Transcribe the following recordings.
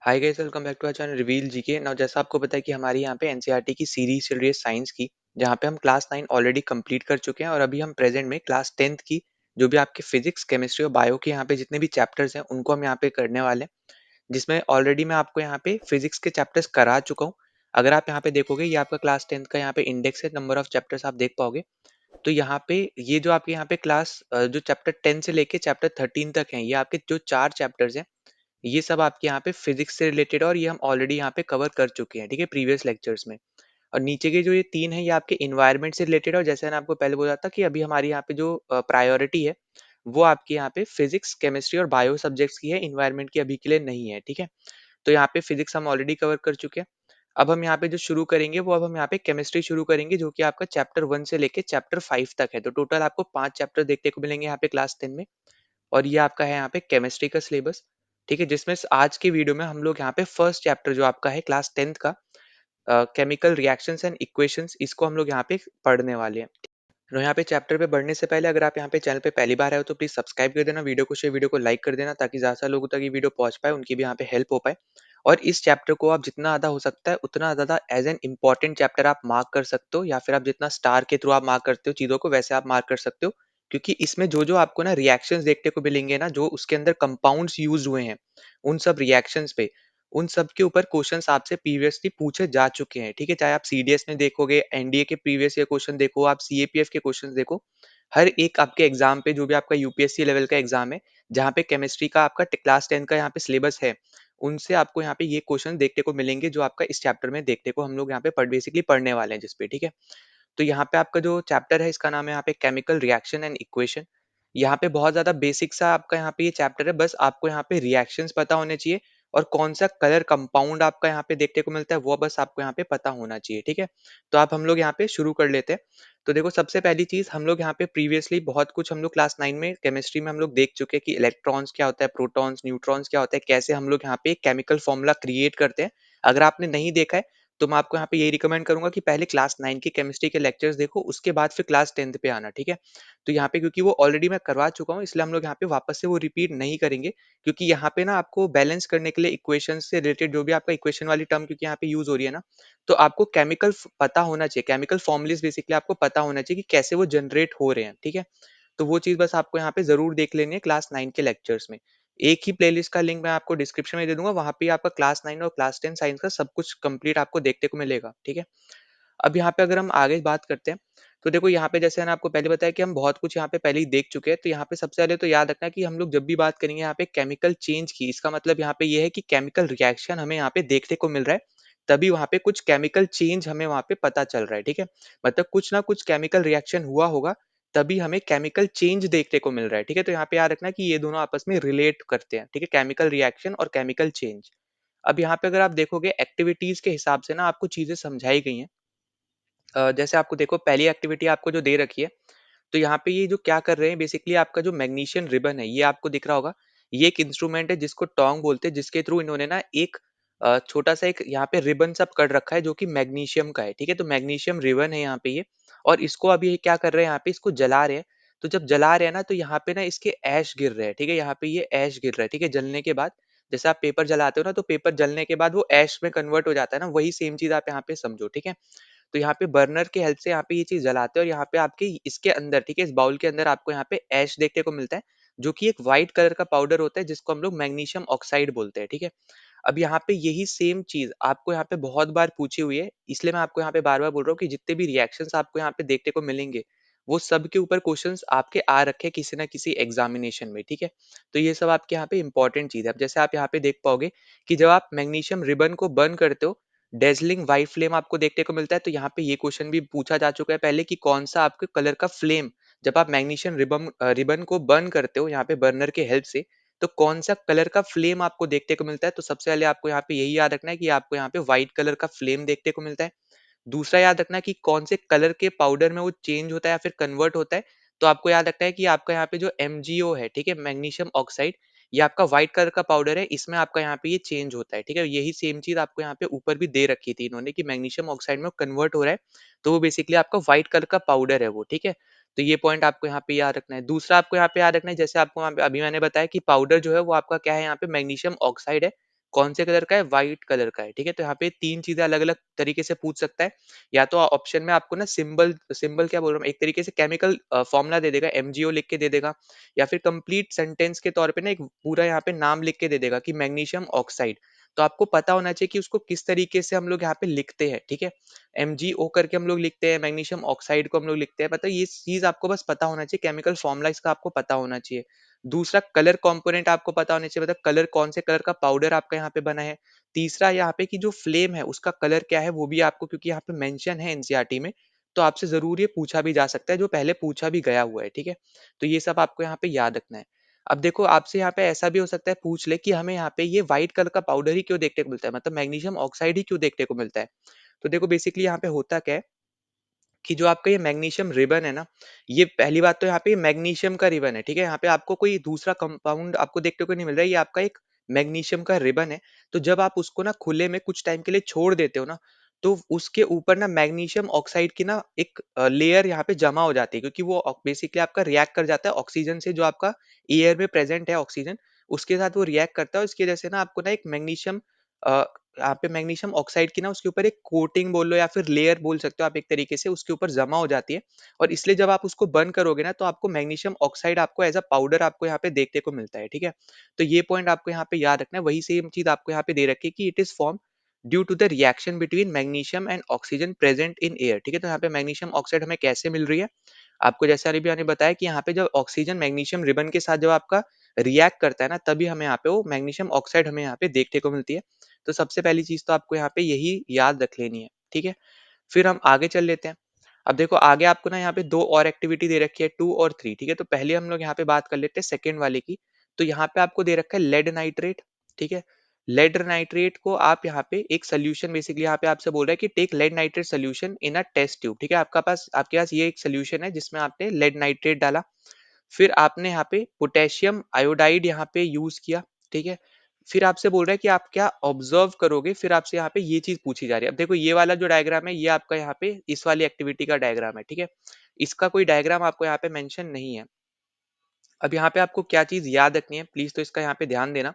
Hi guys, welcome back to our channel reveal GK. Now जैसा आपको पता है कि हमारी यहाँ पे एनसीईआरटी की सीरीज चल रही है साइंस की, जहाँ पे हम क्लास 9 ऑलरेडी कंप्लीट कर चुके हैं और अभी हम प्रेजेंट में क्लास 10th की जो भी आपके फिजिक्स केमिस्ट्री और बायो के यहाँ पे जितने भी चैप्टर्स हैं उनको हम यहाँ पे करने वाले हैं। जिसमें ऑलरेडी मैं आपको यहाँ पे फिजिक्स के चैप्टर्स करा चुका हूँ। अगर आप यहाँ पे देखोगे, ये आपका क्लास 10th का यहाँ पे इंडेक्स है, नंबर ऑफ चैप्टर्स आप देख पाओगे। तो यहाँ पे ये जो आपके यहाँ पे क्लास जो चैप्टर 10 से लेके चैप्टर 13 तक है, ये आपके जो 4 चैप्टर्स हैं, ये सब आपके यहाँ पे फिजिक्स से रिलेटेड और ये हम ऑलरेडी यहाँ पे कवर कर चुके हैं, ठीक है, प्रीवियस लेक्चर्स में। और नीचे के जो ये 3 है, ये आपके एनवायरनमेंट से रिलेटेड, और जैसे मैंने आपको पहले बोला था कि अभी हमारी यहाँ पे जो प्रायोरिटी है, वो आपके यहाँ पे फिजिक्स, केमिस्ट्री और बायो सब्जेक्ट्स की है, एनवायरनमेंट की अभी के लिए नहीं है, ठीक है। तो यहाँ पे फिजिक्स हम ऑलरेडी कवर कर चुके हैं। अब हम यहाँ पे जो शुरू करेंगे, वो अब हम यहाँ पे केमिस्ट्री शुरू करेंगे, जो कि आपका चैप्टर 1 से लेके चैप्टर 5 तक है। तो टोटल आपको 5 चैप्टर देखने को मिलेंगे यहाँ पे क्लास 10 में। और ये आपका है यहाँ पे केमिस्ट्री का सिलेबस, ठीक है, जिसमें आज के वीडियो में हम लोग यहाँ पे फर्स्ट चैप्टर जो आपका है क्लास 10th का, केमिकल रिएक्शंस एंड इक्वेशंस, इसको हम लोग यहाँ पे पढ़ने वाले हैं। तो यहाँ पे चैप्टर पे बढ़ने से पहले, अगर आप यहाँ पे चैनल पे पहली बार आए हो तो प्लीज सब्सक्राइब कर देना, वीडियो को शेयर, वीडियो को लाइक कर देना, ताकि ज्यादा लोगों तक ये वीडियो पहुंच पाए, उनकी भी यहाँ पे हेल्प हो पाए। और इस चैप्टर को आप जितना ज्यादा हो सकता है उतना ज्यादा एज एन इम्पोर्टेंट चैप्टर आप मार्क कर सकते हो, या फिर आप जितना स्टार के थ्रू आप मार्क करते हो चीजों को, वैसे आप मार्क कर सकते हो। क्योंकि इसमें जो जो आपको ना रिएक्शंस देखने को मिलेंगे ना, जो उसके अंदर कंपाउंड्स यूज हुए हैं, उन सब रिएक्शंस पे, उन सब के ऊपर क्वेश्चंस आपसे प्रीवियसली पूछे जा चुके हैं, ठीक है। चाहे आप सीडीएस में देखोगे, एनडीए के प्रीवियस ईयर क्वेश्चन देखो, आप सीएपीएफ के क्वेश्चन देखो, हर एक आपके एग्जाम पे, जो भी आपका यूपीएससी लेवल का एग्जाम है, जहाँ पे केमिस्ट्री का आपका क्लास 10 का यहाँ पे सिलेबस है, उनसे आपको यहाँ पे ये क्वेश्चन देखने को मिलेंगे, जो आपका इस चैप्टर में देखने को हम लोग यहाँ पे बेसिकली पढ़ने वाले हैं जिसपे, ठीक है। तो यहाँ पे आपका जो चैप्टर है, इसका नाम है यहाँ पे केमिकल रिएक्शन एंड इक्वेशन। यहाँ पे बहुत ज्यादा बेसिक सा आपका यहाँ पे ये चैप्टर है, बस आपको यहाँ पे रिएक्शंस पता होने चाहिए, और कौन सा कलर कंपाउंड आपका यहाँ पे देखने को मिलता है, वो बस आपको यहाँ पे पता होना चाहिए, ठीक है। तो आप हम लोग यहाँ पे शुरू कर लेते हैं। तो देखो, सबसे पहली चीज, हम लोग यहाँ पे प्रीवियसली बहुत कुछ हम लोग क्लास 9 में केमिस्ट्री में हम लोग देख चुके हैं कि इलेक्ट्रॉन्स क्या होता है, प्रोटॉन्स, न्यूट्रॉन्स क्या होता है, कैसे हम लोग यहाँ पे केमिकल फॉर्मूला क्रिएट करते हैं। अगर आपने नहीं देखा है, तो मैं आपको यहाँ पे यही रिकमेंड करूंगा कि पहले क्लास 9 की केमिस्ट्री के लेक्चर्स देखो, उसके बाद फिर क्लास 10th पे आना, ठीक है। तो यहाँ पे क्योंकि वो ऑलरेडी मैं करवा चुका हूँ, इसलिए हम लोग यहाँ पे वापस से वो रिपीट नहीं करेंगे। क्योंकि यहाँ पे ना आपको बैलेंस करने के लिए इक्वेशन से रिलेटेड जो भी आपका इक्वेशन वाली टर्म क्योंकि यहाँ पे यूज हो रही है ना, तो आपको केमिकल पता होना चाहिए, केमिकल फॉर्मुलेस बेसिकली आपको पता होना चाहिए कि कैसे वो जनरेट हो रहे हैं, ठीक है। तो वो चीज बस आपको यहाँ पे जरूर देख लेनी है क्लास 9 के लेक्चर्स में। एक ही प्लेलिस्ट का लिंक मैं आपको डिस्क्रिप्शन में दे दूंगा, वहां पे आपका क्लास 9 और क्लास 10 साइंस का सब कुछ कंप्लीट आपको देखने को मिलेगा, ठीक है। अब यहाँ पे अगर हम आगे बात करते हैं, तो देखो यहाँ पे जैसे मैंने आपको पहले बताया कि हम बहुत कुछ यहाँ पे पहले ही देख चुके हैं। तो यहाँ पे सबसे पहले तो याद रखना कि हम लोग जब भी बात करेंगे यहाँ पे केमिकल चेंज की, इसका मतलब यहाँ पे ये है कि केमिकल रिएक्शन हमें यहाँ पे देखने को मिल रहा है, तभी वहां पे कुछ केमिकल चेंज हमें वहां पे पता चल रहा है, ठीक है। मतलब कुछ ना कुछ केमिकल रिएक्शन हुआ होगा, तभी हमें केमिकल चेंज देखने को मिल रहा है, ठीक है। तो यहाँ पे याद रखना कि ये दोनों आपस में रिलेट करते हैं, ठीक है, केमिकल रिएक्शन और केमिकल चेंज। अब यहाँ पे अगर आप देखोगे एक्टिविटीज के हिसाब से ना आपको चीजें समझाई गई हैं। जैसे आपको देखो, पहली एक्टिविटी आपको जो दे रखी है, तो यहाँ पे ये जो क्या कर रहे हैं बेसिकली, आपका जो मैग्नीशियम रिबन है, ये आपको दिख रहा होगा। ये एक इंस्ट्रूमेंट है जिसको टोंग बोलते हैं, जिसके थ्रू इन्होंने ना एक छोटा सा एक यहाँ पे रिबन सब कर रखा है, जो कि मैग्नीशियम का है, ठीक है। तो मैग्नीशियम रिबन है यहाँ पे ये, और इसको अभी ये क्या कर रहे हैं, यहाँ पे इसको जला रहे हैं। तो जब जला रहे हैं ना, तो यहाँ पे ना इसके ऐश गिर रहे हैं, ठीक है, यहाँ पे ये ऐश गिर रहा है, ठीक है। जलने के बाद, जैसे आप पेपर जलाते हो ना, तो पेपर जलने के बाद वो ऐश में कन्वर्ट हो जाता है ना, वही सेम चीज आप यहाँ पे समझो, ठीक है। तो यहाँ पे बर्नर के हेल्प से यहाँ पे ये चीज जलाते हैं, और यहाँ पे आपके इसके अंदर, ठीक है, इस बाउल के अंदर आपको यहाँ पे ऐश देखने को मिलता है, जो कि एक व्हाइट कलर का पाउडर होता है, जिसको हम लोग मैग्नीशियम ऑक्साइड बोलते हैं, ठीक है। अब यहाँ पे यही सेम चीज आपको यहाँ पे बहुत बार पूछी हुई है, इसलिए मैं आपको यहाँ पे बार बार बोल रहा हूँ कि जितने भी रिएक्शंस आपको यहाँ पे देखने को मिलेंगे, वो सब के ऊपर क्वेश्चंस आपके आ रखे हैं किसी ना किसी एग्जामिनेशन में, ठीक है। तो ये सब आपके यहाँ पे इंपॉर्टेंट चीज है। अब जैसे आप यहाँ पे देख पाओगे कि जब आप मैग्नीशियम रिबन को बर्न करते हो, डेजलिंग व्हाइट फ्लेम आपको देखने को मिलता है। तो यहाँ पे ये क्वेश्चन भी पूछा जा चुका है पहले कि कौन सा आपके कलर का फ्लेम, जब आप मैग्नीशियम रिबन रिबन को बर्न करते हो यहाँ पे बर्नर के हेल्प से, तो कौन सा कलर का फ्लेम आपको देखने को मिलता है। तो सबसे पहले आपको यहाँ पे यही याद रखना है कि आपको यहाँ पे व्हाइट कलर का फ्लेम देखने को मिलता है। दूसरा याद रखना कि कौन से कलर के पाउडर में वो चेंज होता है या फिर कन्वर्ट होता है। तो आपको याद रखना है कि आपका यहाँ पे जो एमजीओ है, ठीक है, मैग्नीशियम ऑक्साइड, ये आपका व्हाइट कलर का पाउडर है, इसमें आपका यहाँ पे ये चेंज होता है, ठीक है। यही सेम चीज आपको यहाँ पे ऊपर भी दे रखी थी इन्होंने कि मैग्नीशियम ऑक्साइड में कन्वर्ट हो रहा है, तो वो बेसिकली आपका व्हाइट कलर का पाउडर है वो, ठीक है। तो ये पॉइंट आपको यहाँ पे याद रखना है। दूसरा आपको यहाँ पे याद रखना है, जैसे आपको अभी मैंने बताया कि पाउडर जो है वो आपका क्या है, यहाँ पे मैग्नीशियम ऑक्साइड है, कौन से कलर का है? व्हाइट कलर का है, ठीक है? तो यहाँ पे 3 चीज़ें अलग-अलग तरीके से पूछ सकता है। या तो ऑप्शन में आपको ना सिंबल सिंबल क्या बोल रहा हूँ, एक तरीके से केमिकल फ़ॉर्मूला दे देगा, एमजीओ लिख के दे देगा, या फिर कंप्लीट सेंटेंस के तौर पे ना एक पूरा यहाँ पे नाम लिख के दे देगा कि मैग्नीशियम ऑक्साइड। तो आपको पता होना चाहिए कि उसको किस तरीके से हम लोग यहाँ पे लिखते हैं, ठीक है? एमजीओ करके हम लोग लिखते हैं, मैग्नीशियम ऑक्साइड को हम लोग लिखते हैं, मतलब ये चीज़ आपको बस पता होना चाहिए, केमिकल फ़ॉर्मूला इसका आपको पता होना चाहिए। दूसरा कलर कंपोनेंट आपको पता होना चाहिए, मतलब कलर कौन से कलर का पाउडर आपका यहाँ पे बना है। तीसरा यहाँ पे कि जो फ्लेम है उसका कलर क्या है वो भी आपको, क्योंकि यहाँ पे मेंशन है एनसीईआरटी में, तो आपसे ज़रूर ये पूछा भी जा सकता है, जो पहले पूछा भी गया हुआ है, ठीक है? तो ये सब आपको यहाँ पे याद रखना है। अब देखो आपसे यहाँ पे ऐसा भी हो सकता है पूछ ले कि हमें यहाँ पे ये व्हाइट कलर का पाउडर ही क्यों देखने को मिलता है? मतलब मैग्नीशियम ऑक्साइड ही क्यों देखने को मिलता है? तो देखो बेसिकली यहाँ पे होता क्या है कि जो आपका ये मैग्नीशियम रिबन है ना, ये पहली बात तो यहाँ पे मैग्नीशियम का रिबन है, ठीक है? यहाँ पे आपको कोई दूसरा कंपाउंड आपको देखने को नहीं मिल रहा है, ये आपका एक मैग्नीशियम का रिबन है। तो जब आप उसको ना खुले में कुछ टाइम के लिए छोड़ देते हो ना, तो उसके ऊपर ना मैग्नीशियम ऑक्साइड की ना एक लेयर यहाँ पे जमा हो जाती है, क्योंकि वो बेसिकली आपका रिएक्ट कर जाता है ऑक्सीजन से, जो आपका एयर में प्रेज़ेंट है ऑक्सीजन, उसके साथ वो रिएक्ट करता है और इसकी वजह से ना आपको ना एक मैग्नीशियम अ, यहाँ पे मैग्नीशियम ऑक्साइड की ना उसके ऊपर एक कोटिंग बोल लो या फिर लेयर बोल सकते हो आप, एक तरीके से उसके ऊपर जमा हो जाती है। और इसलिए जब आप उसको बर्न करोगे ना, तो आपको मैग्नीशियम ऑक्साइड आपको एज अ पाउडर आपको यहाँ पे देखने को मिलता है, ठीक है? तो ये पॉइंट आपको यहाँ पे याद रखना है। वही सेम चीज आपको यहाँ पे दे रखी है कि it is form due to the reaction between magnesium and oxygen present in air, ठीक है? तो यहाँ पे मैग्नीशियम ऑक्साइड हमें कैसे मिल रही है, आपको जैसा अभी मैंने बताया कि यहाँ पे जब ऑक्सीजन मैग्नीशियम रिबन के साथ जब आपका रिएक्ट करता है ना, तभी हमें यहाँ पे वो मैग्नीशियम ऑक्साइड हमें यहाँ पे देखने को मिलती है। तो सबसे पहली चीज़ तो आपको यहाँ पे यही याद रख लेनी है, ठीक है? फिर हम आगे चल लेते हैं। अब देखो आगे आपको ना यहाँ पे 2 और एक्टिविटी दे रखी है 2 और 3, ठीक है? तो पहले हम लोग यहाँ पे बात कर लेते हैं सेकंड वाले की। तो यहाँ पे आपको दे रखा है लेड नाइट्रेट, ठीक है? लेड नाइट्रेट को आप यहाँ पे एक सॉल्यूशन, बेसिकली यहाँ पे आपसे बोल रहा है कि take lead nitrate solution in a test tube, ठीक है? आपके पास ये एक सॉल्यूशन है जिसमें आपने लेड नाइट्रेट डाला। फिर आपने यहाँ पे पोटेशियम आयोडाइड यहाँ पे यूज़ किया, ठीक है? फिर आपसे बोल रहा है कि आप क्या ऑब्जर्व करोगे, फिर आपसे यहाँ पे ये चीज़ पूछी जा रही है। अब देखो ये वाला जो डायग्राम है, ये आपका यहाँ पे इस वाली एक्टिविटी का डायग्राम है, ठीक है? इसका कोई डायग्राम आपको यहाँ पे मेंशन नहीं है। अब यहाँ पे आपको क्या चीज़ याद रखनी है, प्लीज़ तो इसका यहाँ पे ध्यान देना।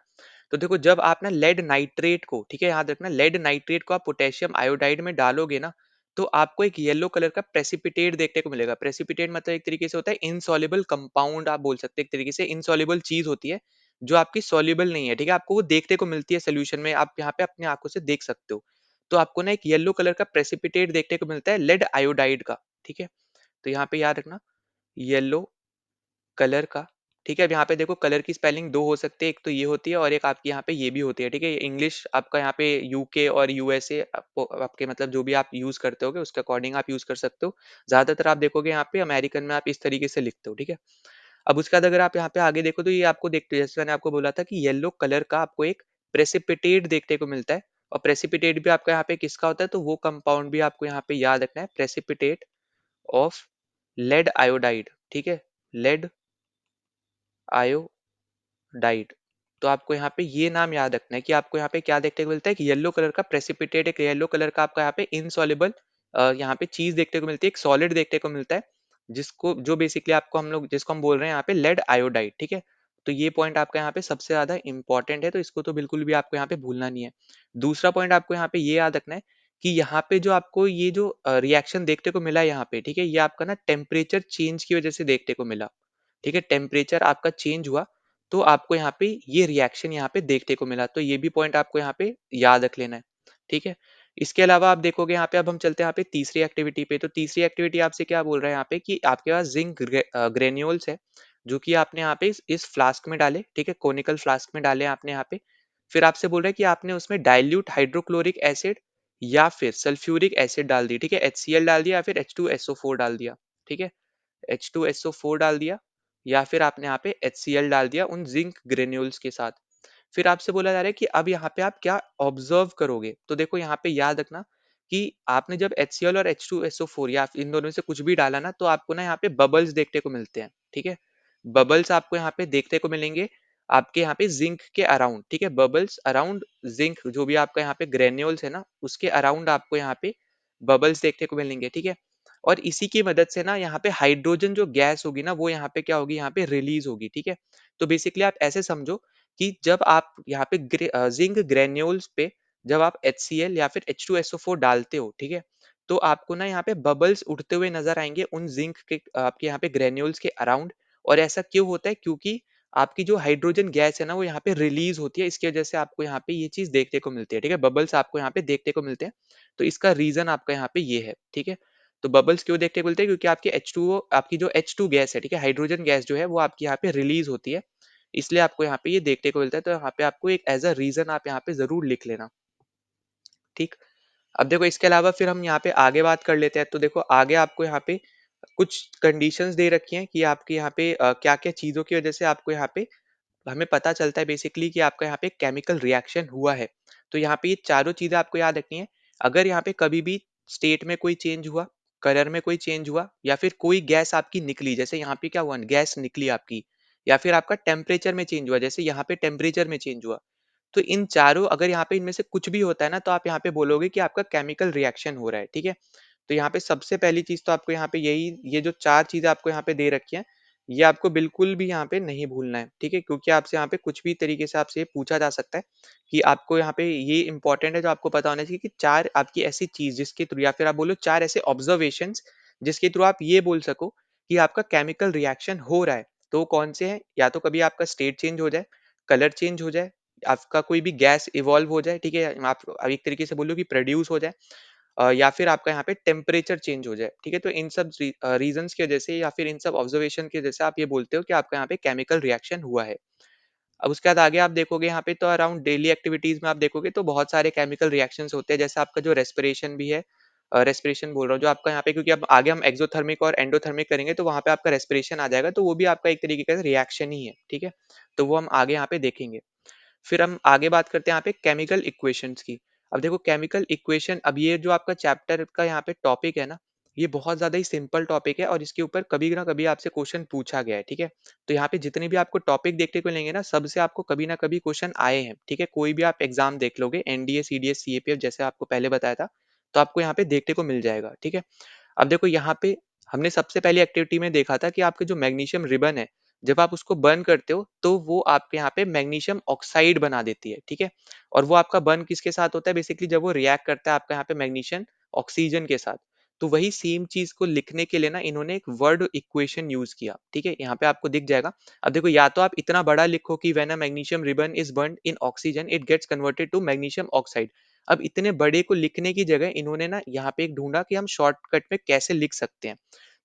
तो देखो जब आप ना लेड नाइट्रेट को, ठीक है, याद रखना, लेड नाइट्रेट को आप पोटेशियम आयोडाइड में डालोगे ना, तो आपको एक येलो कलर का प्रेसिपिटेट देखने को मिलेगा। प्रेसिपिटेट मतलब एक तरीके से होता है इनसॉल्युबल कंपाउंड, आप बोल सकते हैं एक तरीके से इनसॉल्युबल चीज़ होती है, जो आपकी सॉल्युबल नहीं है, ठीक है? आपको वो देखने को मिलती है सॉल्यूशन में, आप यहाँ पे अपनी आँखों से देख सकते हो। तो आपको ना एक येलो कलर का प्रेसिपिटेट देखने को मिलता है लेड आयोडाइड का, ठीक है? तो यहाँ पे याद रखना, येलो कलर का, ठीक है? अब यहाँ पे देखो कलर की स्पेलिंग 2 हो सकती है, एक तो ये होती है और एक आपकी यहाँ पे ये भी होती है, ठीक है? इंग्लिश आपका यहाँ पे यूके और यूएसए आपको आपके मतलब जो भी आप यूज़ करते होगे उसके अकॉर्डिंग आप यूज़ कर सकते हो। ज़्यादातर आप देखोगे यहाँ पे अमेरिकन में आप इस तरीके से लिखते हो, ठीक है? अब उसके बाद अगर आप यहाँ पे आगे देखो तो ये आपको देखते जैसे मैंने आपको बोला था कि येलो कलर का आपको एक प्रेसिपिटेट देखने को मिलता है, और प्रेसिपिटेट भी आपका यहाँ पे किसका होता है, तो वो कंपाउंड भी आपको यहाँ पे याद रखना है, प्रेसिपिटेट ऑफ लेड आयोडाइड, ठीक है? लेड आयो डाइट। तो आपको यहाँ पे ये नाम याद रखना है कि आपको यहाँ पे क्या देखने को मिलता है कि येलो कलर का प्रेसिपिटेट, एक येलो कलर का आपका यहाँ पे इनसॉल्युबल यहाँ पे चीज देखने को मिलती है, एक सॉलिड देखने को मिलता है, जिसको जो बेसिकली आपको हम लोग जिसको हम बोल रहे हैं यहाँ पे लेड आयोडाइड, ठीक है? तो ये पॉइंट आपका यहाँ पे सबसे ज्यादा इंपॉर्टेंट है, तो इसको तो बिल्कुल भी आपको यहाँ पे भूलना नहीं है। दूसरा पॉइंट आपको यहाँ पे ये याद रखना है कि यहाँ पे जो आपको ये जो रिएक्शन देखने को मिला है यहाँ पे, ठीक है, ये आपका ना टेम्परेचर चेंज की वजह से देखने को मिला, ठीक है? टेम्परेचर आपका चेंज हुआ, तो आपको यहाँ पे ये रिएक्शन यहाँ पे देखने को मिला, तो ये भी पॉइंट आपको यहाँ पे याद रख लेना है, ठीक है? इसके अलावा आप देखोगे यहाँ पे, अब हम चलते हैं यहाँ पे तीसरी एक्टिविटी पे। तो तीसरी एक्टिविटी आपसे क्या बोल रहा है यहाँ पे कि आपके पास जिंक ग्रेन्यूल्स है, जो कि आपने यहाँ पे इस फ्लास्क में डाले, ठीक है? कोनिकल फ्लास्क में डाले आपने यहाँ पे। फिर आपसे बोल रहा है कि आपने उसमें डाइल्यूट हाइड्रोक्लोरिक एसिड या फिर सल्फ्यूरिक एसिड डाल दी, ठीक है? HCl डाल दिया या फिर H2SO4 डाल दिया, ठीक है? H2SO4 डाल दिया या फिर आपने यहाँ पे HCl डाल दिया उन जिंक ग्रेन्यूल्स के साथ। फिर आपसे बोला जा रहा है कि अब यहाँ पे आप क्या ऑब्जर्व करोगे, तो देखो यहाँ पे याद रखना कि आपने जब HCl और H2SO4 या इन दोनों में से कुछ भी डाला ना, तो आपको ना यहाँ पे बबल्स देखने को मिलते हैं, ठीक है? बबल्स आपको यहाँ पे देखने को मिलेंगे आपके यहाँ पे जिंक के अराउंड, ठीक है? बबल्स अराउंड जिंक, जो भी आपका यहाँ पे ग्रेन्यूल्स है ना, उसके अराउंड आपको यहाँ पे बबल्स देखने को मिलेंगे, ठीक है? और इसी की मदद से ना यहाँ पे हाइड्रोजन जो गैस होगी ना, वो यहाँ पे क्या होगी, यहाँ पे रिलीज होगी, ठीक है? तो बेसिकली आप ऐसे समझो कि जब आप यहाँ पे ज़िंक ग्रैन्यूल्स पे जब आप HCl या फिर H2SO4 डालते हो, ठीक है? तो आपको ना यहाँ पे बबल्स उठते हुए नज़र आएँगे उन ज़िंक के आपके यहाँ पे ग्रैन्यूल्स के अराउंड। और ऐसा क्यों होता है? क्योंकि आपकी जो हाइड्रोजन गैस है ना, वो यहाँ पे रिलीज़ होती है, इसकी वजह से आपको यहाँ पे ये चीज़ देखने को मिलती है, ठीक है? बबल्स आपको यहाँ पे देखने को मिलते हैं, तो इसका रीज़न आपका यहाँ पे ये है, ठीक है? तो बबल्स क्यों देखने को मिलते हैं? क्योंकि आपकी H2O आपकी जो H2 गैस है, ठीक है? हाइड्रोजन गैस जो है वो आपकी यहाँ पे रिलीज़ होती है, इसलिए आपको यहाँ पे ये देखने को मिलता है, तो यहाँ पे आपको एक एज़ अ रीज़न आप यहाँ पे ज़रूर लिख लेना, ठीक? अब देखो इसके अलावा फिर हम यहाँ पे आगे बात कर लेते हैं, तो देखो आगे आपको यहाँ पे कुछ कंडीशंस दे रखी हैं कि आपके यहाँ पे क्या-क्या चीज़ों की वजह से आपको यहाँ पे हमें पता चलता है बेसिकली कि आपका यहाँ पे केमिकल रिएक्शन हुआ है। तो यहाँ पे ये चारों चीज़ें आपको याद रखनी है। अगर यहाँ पे कभी भी स्टेट में कोई चेंज हुआ, कलर में कोई चेंज हुआ या फिर कोई गैस आपकी निकली, जैसे यहाँ पे क्या हुआ गैस निकली आपकी, या फिर आपका टेम्परेचर में चेंज हुआ, जैसे यहाँ पे टेम्परेचर में चेंज हुआ। तो इन चारों अगर यहाँ पे इनमें से कुछ भी होता है ना, तो आप यहाँ पे बोलोगे कि आपका केमिकल रिएक्शन हो रहा है, ठीक है? तो यहाँ पे सबसे पहली चीज़ तो आपको यहाँ पे यही ये जो 4 चीज़ें आपको यहाँ पे दे रखी हैं, ये आपको बिल्कुल भी यहाँ पे नहीं भूलना है, ठीक है? क्योंकि आपसे यहाँ पे कुछ भी तरीके से आपसे ये पूछा जा सकता है कि आपको यहाँ पे ये इम्पोर्टेंट है जो आपको पता होना चाहिए कि 4 आपकी ऐसी चीज़ जिसके थ्रू या फिर आप बोलो 4 ऐसे ऑब्जर्वेशंस जिसके थ्रू आप ये बोल सको कि आपका केमिकल रिएक्शन हो रहा है। तो वो कौन से हैं? या तो कभी आपका स्टेट चेंज हो जाए, कलर चेंज हो जाए, आपका कोई भी गैस इवॉल्व हो जाए, ठीक है? आप एक तरीके से बोलो कि प्रोड्यूस हो जाए, या फिर आपका यहाँ पे टेम्परेचर चेंज हो जाए, ठीक है? तो इन सब रीज़न्स की वजह से या फिर इन सब ऑब्जर्वेशन की वजह से आप ये बोलते हो कि आपका यहाँ पे केमिकल रिएक्शन हुआ है। अब उसके बाद आगे आप देखोगे यहाँ पे तो अराउंड डेली एक्टिविटीज़ में आप देखोगे तो बहुत सारे केमिकल रिएक्शंस होते हैं, जैसे आपका जो रेस्पिरेशन भी है, रेस्पिरेशन बोल रहा हूँ जो आपका यहाँ पे, क्योंकि अब आगे हम एक्ज़ोथर्मिक और एंडोथर्मिक करेंगे तो वहाँ पे आपका रेस्पिरेशन आ जाएगा, तो वो भी आपका एक तरीके का रिएक्शन ही है, ठीक है? तो वो हम आगे यहाँ पे देखेंगे। फिर हम आगे बात करते हैं यहाँ पे केमिकल इक्वेशंस की। अब देखो केमिकल इक्वेशन, अब ये जो आपका चैप्टर का यहाँ पे टॉपिक है ना, ये बहुत ज़्यादा ही सिंपल टॉपिक है और इसके ऊपर कभी ना कभी आपसे क्वेश्चन पूछा गया है, ठीक है? तो यहाँ पे जितने भी आपको टॉपिक देखने को मिलेंगे ना, सबसे आपको कभी ना कभी क्वेश्चन आए हैं, ठीक है? कोई भी आप एग्ज़ाम देख लोगे, एनडीए, सीडीएस, सीएपीएफ जैसे आपको पहले बताया था, तो आपको यहाँ पे देखने को मिल जाएगा, ठीक है? अब देखो यहाँ पे हमने सबसे पहली एक्टिविटी में देखा था कि आपके जो मैग्नीशियम रिबन है, जब आप उसको बर्न करते हो तो वो आपके यहाँ पे मैग्नीशियम ऑक्साइड बना देती है, ठीक है? और वो आपका बर्न किसके साथ होता है? बेसिकली जब वो रिएक्ट करता है आपका यहाँ पे मैग्नीशियम ऑक्सीजन के साथ। तो वही सेम चीज़ को लिखने के लिए ना इन्होंने एक वर्ड इक्वेशन यूज़ किया, ठीक है? यहाँ पे आपको दिख जाएगा। अब देखो या तो आप इतना बड़ा लिखो कि when a magnesium ribbon is burned in oxygen it gets converted to magnesium oxide. अब इतने बड़े को लिखने की जगह इन्होंने ना यहाँ पे एक ढूँढा कि हम शॉर्टकट में कैसे लिख सकते हैं।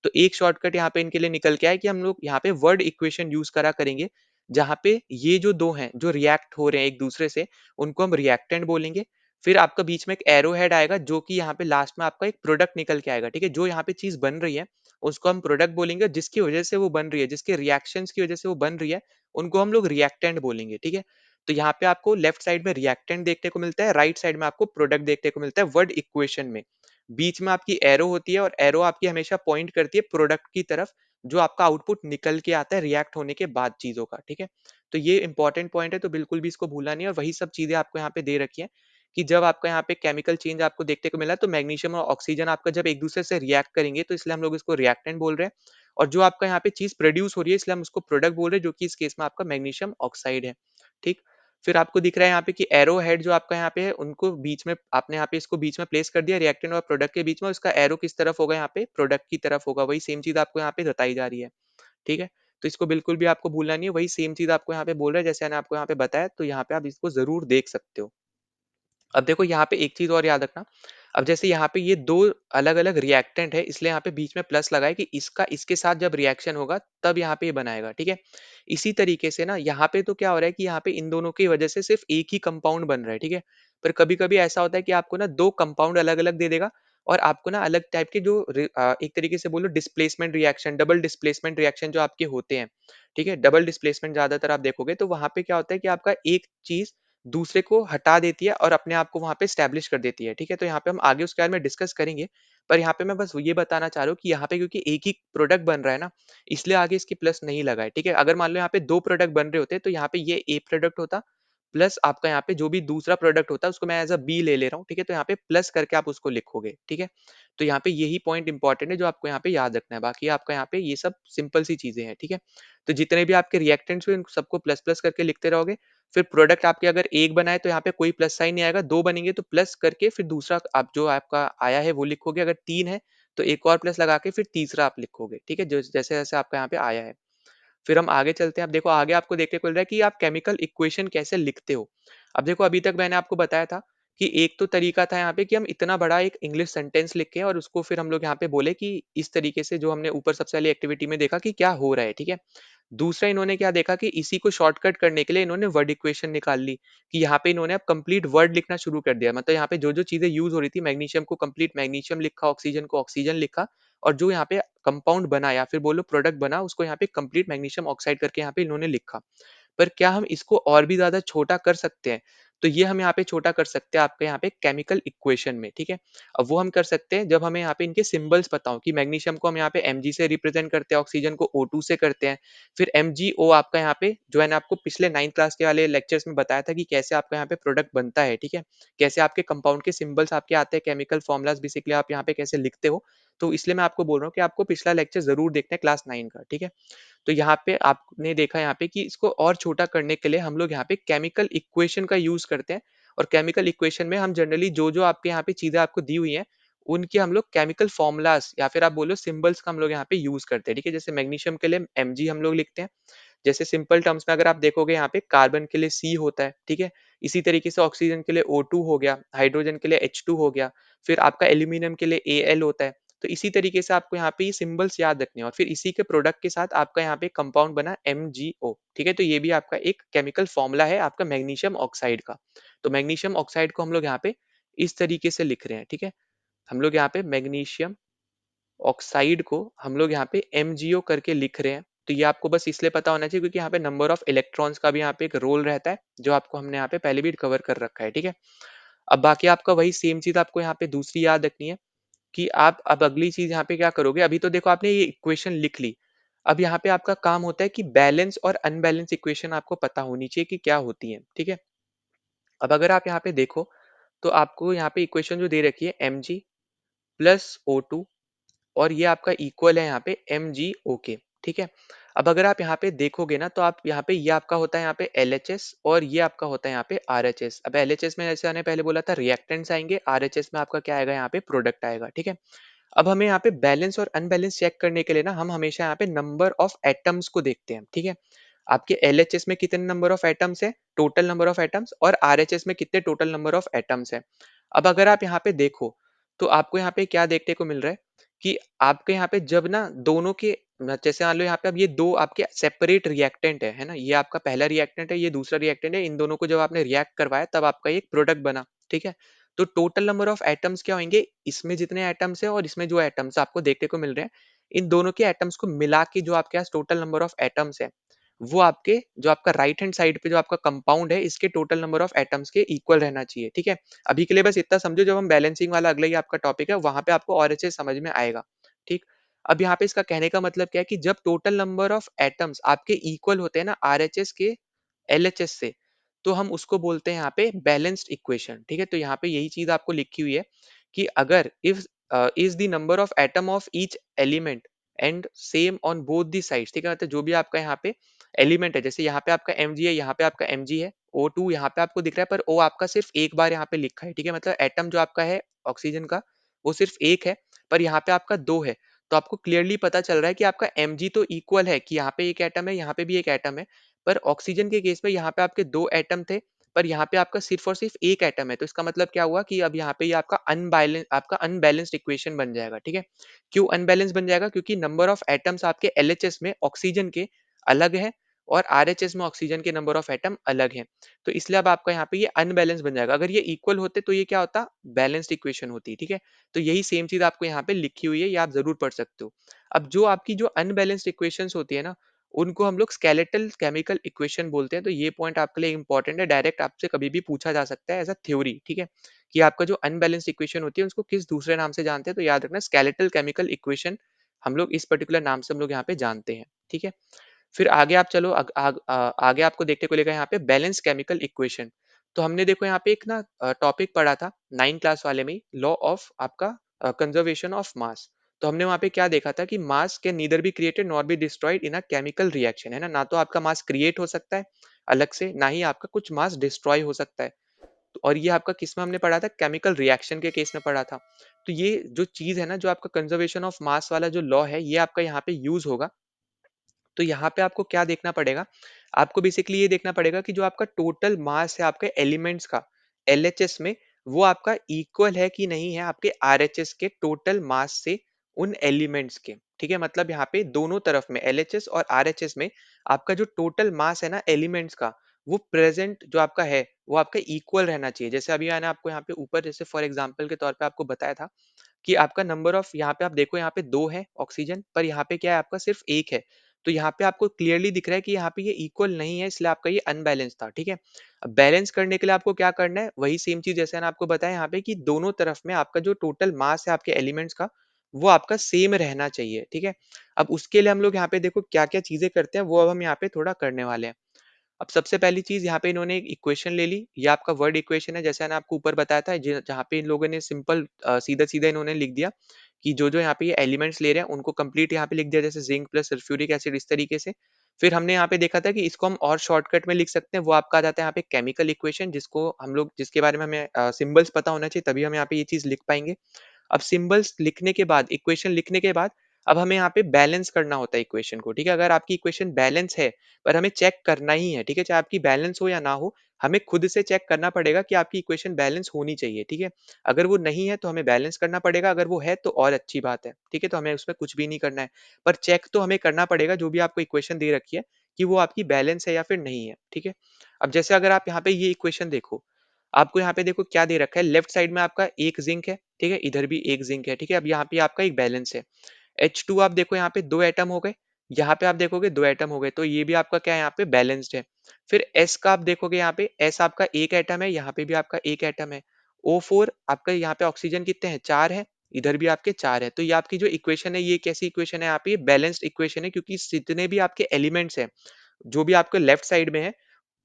तो एक शॉर्टकट यहाँ पे इनके लिए निकल के आया कि हम लोग यहाँ पे वर्ड इक्वेशन यूज़ करा करेंगे, जहाँ पे ये जो 2 हैं, जो रिएक्ट हो रहे हैं एक-दूसरे से, उनको हम रिएक्टेंट बोलेंगे। फिर आपका बीच में एक एरो हेड आएगा, जो कि यहाँ पे लास्ट में आपका एक प्रोडक्ट निकल के आएगा, ठीक है? जो यहाँ पे चीज़ बन रही है, उसको हम प्रोडक्ट बोलेंगे, जिसकी वजह से वो बन रही है, जिसके रिएक्शंस की वजह से वो बन रही है, उनको हम लोग रिएक्टेंट बोलेंगे, ठीक है? तो यहाँ पे आपको लेफ्ट साइड में रिएक्टेंट देखने को मिलता है, राइट साइड में आपको प्रोडक्ट देखने को मिलता है वर्ड इक्वेशन में। बीच में आपकी एरो होती है और एरो आपकी हमेशा पॉइंट करती है प्रोडक्ट की तरफ, जो आपका आउटपुट निकल के आता है रिएक्ट होने के बाद चीज़ों का, ठीक है? तो ये इंपॉर्टेंट पॉइंट है, तो बिल्कुल भी इसको भूलना नहीं है और वही सब चीज़ें आपको यहाँ पे दे रखी हैं कि जब आपका यहाँ पे केमिकल चेंज आपको देखने को मिला, तो मैग्नीशियम और ऑक्सीजन आपका जब एक-दूसरे से रिएक्ट करेंगे, तो इसलिए हम लोग इसको रिएक्टेंट बोल रहे हैं और जो आपका यहाँ पे चीज़ प्रोड्यूस हो रही है, इसलिए हम उसको प्रोडक्ट बोल रहे हैं, जो कि इस केस में आपका मैग्नीशियम ऑक्साइड है, ठीक? फिर आपको दिख रहा है यहाँ पे कि एरो हेड जो आपका यहाँ पे है, उनको बीच में आपने यहाँ पे इसको बीच में प्लेस कर दिया रिएक्टेंट और प्रोडक्ट के बीच में, उसका एरो किस तरफ होगा यहाँ पे? प्रोडक्ट की तरफ होगा, वही सेम चीज़ आपको यहाँ पे बताई जा रही है, ठीक है? तो इसको बिल्कुल भी आपको भूलना नहीं है, वही सेम चीज़ आपको यहाँ पे बोल रहा है, जैसे मैंने आपको यहाँ पे बताया, तो यहाँ पे आप इसको ज़रूर देख सकते हो। अब देखो यहाँ पे एक चीज़ और याद रखना, अब जैसे यहाँ पे ये 2 अलग-अलग रिएक्टेंट है, इसलिए यहाँ पे बीच में प्लस लगा है कि इसका इसके साथ जब रिएक्शन होगा, तब यहाँ पे ये बनाएगा, ठीक है? इसी तरीके से ना यहाँ पे तो क्या हो रहा है कि यहाँ पे इन दोनों की वजह से सिर्फ़ एक ही कंपाउंड बन रहा है, ठीक है? पर कभी-कभी ऐसा होता है कि आपको ना 2 कंपाउंड अलग-अलग दे देगा और आपको ना अलग टाइप के जो एक तरीके से बोलो displacement reaction, double displacement reaction जो आपके होते हैं, ठीक है? डबल डिस्प्लेसमेंट ज़्यादातर आप देखोगे, तो वहाँ पे क्या होता है कि आपका एक चीज़ दूसरे को हटा देती है और अपने आप को वहाँ पे एस्टेब्लिश कर देती है, ठीक है? तो यहाँ पे हम आगे उसके बारे में डिस्कस करेंगे, पर यहाँ पे मैं बस ये बताना चाह रहा हूँ कि यहाँ पे क्योंकि एक ही प्रोडक्ट बन रहा है ना, इसलिए आगे इसकी प्लस नहीं लगा है, ठीक है? अगर मान लो यहाँ पे 2 प्रोडक्ट बन रहे होते, तो यहाँ पे ये ए प्रोडक्ट होता, प्लस आपका यहाँ पे जो भी दूसरा प्रोडक्ट होता है, उसको मैं एज़ अ बी ले ले रहा हूँ, ठीक है? तो यहाँ पे प्लस करके आप उसको लिखोगे, ठीक है? तो यहाँ पे यही पॉइंट इम्पोर्टेंट है, जो आपको यहाँ पे याद रखना है, बाकी आपका यहाँ पे ये सब सिंपल सी चीज़ें हैं, ठीक है? तो जितने भी आपके रिएक्टेंट्स हुए, उन सबको प्लस-प्लस करके लिखते रहोगे, फिर प्रोडक्ट आपके अगर 1 बना है तो यहाँ पे कोई प्लस साइन नहीं आएगा, 2 बनेंगे तो प्लस करके फिर दूसरा आप जो आपका आया है वो लिखोगे, अगर 3 है तो एक और प्लस लगा के फिर तीसरा आप लिखोगे, ठीक है? जो जैसे-जैसे आपका यहाँ पे आया है। फिर हम आगे चलते हैं। अब देखो आगे आपको देखने को मिल रहा है कि आप केमिकल इक्वेशन कैसे लिखते हो। अब देखो अभी तक मैंने आपको बताया था कि एक तो तरीका था यहाँ पे कि हम इतना बड़ा एक इंग्लिश सेंटेंस लिख के और उसको फिर हम लोग यहाँ पे बोले कि इस तरीके से जो हमने ऊपर सबसे पहले एक्टिविटी में देखा कि क्या हो रहा है, ठीक है? दूसरा इन्होंने क्या देखा कि इसी को शॉर्टकट करने के लिए इन्होंने वर्ड इक्वेशन निकाल ली कि यहाँ पे इन्होंने अब कंप्लीट वर्ड लिखना शुरू कर दिया। मतलब यहाँ पे जो-जो चीज़ें यूज़ हो रही थी, मैग्नीशियम को कंप्लीट मैग्नीशियम लिखा, ऑक्सीजन को ऑक्सीजन लिखा और जो यहाँ पे कंपाउंड बना या फिर बोलो प्रोडक्ट बना उसको यहाँ पे कंप्लीट मैग्नीशियम ऑक्साइड करके यहाँ पे इन्होंने लिखा। पर क्या हम इसको और भी ज़्यादा छोटा कर सकते हैं? तो ये हम यहाँ पे छोटा कर सकते हैं आपके यहाँ पे केमिकल इक्वेशन में, ठीक है? अब वो हम कर सकते हैं जब हमें यहाँ पे इनके सिंबल्स पता हो कि मैग्नीशियम को हम यहाँ पे Mg से रिप्रेजेंट करते हैं, ऑक्सीजन को O2 से करते हैं। फिर MgO आपका यहाँ पे जो मैंने आपको पिछले 9th क्लास के वाले लेक्चर्स में बताया था कि कैसे आपका यहाँ पे प्रोडक्ट बनता है, ठीक है? कैसे आपके कंपाउंड के सिंबल्स आपके आते हैं, केमिकल फ़ॉर्मूलाज़ बेसिकली आप यहाँ पे कैसे लिखते हो। तो इसलिए मैं आपको बोल रहा हूँ कि आपको पिछला लेक्चर ज़रूर देखना है क्लास 9 का, ठीक है? तो यहाँ पे आपने देखा यहाँ पे कि इसको और छोटा करने के लिए हम लोग यहाँ पे केमिकल इक्वेशन का यूज़ करते हैं और केमिकल इक्वेशन में हम जनरली जो-जो आपके यहाँ पे चीज़ें आपको दी हुई हैं, उनके हम लोग केमिकल फ़ॉर्मूलाज़ या फिर आप बोलो सिंबल्स का हम लोग यहाँ पे यूज़ करते हैं, ठीक है? जैसे मैग्नीशियम के लिए Mg हम लोग लिखते हैं। जैसे सिंपल टर्म्स में अगर आप देखोगे यहाँ पे कार्बन के लिए C होता है, ठीक है? इसी तरीके से ऑक्सीजन के लिए O2 हो गया, हाइड्रोजन के लिए H2 हो गया, फिर आपका एल्यूमीनियम के लिए Al होता है। तो इसी तरीके से आपको यहाँ पे ये सिंबल्स याद रखने हैं और फिर इसी के प्रोडक्ट के साथ आपका यहाँ पे कंपाउंड बना MgO, ठीक है? तो ये भी आपका एक केमिकल फॉर्मूला है आपका मैग्नीशियम ऑक्साइड का। तो मैग्नीशियम ऑक्साइड को हम लोग यहाँ पे इस तरीके से लिख रहे हैं, ठीक है? हम लोग यहाँ पे मैग्नीशियम ऑक्साइड को हम लोग यहाँ पे MgO करके लिख रहे हैं। तो ये आपको बस इसलिए पता होना चाहिए क्योंकि यहाँ पे नंबर ऑफ इलेक्ट्रॉन्स का भी यहाँ पे एक रोल रहता है, जो आपको हमने यहाँ पे पहले भी कवर कर रखा है, ठीक है? अब बाकी आपका वही सेम चीज़ आपको यहाँ पे दूसरी याद रखनी है कि आप अब अगली चीज़ यहाँ पे क्या करोगे, अभी तो देखो आपने ये इक्वेशन लिख ली। अब यहाँ पे आपका काम होता है कि बैलेंस और अनबैलेंस इक्वेशन आपको पता होनी चाहिए कि क्या होती है, ठीक है? अब अगर आप यहाँ पे देखो, तो आपको यहाँ पे इक्वेशन जो दे रखी है Mg प्लस O2 और ये आपका इक्वल है यहाँ पे MgO के, ठीक है? अब अगर आप यहाँ पे देखोगे ना तो आप यहाँ पे ये आपका होता है यहाँ पे LHS और ये आपका होता है यहाँ पे RHS। अब LHS में जैसे मैंने पहले बोला था रिएक्टेंट्स आएँगे, RHS में आपका क्या आएगा यहाँ पे प्रोडक्ट आएगा, ठीक है? अब हमें यहाँ पे बैलेंस और अनबैलेंस चेक करने के लिए ना हम हमेशा यहाँ पे नंबर ऑफ एटम्स को देखते हैं, ठीक है? आपके LHS में कितने नंबर ऑफ एटम्स है, टोटल नंबर ऑफ एटम्स और RHS में कितने टोटल नंबर ऑफ एटम्स है। अब अगर आप यहाँ पे देखो, तो आपको यहाँ पे क्या देखने को मिल रहा है कि आपके यहाँ पे जब ना दोनों के जैसे मान लो यहाँ पे अब ये 2 आपके सेपरेट रिएक्टेंट है ना? ये आपका पहला रिएक्टेंट है, ये दूसरा रिएक्टेंट है, इन दोनों को जब आपने रिएक्ट करवाया तब आपका एक प्रोडक्ट बना, ठीक है? तो टोटल नंबर ऑफ एटम्स क्या होंगे, इसमें जितने एटम्स है और इसमें जो एटम्स आपको देखने को मिल रहे हैं, इन दोनों के एटम्स को मिला के जो आपके पास टोटल नंबर ऑफ एटम्स है, वो आपके जो आपका राइट हैंड साइड पे जो आपका कंपाउंड है, इसके टोटल नंबर ऑफ एटम्स के इक्वल रहना चाहिए, ठीक है? अभी के लिए बस इतना समझो, जब हम बैलेंसिंग वाला अगला ही आपका टॉपिक है, वहाँ पे आपको और अच्छे से समझ में आएगा, ठीक? अब यहाँ पे इसका कहने का मतलब क्या है कि जब टोटल नंबर ऑफ एटम्स आपके इक्वल होते हैं ना आरएचएस के एलएचएस से, तो हम उसको बोलते हैं यहाँ पे बैलेंस्ड इक्वेशन, ठीक है? तो यहाँ पे यही चीज़ आपको लिखी हुई है कि अगर if is the number of atom of each element and same on both the sides, ठीक है? मतलब जो भी आपका यहाँ पे एलिमेंट है, जैसे यहाँ पे आपका Mg है, यहाँ पे आपका Mg है, O2 यहाँ पे आपको दिख रहा है पर O आपका सिर्फ एक बार यहाँ पे लिखा है, ठीक है? मतलब एटम जो आपका है ऑक्सीजन का, वो सिर्फ एक है, पर यहाँ पे आपका 2 है। तो आपको क्लियरली पता चल रहा है कि आपका Mg तो इक्वल है कि यहाँ पे एक एटम है, यहाँ पे भी एक एटम है, पर ऑक्सीजन के केस में यहाँ पे आपके 2 एटम थे, पर यहाँ पे आपका सिर्फ और सिर्फ एक एटम है। तो इसका मतलब क्या हुआ कि अब यहाँ पे ये आपका अनबैलेंस्ड इक्वेशन बन जाएगा, ठीक है? क्यों अनबैलेंस बन जाएगा? क्योंकि नंबर ऑफ एटम्स आपके एलएचएस में ऑक्सीजन के अलग है और आरएचएस में ऑक्सीजन के नंबर ऑफ एटम अलग हैं। तो इसलिए अब आपका यहाँ पे ये अनबैलेंस बन जाएगा। अगर ये इक्वल होते तो ये क्या होता? बैलेंस्ड इक्वेशन होती, ठीक है? तो यही सेम चीज़ आपको यहाँ पे लिखी हुई है, ये आप ज़रूर पढ़ सकते हो। अब जो आपकी जो अनबैलेंस्ड इक्वेशंस होती है ना, उनको हम लोग स्केलेटल केमिकल इक्वेशन बोलते हैं। तो ये पॉइंट आपके लिए इंपॉर्टेंट है, डायरेक्ट आपसे कभी भी पूछा जा सकता है एज़ अ थ्योरी, ठीक है? कि आपका जो अनबैलेंस्ड इक्वेशन होती है उसको किस दूसरे नाम से जानते हैं, तो याद रखना स्केलेटल केमिकल इक्वेशन हम लोग इस पर्टिकुलर नाम से हम लोग यहाँ पे जानते हैं, ठीक है? फिर आगे आप चलो आगे आपको देखने को मिलेगा यहाँ पे बैलेंस केमिकल इक्वेशन। तो हमने देखो यहाँ पे एक ना टॉपिक पढ़ा था 9 क्लास वाले में ही, लॉ ऑफ आपका कंजर्वेशन ऑफ मास। तो हमने वहाँ पे क्या देखा था कि मास can neither be created nor be destroyed in a chemical reaction, है ना? ना तो आपका मास क्रिएट हो सकता है, अलग से, ना ही आपका कुछ मास डिस्ट्रॉय हो सकता है। और ये आपका किसमें हमने पढ़ा था? केमिकल रिएक्शन के केस में पढ़ा था। तो ये जो चीज़ है ना, जो आपका कंज़र्वेशन ऑफ मास वाला जो लॉ है, ये आपका यहाँ पे यूज़ होगा। तो यहाँ पे आपको क्या देखना पड़ेगा? आपको बेसिकली ये देखना पड़ेगा कि जो आपका टोटल मास है आपके एलिमेंट्स का, एलएचएस में, वो आपका इक्वल है कि नहीं है आपके आरएचएस के टोटल मास से उन एलिमेंट्स के। ठीक है? मतलब यहाँ पे दोनों तरफ में एलएचएस और आरएचएस में आपका जो टोटल मास है ना एलिमेंट्स का, वो प्रेज़ेंट जो आपका है, वो आपका इक्वल रहना चाहिए। जैसे अभी मैंने आपको यहाँ पे ऊपर जैसे फॉर एग्ज़ाम्पल के तौर पे आपको बताया था कि आपका नंबर ऑफ यहाँ पे आप देखो यहाँ पे 2 है ऑक्सीजन, पर यहाँ पे क्या है आपका सिर्फ 1 है। तो यहाँ पे आपको क्लियरली दिख रहा है कि यहाँ पे ये इक्वल नहीं है, इसलिए आपका ये अनबैलेंस था, ठीक है? अब बैलेंस करने के लिए आपको क्या करना है? वही सेम चीज़ जैसे मैंने आपको बताया यहाँ पे कि दोनों तरफ में आपका जो टोटल मास है आपके एलिमेंट्स का, वो आपका सेम रहना चाहिए, ठीक है? अब उसके लिए हम लोग यहाँ पे देखो क्या-क्या चीज़ें करते हैं, वो अब हम यहाँ पे थोड़ा करने वाले हैं। अब सबसे पहली चीज़ यहाँ पे इन्होंने एक इक्वेशन ले ली, ये आपका वर्ड इक्वेशन है जैसे मैंने आपको ऊपर बताया था जहाँ पे इन लोगों ने सिंपल सीधा-सीधा इन्होंने लिख दिया कि जो-जो यहाँ पे ये एलिमेंट्स ले रहे हैं उनको कंप्लीट यहाँ पे लिख दिया जैसे ज़िंक प्लस सल्फ्यूरिक एसिड इस तरीके से। फिर हमने यहाँ पे देखा था कि इसको हम और शॉर्टकट में लिख सकते हैं, वो आपका आ जाता है यहाँ पे केमिकल इक्वेशन जिसको हम लोग जिसके बारे में हमें सिंबल्स पता होना चाहिए तभी हम यहाँ पे ये चीज़ लिख पाएँगे। अब सिंबल्स लिखने के बाद, इक्वेशन लिखने के बाद अब हमें यहाँ पे बैलेंस करना होता है इक्वेशन को, ठीक है? अगर आपकी इक्वेशन बैलेंस है, पर हमें चेक करना ही है, ठीक है? चाहे आपकी बैलेंस हो या ना हो, हमें खुद से चेक करना पड़ेगा कि आपकी इक्वेशन बैलेंस होनी चाहिए, ठीक है? अगर वो नहीं है, तो हमें बैलेंस करना पड़ेगा, अगर वो है, तो और अच्छी बात है, ठीक है? तो हमें उसमें कुछ भी नहीं करना है। पर चेक तो हमें करना पड़ेगा, जो भी आपको इक्वेशन दे रखी है, कि वो आपकी बैलेंस है या फिर नहीं है, ठीक है? अब जैसे अगर आप यहाँ पे ये इक्वेशन देखो, आपको यहाँ पे देखो क्या दे रखा है, लेफ्ट साइड में आपका 1 ज़िंक है, ठीक है? इधर भी 1 ज़िंक है, ठीक है? अब यहाँ पे आपका एक बैलेंस है। H2 आप देखो यहाँ पे 2 एटम हो गए, यहाँ पे आप देखोगे 2 एटम हो गए, तो ये भी आपका क्या है यहाँ पे बैलेंस्ड है। फिर S का आप देखोगे यहाँ पे S आपका 1 एटम है, यहाँ पे भी आपका 1 एटम है। O4 आपका यहाँ पे ऑक्सीजन कितने हैं? 4 है, इधर भी आपके 4 है। तो ये आपकी जो इक्वेशन है, ये कैसी इक्वेशन है यहाँ पे? ये बैलेंस्ड इक्वेशन है क्योंकि जितने भी आपके एलिमेंट्स हैं, जो भी आपके लेफ्ट साइड में है,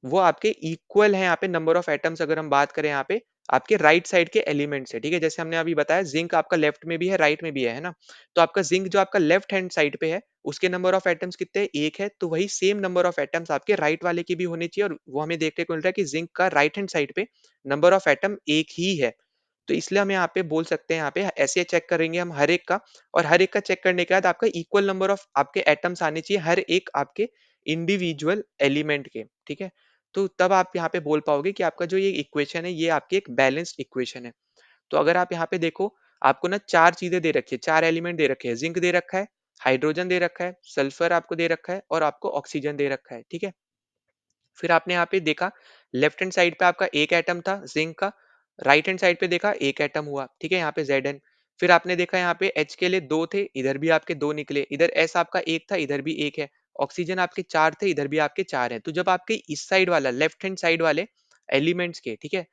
वो आपके इक्वल है यहाँ पे नंबर ऑफ एटम्स अगर हम बात करें यहाँ पे आपके राइट साइड के एलिमेंट से, ठीक है? जैसे हमने अभी बताया ज़िंक आपका लेफ्ट में भी है, राइट में भी है ना? तो आपका ज़िंक जो आपका लेफ्ट हैंड साइड पे है, उसके नंबर ऑफ एटम्स कितने हैं? 1 है, तो वही सेम नंबर ऑफ एटम्स आपके राइट वाले के भी होने चाहिए और वो हमें देखने को मिल रहा है कि ज़िंक का राइट हैंड साइड पे नंबर ऑफ एटम 1 ही है। तो इसलिए हम यहाँ पे बोल सकते हैं यहाँ पे ऐसे चेक करेंगे हम हर एक का और हर एक का चेक करने के बाद आपका इक्वल नंबर ऑफ आपके एटम्स आने चाहिए हर एक आपके इंडिविजुअल एलिमेंट के, ठीक है? तो तब आप यहाँ पे बोल पाओगे कि आपका जो ये इक्वेशन है, ये आपकी एक बैलेंस्ड इक्वेशन है। तो अगर आप यहाँ पे देखो, आपको ना 4 चीज़ें दे रखी है, 4 एलिमेंट दे रखे हैं। ज़िंक दे रखा है, हाइड्रोजन दे रखा है, सल्फर आपको दे रखा है और आपको ऑक्सीजन दे रखा है, ठीक है? फिर आपने यहाँ पे देखा लेफ्ट हैंड साइड पे आपका 1 एटम था ज़िंक का, राइट हैंड साइड पे देखा 1 एटम हुआ, ठीक है? यहाँ पे Zn। फिर आपने देखा यहाँ पे H के लिए 2 थे, इधर भी आपके 2 निकले, इधर S आपका 1 था, इधर भी 1 है। ऑक्सीजन आपके 4 थे, इधर भी आपके 4 हैं। तो जब आपके इस साइड वाला लेफ्ट हैंड साइड वाले एलिमेंट्स के, ठीक है?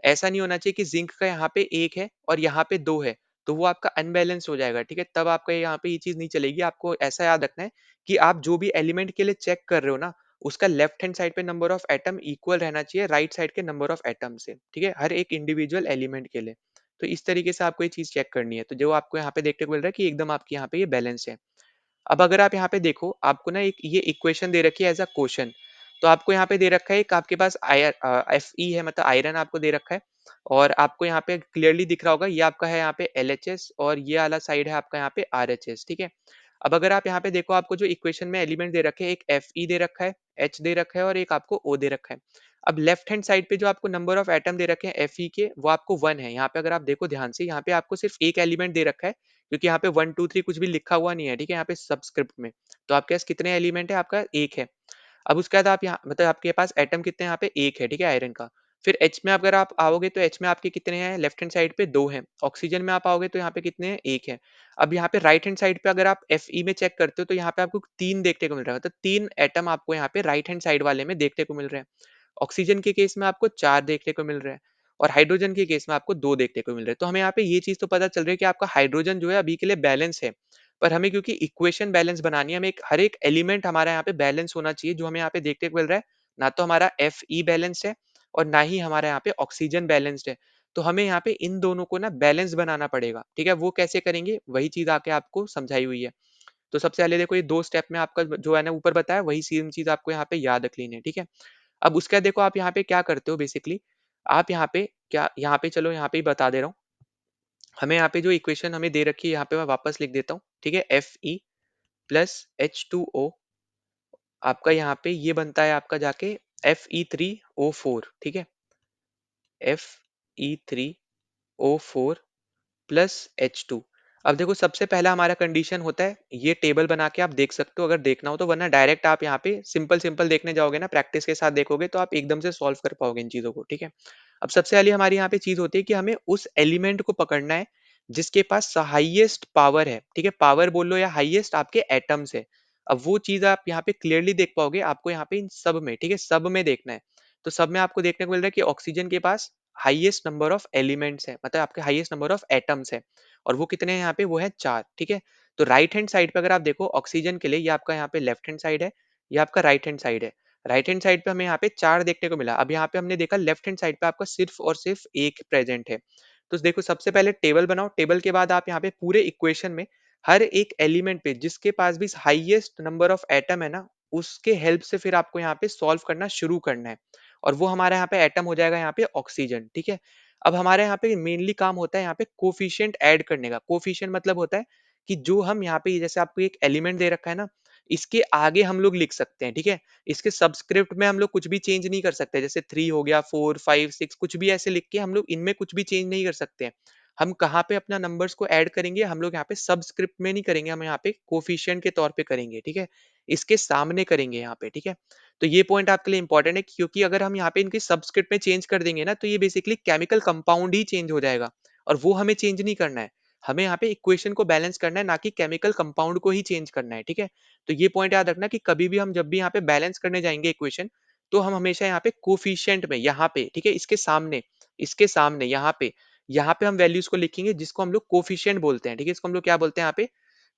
ऐसा नहीं होना चाहिए कि ज़िंक का यहाँ पे 1 है और यहाँ पे 2 है, तो वो आपका अनबैलेंस हो जाएगा, ठीक है? तब आपका यहाँ पे ये चीज़ नहीं चलेगी, आपको ऐसा याद रखना है कि आप जो भी एलिमेंट के लिए चेक कर रहे हो ना, उसका लेफ्ट हैंड साइड पे नंबर ऑफ एटम इक्वल रहना चाहिए राइट साइड के नंबर ऑफ एटम से, ठीक है? हर एक इंडिविजुअल एलिमेंट के लिए। तो इस तरीके से आपको ये चीज़ चेक करनी है, तो जो आपको यहाँ पे देखने को मिल रहा है कि एकदम आपके यहाँ पे ये बैलेंस है। अब अगर आप यहाँ पे देखो, आपको ना एक ये इक्वेशन दे रखी है एज़ अ क्वेश्चन। तो आपको यहाँ पे दे रखा है एक आपके पास Fe है मतलब आयरन आपको दे रखा है और आपको यहाँ पे क्लियरली दिख रहा होगा ये आपका है यहाँ पे LHS और ये वाला साइड है आपका यहाँ पे RHS, ठीक है? अब अगर आप यहाँ पे देखो आपको जो इक्वेशन में एलिमेंट दे रखे हैं, एक Fe दे रखा है, H दे रखा है और एक आपको O दे रखा है। अब लेफ्ट हैंड साइड पे जो आपको नंबर ऑफ एटम दे रखे हैं Fe के, वो आपको 1 है। यहाँ पे अगर आप देखो ध्यान से, यहाँ पे आपको सिर्फ एक एलिमेंट दे रखा है क्योंकि यहाँ पे 1, 2, 3 कुछ भी लिखा हुआ नहीं है, ठीक है? यहाँ पे सबस्क्रिप्ट में। तो आपके पास कितने एलिमेंट है? आपका 1 है। अब उसके बाद आप यहाँ मतलब आपके पास एटम कितने हैं यहाँ पे 1 है, ठीक है? आयरन का। फिर H में अगर आप आओगे तो H में आपके कितने हैं? लेफ्ट हैंड साइड पे 2 हैं। ऑक्सीजन में आप आओगे तो यहाँ पे कितने हैं? 1 है। अब यहाँ पे राइट हैंड साइड पे अगर आप Fe में चेक करते हो तो यहाँ पे आपको 3 देखने को मिल रहा है। मतलब 3 एटम आपको यहाँ पे राइट हैंड साइड वाले में देखने को मिल रहे हैं। ऑक्सीजन के केस में आपको 4 देखने को मिल रहे हैं और हाइड्रोजन के केस में आपको 2 देखने को मिल रहे हैं। तो हमें यहाँ पे ये चीज़ तो पता चल रही है कि आपका हाइड्रोजन जो है अभी के लिए बैलेंस है। पर हमें क्योंकि इक्वेशन बैलेंस बनानी है, हमें एक हर एक एलिमेंट हमारा यहाँ पे बैलेंस होना चाहिए, जो हमें यहाँ पे देखने को मिल रहा है। ना तो हमारा Fe बैलेंस्ड है और ना ही हमारा यहाँ पे ऑक्सीजन बैलेंस्ड है। तो हमें यहाँ पे इन दोनों को ना बैलेंस बनाना पड़ेगा, ठीक है? वो कैसे करेंगे? वही चीज़ आके आपको समझाई हुई है। तो सबसे पहले देखो ये 2 स्टेप में आपका जो है ना ऊपर बताया वही सेम चीज़ आपको यहाँ पे याद रख लेनी है, ठीक है? अब उसके बाद देखो आप यहाँ पे क्या करते हो बेसिकली, आप यहाँ पे क्या यहाँ पे चलो यहाँ पे ही बता दे रहा हूँ। हमें यहाँ पे जो इक्वेशन हमें दे रखी है यहाँ पे मैं वापस लिख देता हूँ, ठीक है। Fe प्लस H2O आपका यहाँ पे ये बनता है आपका जाके Fe3O4, ठीक है। Fe3O4 plus H2। अब देखो सबसे पहला हमारा कंडीशन होता है, ये टेबल बना के आप देख सकते हो अगर देखना हो तो, वरना डायरेक्ट आप यहाँ पे सिंपल सिंपल देखने जाओगे ना, प्रैक्टिस के साथ देखोगे तो आप एकदम से सॉल्व कर पाओगे इन चीजों को, ठीक है। अब सबसे पहले हमारी यहाँ पे चीज होती है कि हमें उस एलिमेंट को पकड़ना है जिसके पास हाईएस्ट पावर है, ठीक है। पावर बोल लो या हाईएस्ट आपके एटम्स है। अब वो चीज आप यहाँ पे क्लियरली देख पाओगे, आपको यहाँ पे इन सब में, ठीक है, सब में देखना है। तो सब में आपको देखने को मिल रहा है कि ऑक्सीजन के पास हाईएस्ट नंबर ऑफ एलिमेंट्स है, मतलब आपके हाईएस्ट नंबर ऑफ एटम्स है। और वो कितने हैं यहाँ पे, वो है 4, ठीक है। तो राइट हैंड साइड पे अगर आप देखो ऑक्सीजन के लिए, ये आपका यहाँ पे लेफ्ट हैंड साइड है, ये आपका राइट हैंड साइड है। राइट हैंड साइड पे हमें यहाँ पे 4 देखने को मिला। अब यहाँ पे हमने देखा लेफ्ट हैंड साइड पे आपका सिर्फ और सिर्फ एक प्रेजेंट है। तो देखो सबसे पहले टेबल बनाओ, टेबल के बाद आप यहाँ पे पूरे इक्वेशन में हर एक एलिमेंट पे जिसके पास भी हाईएस्ट नंबर ऑफ एटम है ना, उसके हेल्प से फिर आपको यहाँ पे सॉल्व करना शुरू करना है। और वो हमारा यहाँ पे एटम हो जाएगा यहाँ पे ऑक्सीजन, ठीक है। अब हमारे यहाँ पे मेनली काम होता है यहाँ पे कोफिशिएंट ऐड करने का। कोफिशिएंट मतलब होता है कि जो हम यहाँ पे जैसे आपको एक एलिमेंट दे रखा है ना, इसके आगे हम लोग लिख सकते हैं, ठीक है। इसके सबस्क्रिप्ट में हम लोग कुछ भी चेंज नहीं कर सकते, जैसे 3 हो गया, 4, 5, 6 कुछ भी ऐसे लिख के हम लोग इनमें कुछ भी चेंज नहीं कर सकते हैं। हम कहाँ पे अपना नंबर्स को ऐड करेंगे, हम लोग यहाँ पे सबस्क्रिप्ट में नहीं करेंगे, हम यहाँ पे कोफिशिएंट के तौर पे करेंगे, ठीक है। इसके सामने करेंगे यहाँ पे, ठीक है। तो ये पॉइंट आपके लिए इंपॉर्टेंट है, क्योंकि अगर हम यहाँ पे इनके सबस्क्रिप्ट में चेंज कर देंगे ना, तो ये बेसिकली केमिकल कंपाउंड ही चेंज हो जाएगा। और वो हमें चेंज नहीं करना है। हमें यहाँ पे इक्वेशन को बैलेंस करना है, ना कि केमिकल कंपाउंड को ही चेंज करना है, ठीक है। तो ये पॉइंट याद रखना कि कभी भी हम जब भी यहाँ पे बैलेंस करने जाएंगे इक्वेशन, तो हम हमेशा यहाँ पे कोफिशिएंट में यहाँ पे, ठीक है, इसके सामने यहाँ पे हम वैल्यूज को लिखेंगे जिसको हम लोग कोफिशिएंट बोलते हैं, ठीक है। इसको हम लोग क्या बोलते हैं यहाँ पे,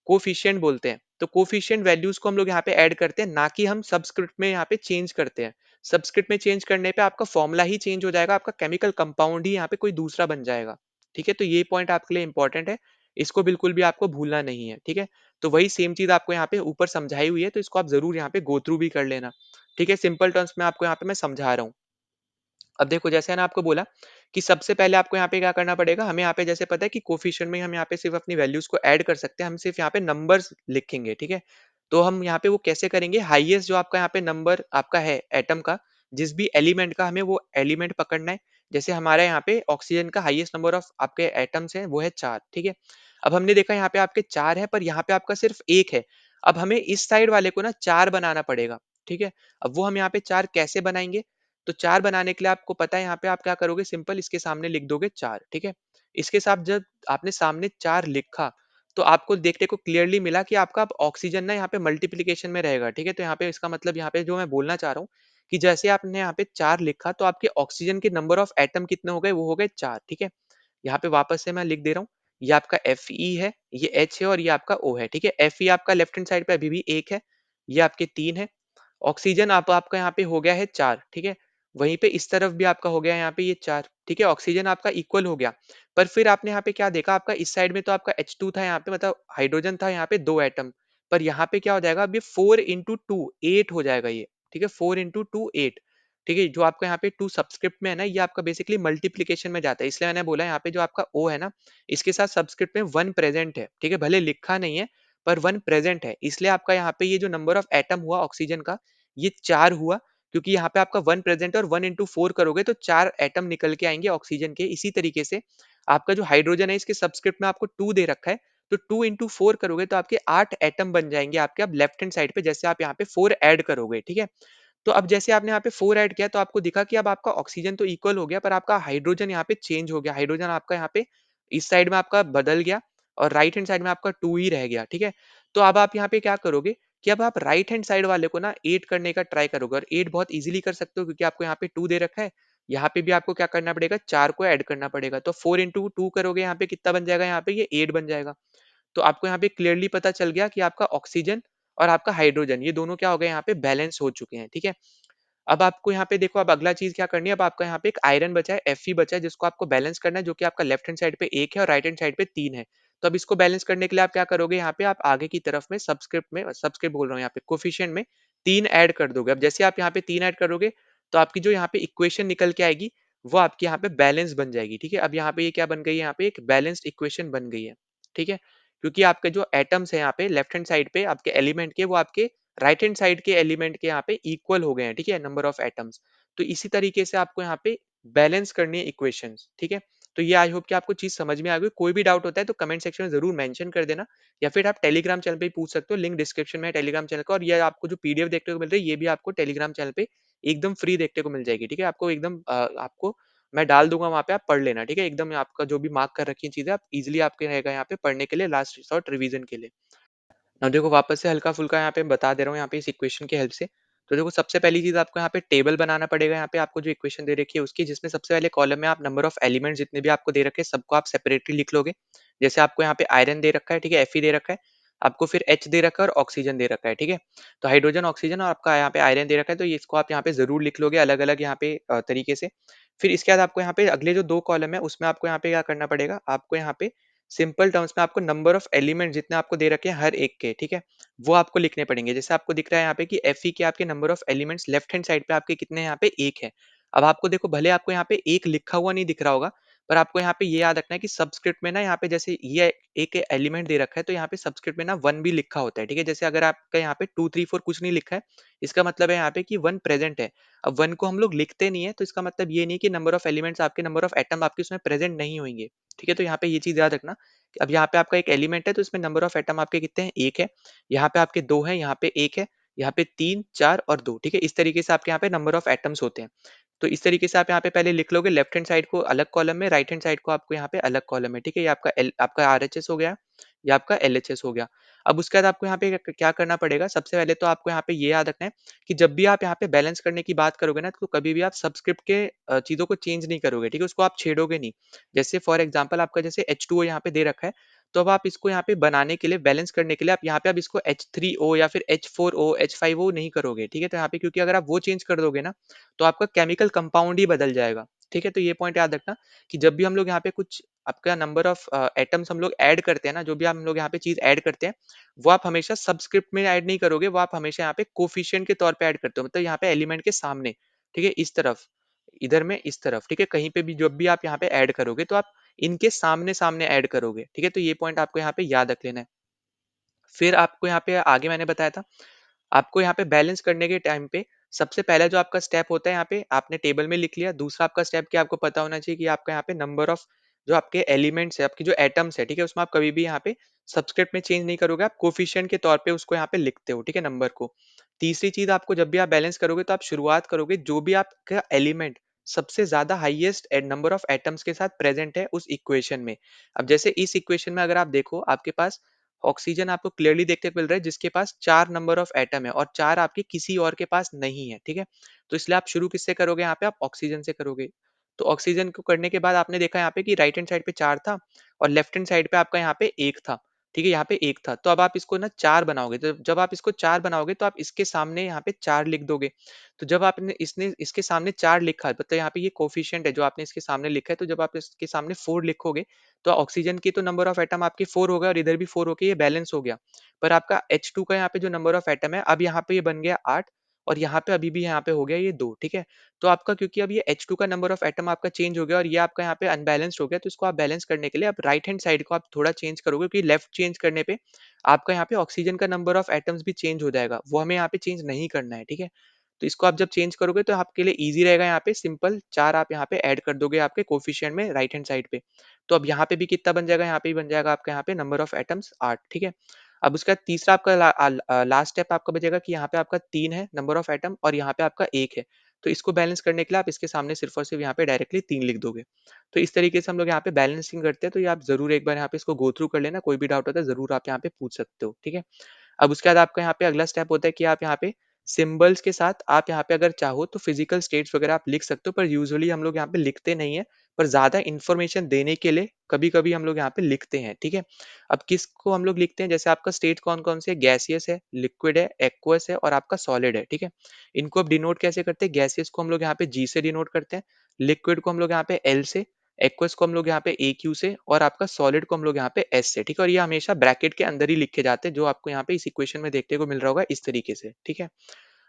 कोफिशिएंट बोलते हैं। तो कोफिशिएंट वैल्यूज को हम लोग यहाँ पे ऐड करते हैं, ना कि हम सबस्क्रिप्ट में यहाँ पे चेंज करते हैं। सबस्क्रिप्ट में चेंज करने पे आपका फॉर्मूला ही चेंज हो जाएगा, आपका केमिकल कंपाउंड ही यहाँ पे कोई दूसरा बन जाएगा, ठीक है। तो ये पॉइंट आपके लिए इंपॉर्टेंट है, इसको बिल्कुल भी आपको भूलना नहीं है, ठीक है। तो वही सेम चीज आपको यहाँ पे ऊपर समझाई हुई है, तो इसको आप जरूर यहाँ पे गो थ्रू भी कर लेना, ठीक है। सिंपल टर्म्स में आपको यहाँ पे मैं समझा रहा हूँ। अब देखो जैसे मैंने आपको बोला कि सबसे पहले आपको यहाँ पे क्या करना पड़ेगा, हमें यहाँ पे जैसे पता है कि कोफिशिएंट में हम यहाँ पे सिर्फ अपनी वैल्यूज को ऐड कर सकते हैं, हम सिर्फ यहाँ पे नंबर्स लिखेंगे, ठीक है। तो हम यहाँ पे वो कैसे करेंगे, हाईएस्ट जो आपका यहाँ पे नंबर आपका है एटम का, जिस भी एलिमेंट का, हमें वो एलिमेंट पकड़ना है। जैसे हमारे यहाँ पे ऑक्सीजन का हाईएस्ट नंबर ऑफ आपके एटम्स है, वो है 4, ठीक है। अब हमने देखा यहाँ पे आपके 4 है, पर यहाँ पे आपका सिर्फ एक है। अब हमें इस साइड वाले को ना 4 बनाना पड़ेगा, ठीक है। अब वो हम यहाँ पे 4 कैसे बनाएंगे, तो 4 बनाने के लिए आपको पता है यहाँ पे आप क्या करोगे, सिंपल इसके सामने लिख दोगे 4, ठीक है। इसके साथ जब आपने सामने 4 लिखा, तो आपको देखने को क्लियरली मिला कि आपका अब ऑक्सीजन ना यहाँ पे मल्टीप्लिकेशन में रहेगा, ठीक है। तो यहाँ पे इसका मतलब यहाँ पे जो मैं बोलना चाह रहा हूँ कि जैसे आपने यहाँ पे 4 लिखा, तो आपके ऑक्सीजन के नंबर ऑफ एटम कितने हो गए, वो हो गए 4, ठीक है। यहाँ पे वापस से मैं लिख दे रहा हूँ, ये आपका Fe है, ये H है और ये आपका O है, ठीक है। Fe आपका लेफ्ट हैंड साइड पे अभी भी 1 है, ये आपके 3 है। ऑक्सीजन आप आपका यहाँ पे हो गया है 4, ठीक है। वहीं पे इस तरफ भी आपका हो गया है यहाँ पे ये 4, ठीक है। ऑक्सीजन आपका इक्वल हो गया। पर फिर आपने यहाँ पे क्या देखा, आपका इस साइड में तो आपका H2 था यहाँ पे, मतलब हाइड्रोजन था यहाँ पे 2 एटम। पर यहाँ पे क्या हो जाएगा, अब ये 4 इंटू 2 8 हो जाएगा ये, ठीक है। 4 इंटू 2 8, ठीक है। जो आपका यहाँ पे 2 सबस्क्रिप्ट में है ना, ये आपका बेसिकली मल्टीप्लीकेशन में जाता है, इसलिए मैंने बोला यहाँ पे जो आपका O है ना, इसके साथ सबस्क्रिप्ट में 1 प्रेजेंट है, ठीक है। भले लिखा नहीं है, पर 1 प्रेजेंट है, इसलिए आपका यहाँ पे ये जो नंबर ऑफ एटम हुआ ऑक्सीजन का, ये 4 हुआ। क्योंकि यहाँ पे आपका 1 प्रेजेंट है, और 1 इंटू 4 करोगे तो 4 एटम निकल के आएंगे ऑक्सीजन के। इसी तरीके से आपका जो हाइड्रोजन है, इसके सबस्क्रिप्ट में आपको 2 दे रखा है, तो 2 इंटू 4 करोगे तो आपके 8 एटम बन जाएंगे आपके। अब लेफ्ट हैंड साइड पे जैसे आप यहाँ पे 4 ऐड करोगे, ठीक है। तो अब जैसे आपने यहाँ पे 4 ऐड किया, तो आपको दिखा कि अब आपका ऑक्सीजन तो इक्वल हो गया, पर आपका हाइड्रोजन यहाँ पे चेंज हो गया। हाइड्रोजन आपका यहाँ पे इस साइड में आपका बदल गया, और राइट हैंड साइड में आपका 2 ही रह गया, ठीक है। तो अब आप यहाँ पे क्या करोगे कि अब आप राइट हैंड साइड वाले को ना 8 करने का ट्राई करोगे, और 8 बहुत इजीली कर सकते हो, क्योंकि आपको यहाँ पे 2 दे रखा है। यहाँ पे भी आपको क्या करना पड़ेगा, 4 को ऐड करना पड़ेगा। तो 4 इंटू 2 करोगे, यहाँ पे कितना बन जाएगा, यहाँ पे ये 8 बन जाएगा। तो आपको यहाँ पे क्लियरली पता चल गया कि आपका ऑक्सीजन और आपका हाइड्रोजन, ये दोनों क्या हो गए, यहाँ पे बैलेंस हो चुके हैं, ठीक है। अब आपको यहाँ पे देखो, अब अगला चीज क्या करनी है, अब आपका यहाँ पे एक आयरन बचा है, Fe बचा है, जिसको आपको बैलेंस करना है, जो कि आपका लेफ्ट हैंड साइड पे 1 है और राइट हैंड साइड पे 3 है। तो अब इसको बैलेंस करने के लिए आप क्या करोगे, यहाँ पे आप आगे की तरफ में सबस्क्रिप्ट बोल रहा हूँ, यहाँ पे कोफिशिएंट में 3 ऐड कर दोगे। अब जैसे आप यहाँ पे 3 ऐड करोगे, तो आपकी जो यहाँ पे इक्वेशन निकल के आएगी, वो आपकी यहाँ पे बैलेंस बन जाएगी, ठीक है? अब यहाँ पे ये क्या बन गई है, यहाँ पे एक बैलेंस्ड इक्वेशन बन गई है, ठीक है? क्योंकि आपके जो एटम्स हैं यहाँ पे लेफ्ट हैंड साइड पे आपके एलिमेंट के, वो आपके राइट हैंड साइड के एलिमेंट के यहाँ पे इक्वल हो गए हैं, ठीक है? Number of atoms. तो इसी तरीके से आपको यहाँ पे बैलेंस करनी है इक्वेशंस, ठीक है? तो ये आई होप कि आपको चीज़ समझ में आ गई। कोई भी डाउट होता है तो कमेंट सेक्शन में ज़रूर मेंशन कर देना, या फिर आप टेलीग्राम चैनल पे भी पूछ सकते हो, लिंक डिस्क्रिप्शन में है टेलीग्राम चैनल का। और ये आपको जो पीडीएफ देखने को मिल रही है, ये भी आपको टेलीग्राम चैनल पे एकदम फ्री देखने को मिल जाएगी, ठीक है? आपको एकदम आपको मैं डाल दूँगा वहाँ पे, आप पढ़ लेना, ठीक है? एकदम आपका जो भी मार्क कर रखी है चीज़ें, आप ईज़िली आपके रहेगा यहाँ पे पढ़ने के लिए, लास्ट रिसॉर्ट रिवीजन के लिए। अब देखो वापस से हल्का-फुल्का यहाँ पे बता दे रहा हूँ यहाँ पे इस इक्वेशन की हेल्प से। तो देखो सबसे पहली चीज़ आपको यहाँ पे टेबल बनाना पड़ेगा, यहाँ पे आपको जो इक्वेशन दे रखी है उसकी, जिसमें सबसे पहले कॉलम में आप नंबर ऑफ एलिमेंट्स जितने भी आपको दे रखे हैं सबको आप सेपरेटली लिख लोगे। जैसे आपको यहाँ पे आयरन दे रखा है, ठीक है? Fe दे रखा है, आपको फिर H दे रखा है और ऑक्सीजन दे रखा है, ठीक है? तो हाइड्रोजन, ऑक्सीजन और आपका यहाँ पे आयरन दे रखा है, तो ये इसको आप यहाँ पे ज़रूर लिख लोगे अलग-अलग यहाँ पे तरीके से। फिर इसके बाद आपको यहाँ पे अगले जो 2 कॉलम है उसमें आपको यहाँ पे क्या करना पड़ेगा, आपको यहाँ पे सिंपल टर्म्स में आपको नंबर ऑफ एलिमेंट जितने आपको दे रखे हैं हर एक के, ठीक है? वो आपको लिखने पड़ेंगे। जैसे आपको दिख रहा है यहाँ पे कि Fe के आपके number of elements left hand side पे आपके कितने हैं, यहाँ पे 1 है। अब आपको देखो भले आपको यहाँ पे 1 लिखा हुआ नहीं दिख रहा होगा, पर आपको यहाँ पे ये याद रखना है कि सबस्क्रिप्ट में ना यहाँ पे जैसे ये एक एलिमेंट दे रखा है, तो यहाँ पे सबस्क्रिप्ट में ना 1 भी लिखा होता है, ठीक है? जैसे अगर आपका यहाँ पे 2, 3, 4 कुछ नहीं लिखा है, इसका मतलब है यहाँ पे कि 1 प्रेज़ेंट है। अब 1 को हम लोग लिखते नहीं है, तो इसका मतलब ये नहीं कि नंबर ऑफ एलिमेंट्स आपके, नंबर ऑफ एटम आपके उसमें प्रेज़ेंट नहीं होंगे, ठीक है? तो यहाँ पे ये चीज़ याद रखना कि अब यहाँ पे आपका एक एलिमेंट है, तो इसमें नंबर ऑफ एटम आपके कितने हैं? 1 है। यहाँ पे आपके 2 हैं, यहाँ पे 1 है, यहाँ पे 3, 4 और 2, ठीक है? इस तरीके से आपके यहाँ पे नंबर ऑफ एटम्स होते हैं। तो इस तरीके से आप यहाँ पे पहले लिख लोगे, लेफ्ट हैंड साइड को अलग कॉलम में, राइट हैंड साइड को आपको यहाँ पे अलग कॉलम में, ठीक है? ये आपका आरएचएस हो गया, ये आपका एलएचएस हो गया। अब उसके बाद आपको यहाँ पे क्या करना पड़ेगा, सबसे पहले तो आपको यहाँ पे ये याद रखना है कि जब भी आप यहाँ पे बैलेंस करने की बात करोगे ना, तो कभी भी आप सबस्क्रिप्ट के चीज़ों को चेंज नहीं करोगे, ठीक है? उसको आप छेड़ोगे नहीं। जैसे फॉर एग्जांपल आपका जैसे H2O यहाँ पे दे रखा है, तो अब आप इसको यहाँ पे बनाने के लिए, बैलेंस करने के लिए आप यहाँ पे अब इसको H3O या फिर H4O, H5O नहीं करोगे, ठीक है? तो यहाँ पे क्योंकि अगर आप वो चेंज कर दोगे ना, तो आपका केमिकल कंपाउंड ही बदल जाएगा, ठीक है? तो ये पॉइंट याद रखना कि जब भी हम लोग यहाँ पे कुछ आपका नंबर ऑफ एटम्स हम लोग ऐड करते हैं ना, जो भी हम लोग यहाँ पे चीज़ ऐड करते हैं, वो आप हमेशा सबस्क्रिप्ट में ऐड नहीं करोगे, वो आप हमेशा यहाँ पे कोएफिशिएंट के तौर पे ऐड करते हो, मतलब यहाँ पे एलिमेंट के सामने, ठीक है? इस तरफ, इधर में इस तरफ, ठीक है? कहीं पे भी जब भी आप यहाँ पे ऐड करोगे, तो आप इनके सामने-सामने ऐड करोगे, ठीक है? तो ये पॉइंट आपको यहाँ पे याद रख लेना है। फिर आपको यहाँ पे आगे मैंने बताया था, आपको यहाँ पे बैलेंस करने के टाइम पे सबसे पहला जो आपका स्टेप होता है, यहाँ पे आपने टेबल में लिख लिया। दूसरा आपका स्टेप क्या आपको पता होना चाहिए कि आपका यहाँ पे नंबर ऑफ जो आपके एलिमेंट्स है, आपकी जो एटम्स है, ठीक है? उसमें आप कभी भी यहाँ पे सब्सक्रिप्ट में चेंज नहीं करोगे, आप कोएफिशिएंट के तौर पे उसको यहाँ पे लिखते हो, ठीक है? नंबर को। तीसरी चीज़ आपको जब भी आप बैलेंस करोगे, तो आप शुरुआत करोगे जो भी आपका एलिमेंट सबसे ज़्यादा हाईएस्ट नंबर ऑफ एटम्स के साथ प्रेज़ेंट है उस इक्वेशन में। अब जैसे इस इक्वेशन में अगर आप देखो, आपके पास ऑक्सीजन आपको क्लियरली देखने को मिल रहा है जिसके पास 4 नंबर ऑफ एटम है और 4 आपके किसी और के पास नहीं है, ठीक है? तो इसलिए आप शुरू किससे करोगे, यहाँ पे आप ऑक्सीजन से करोगे। तो ऑक्सीजन को करने के बाद आपने देखा यहाँ पे कि राइट हैंड साइड पे 4 था और लेफ्ट हैंड साइड पे आपका यहाँ पे 1 था, ठीक है? यहाँ पे 1 था। तो अब आप इसको ना 4 बनाओगे, तो जब आप इसको 4 बनाओगे, तो आप इसके सामने यहाँ पे 4 लिख दोगे। तो जब आपने इसने इसके सामने 4 लिखा है, मतलब यहाँ पे ये कोएफिशिएंट है जो आपने इसके सामने लिखा है, तो जब आप इसके सामने 4 लिखोगे, तो ऑक्सीजन की तो नंबर ऑफ एटम आपके 4 हो गए और इधर भी 4 होके ये बैलेंस हो गया। पर आपका H2 का यहाँ पे जो नंबर ऑफ एटम है, अब यहाँ पे ये बन गया 8 और यहाँ पे अभी भी यहाँ पे हो गया ये 2, ठीक है? तो आपका क्योंकि अब ये H2 का नंबर ऑफ एटम आपका चेंज हो गया और ये आपका यहाँ पे अनबैलेंस्ड हो गया, तो इसको आप बैलेंस करने के लिए आप राइट हैंड साइड को आप थोड़ा चेंज करोगे, क्योंकि लेफ्ट चेंज करने पे आपका यहाँ पे ऑक्सीजन का नंबर ऑफ एटम्स भी चेंज हो जाएगा। वो हमें यहाँ पे चेंज नहीं करना है, ठीक है? तो इसको आप जब चेंज करोगे, तो आपके लिए ईज़ी रहेगा, यहाँ पे सिंपल 4 आप यहाँ पे ऐड कर दोगे आपके कोएफिशिएंट में राइट हैंड साइड पे। तो अब यहाँ पे भी कितना बन जाएगा, यहाँ पे भी बन जाएगा आपका यहाँ पे नंबर ऑफ एटम्स 8, ठीक है? अब उसका तीसरा आपका लास्ट स्टेप आपका बचेगा कि यहाँ पे आपका 3 है नंबर ऑफ एटम और यहाँ पे आपका 1 है। तो इसको बैलेंस करने के लिए आप इसके सामने सिर्फ़ और सिर्फ़ यहाँ पे डायरेक्टली 3 लिख दोगे। तो इस तरीके से हम लोग यहाँ पे बैलेंसिंग करते हैं, तो ये आप ज़रूर एक बार यहाँ पे इसको गो थ्रू कर लेना, कोई भी डाउट होता है ज़रूर आप यहाँ पे पूछ सकते हो, ठीक है? अब उसके बाद आपका यहाँ पे अगला स्टेप होता है कि आप यहाँ पे सिंबल्स के साथ आप यहाँ पे अगर चाहो तो फिजिकल स्टेट्स वगैरह आप लिख सकते हो, पर यूजुअली हम लोग यहाँ पे लिखते नहीं है, पर ज़्यादा इन्फॉर्मेशन देने के लिए कभी-कभी हम लोग यहाँ पे लिखते हैं, ठीक है? अब किसको हम लोग लिखते हैं, जैसे आपका स्टेट कौन-कौन से है, गैसियस है, लिक्विड है, एक्वस है और आपका सॉलिड है, ठीक है? इनको अब डिनोट कैसे करते हैं, गैसियस को हम लोग यहाँ पे जी से डिनोट करते हैं, लिक्विड को हम लोग यहाँ पे एल से, एक्वस को हम लोग यहाँ पे AQ से और आपका सॉलिड को हम लोग यहाँ पे S से, ठीक है? और ये हमेशा ब्रैकेट के अंदर ही लिखे जाते हैं, जो आपको यहाँ पे इस इक्वेशन में देखने को मिल रहा होगा इस तरीके से, ठीक है?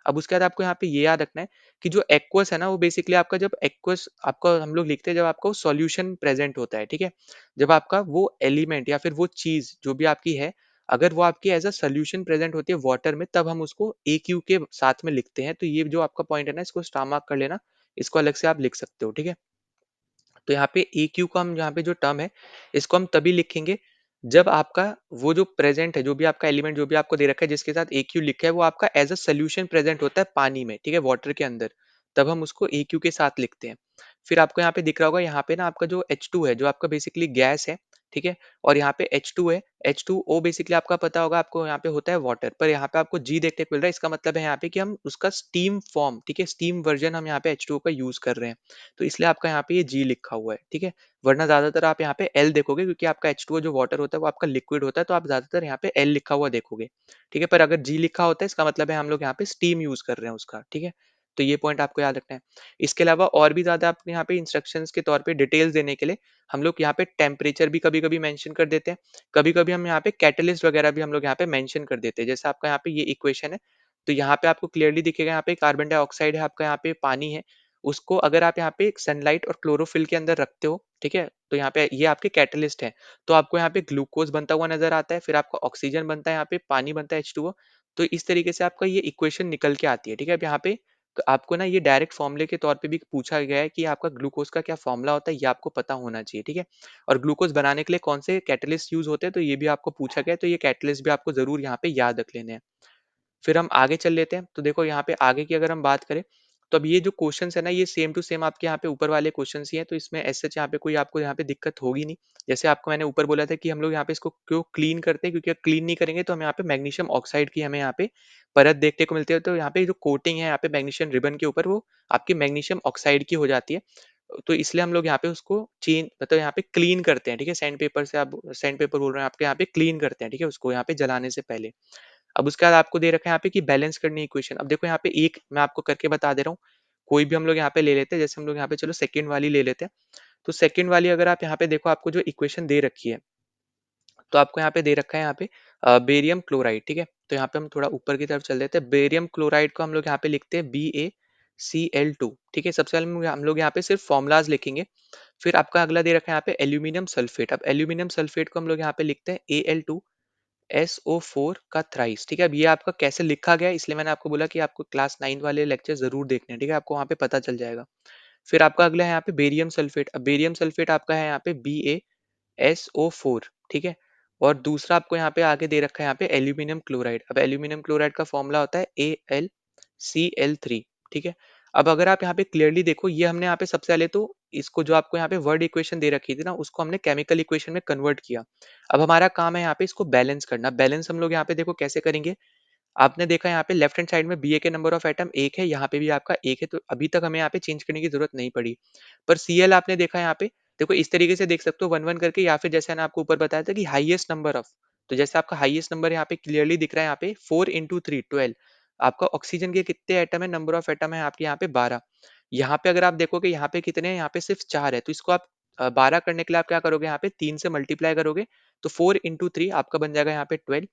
अब उसके बाद आपको यहाँ पे ये याद रखना है कि जो एक्वस है ना, वो बेसिकली आपका जब एक्वस आपका हम लोग लिखते हैं जब आपका सॉल्यूशन प्रेजेंट होता है, ठीक है? जब आपका वो एलिमेंट या फिर वो चीज़ जो भी आपकी है, अगर वो आपकी एज़ अ सॉल्यूशन प्रेजेंट होती है वाटर में, तब हम उसको एक्यू के साथ में लिखते हैं। तो ये जो आपका पॉइंट है ना, इसको स्टार मार्क कर लेना, इसको अलग से आप लिख सकते हो, ठीक है? तो यहाँ पे EQ का हम यहाँ पे जो टर्म है, इसको हम तभी लिखेंगे जब आपका वो जो प्रेजेंट है, जो भी आपका एलिमेंट जो भी आपको दे रखा है जिसके साथ EQ लिखा है, वो आपका एज अ सॉल्यूशन प्रेजेंट होता है पानी में, ठीक है, वाटर के अंदर, तब हम उसको EQ के साथ लिखते हैं। फिर आपको यहाँ पे दिख रहा होगा, यहाँ पे ना आपका जो H2 है, जो आपका बेसिकली गैस है, ठीक है, और यहाँ पे H2 है, H2O बेसिकली आपका पता होगा, आपको यहाँ पे होता है वाटर, पर यहाँ पे आपको G देखने को मिल रहा है, इसका मतलब है यहाँ पे कि हम उसका स्टीम फॉर्म, ठीक है, स्टीम वर्जन हम यहाँ पे H2O का यूज कर रहे हैं, तो इसलिए आपका यहाँ पे ये जी लिखा हुआ है, ठीक है? वरना ज़्यादातर आप यहाँ पे एल देखोगे, क्योंकि आपका H2O जो वाटर होता है वो आपका लिक्विड होता है, तो आप ज़्यादातर यहाँ पे एल लिखा हुआ देखोगे, ठीक है? पर अगर जी लिखा होता है, इसका मतलब है हम लोग यहाँ पे स्टीम यूज़ कर रहे हैं उसका, ठीक है? तो ये पॉइंट आपको याद रखना है। इसके अलावा और भी ज़्यादा आपको यहाँ पे इंस्ट्रक्शंस के तौर पे डिटेल्स देने के लिए हम लोग यहाँ पे टेम्परेचर भी कभी-कभी मेंशन कर देते हैं। कभी-कभी हम यहाँ पे कैटलिस्ट वगैरह भी हम लोग यहाँ पे मेंशन कर देते हैं। जैसे आपका यहाँ पे ये इक्वेशन है, तो यहाँ पे आपको क्लियरली दिखेगा, यहाँ पे कार्बन डाइऑक्साइड है, आपका यहाँ पे पानी है, उसको अगर आप यहाँ पे सनलाइट और क्लोरोफिल के अंदर रखते हो, ठीक है? तो यहाँ पे ये आपके कैटलिस्ट हैं। तो आपको यहाँ पे ग्लूकोज़ बनता हुआ नज़र आता है, फिर आपका ऑक्सीजन बनता है, यहाँ पे पानी बनता है H2O। तो इस तरीके से आपका ये इक्वेशन निकल के आती है, ठीक है? अब यहाँ पे आपको ना ये डायरेक्ट फ़ॉर्मूले के तौर पे भी पूछा गया है कि आपका ग्लूकोज़ का क्या फ़ॉर्मूला होता है, ये आपको पता होना चाहिए, ठीक है? और ग्लूकोज़ बनाने के लिए कौन से कैटलिस्ट यूज़ होते हैं, तो ये भी आपको पूछा गया है, तो ये कैटलिस्ट भी आपको ज़रूर यहाँ पे याद रख लेने हैं। फिर हम आगे चल लेते हैं। तो देखो यहाँ पे आगे की अगर हम बात करें, तो अब ये जो क्वेश्चंस है ना, ये सेम टू सेम आपके यहाँ पे ऊपर वाले क्वेश्चंस ही हैं, तो इसमें एज़ सच यहाँ पे कोई आपको यहाँ पे दिक्कत होगी नहीं। जैसे आपको मैंने ऊपर बोला था कि हम लोग यहाँ पे इसको क्यों क्लीन करते हैं, क्योंकि अगर क्लीन नहीं करेंगे तो हमें यहाँ पे मैग्नीशियम ऑक्साइड की हमें यहाँ पे परत देखने को मिलती है। तो यहाँ पे जो कोटिंग है यहाँ पे मैग्नीशियम रिबन के ऊपर, वो आपकी मैग्नीशियम ऑक्साइड की हो जाती है। तो इसलिए हम लोग यहाँ पे उसको चेंज मतलब यहाँ पे क्लीन करते हैं, ठीक है? सैंड पेपर से, आप सैंड पेपर बोल रहे हैं, आपके यहाँ पे क्लीन करते हैं, ठीक है? उसको यहाँ पे जलाने से पहले। अब उसके बाद आपको दे रखा है यहाँ पे कि बैलेंस करनी है इक्वेशन। अब देखो यहाँ पे एक मैं आपको करके बता दे रहा हूँ, कोई भी हम लोग यहाँ पे ले लेते हैं, जैसे हम लोग यहाँ पे चलो सेकंड वाली ले लेते हैं। तो सेकंड वाली अगर आप यहाँ पे देखो, आपको जो इक्वेशन दे रखी है, तो आपको यहाँ पे दे रखा है यहाँ पे बेरियम क्लोराइड, ठीक है? तो यहाँ पे हम थोड़ा ऊपर की तरफ चल देते हैं। बेरियम क्लोराइड को हम लोग यहाँ पे लिखते हैं BaCl2, ठीक है? सबसे पहले हम लोग यहाँ पे सिर्फ फॉर्मुलाज लिखेंगे। फिर आपका अगला दे रखा है यहाँ पे एल्यूमिनियम सल्फेट। अब एल्यूमिनियम सल्फेट को हम लोग यहाँ पे लिखते हैं Al2SO4 का थ्राइस, ठीक है? अब ये आपका कैसे लिखा गया है, इसलिए मैंने आपको बोला कि आपको क्लास 9 वाले लेक्चर ज़रूर देखने हैं, ठीक है? आपको वहाँ पे पता चल जाएगा। फिर आपका अगला है यहाँ पे बेरियम सल्फेट। अब बेरियम सल्फेट आपका है यहाँ पे BaSO4, ठीक है? और दूसरा आपको यहाँ पे आगे दे रखा है यहाँ पे एल्यूमीनियम क्लोराइड। अब एल्यूमीनियम क्लोराइड का फॉर्मूला होता है AlCl3, ठीक है? अब अगर आप यहाँ पे क्लियरली देखो, ये हमने यहाँ पे सबसे पहले तो इसको जो आपको यहाँ पे वर्ड इक्वेशन दे रखी थी ना, उसको हमने केमिकल इक्वेशन में कन्वर्ट किया। अब हमारा काम है यहाँ पे इसको बैलेंस करना। बैलेंस हम लोग यहाँ पे देखो कैसे करेंगे। आपने देखा यहाँ पे लेफ्ट हैंड साइड में Ba के नंबर ऑफ एटम 1 है, यहाँ पे भी आपका 1 है, तो अभी तक हमें यहाँ पे चेंज करने की ज़रूरत नहीं पड़ी। पर Cl आपने देखा यहाँ पे, देखो इस तरीके से देख सकते हो 1-1 करके, या फिर जैसे मैंने आपको ऊपर बताया था कि हाईएस्ट नंबर ऑफ, तो जैसे आपका हाईएस्ट नंबर यहाँ पे क्लियरली दिख रहा है यहाँ पे 4 into 3 12। आपका ऑक्सीजन के कितने एटम है, नंबर ऑफ एटम है आपके यहाँ पे 12। यहाँ पे अगर आप देखोगे यहाँ पे कितने हैं, यहाँ पे सिर्फ 4 है, तो इसको आप 12 करने के लिए आप क्या करोगे, यहाँ पे 3 से मल्टीप्लाई करोगे, तो 4 into 3 आपका बन जाएगा यहाँ पे 12।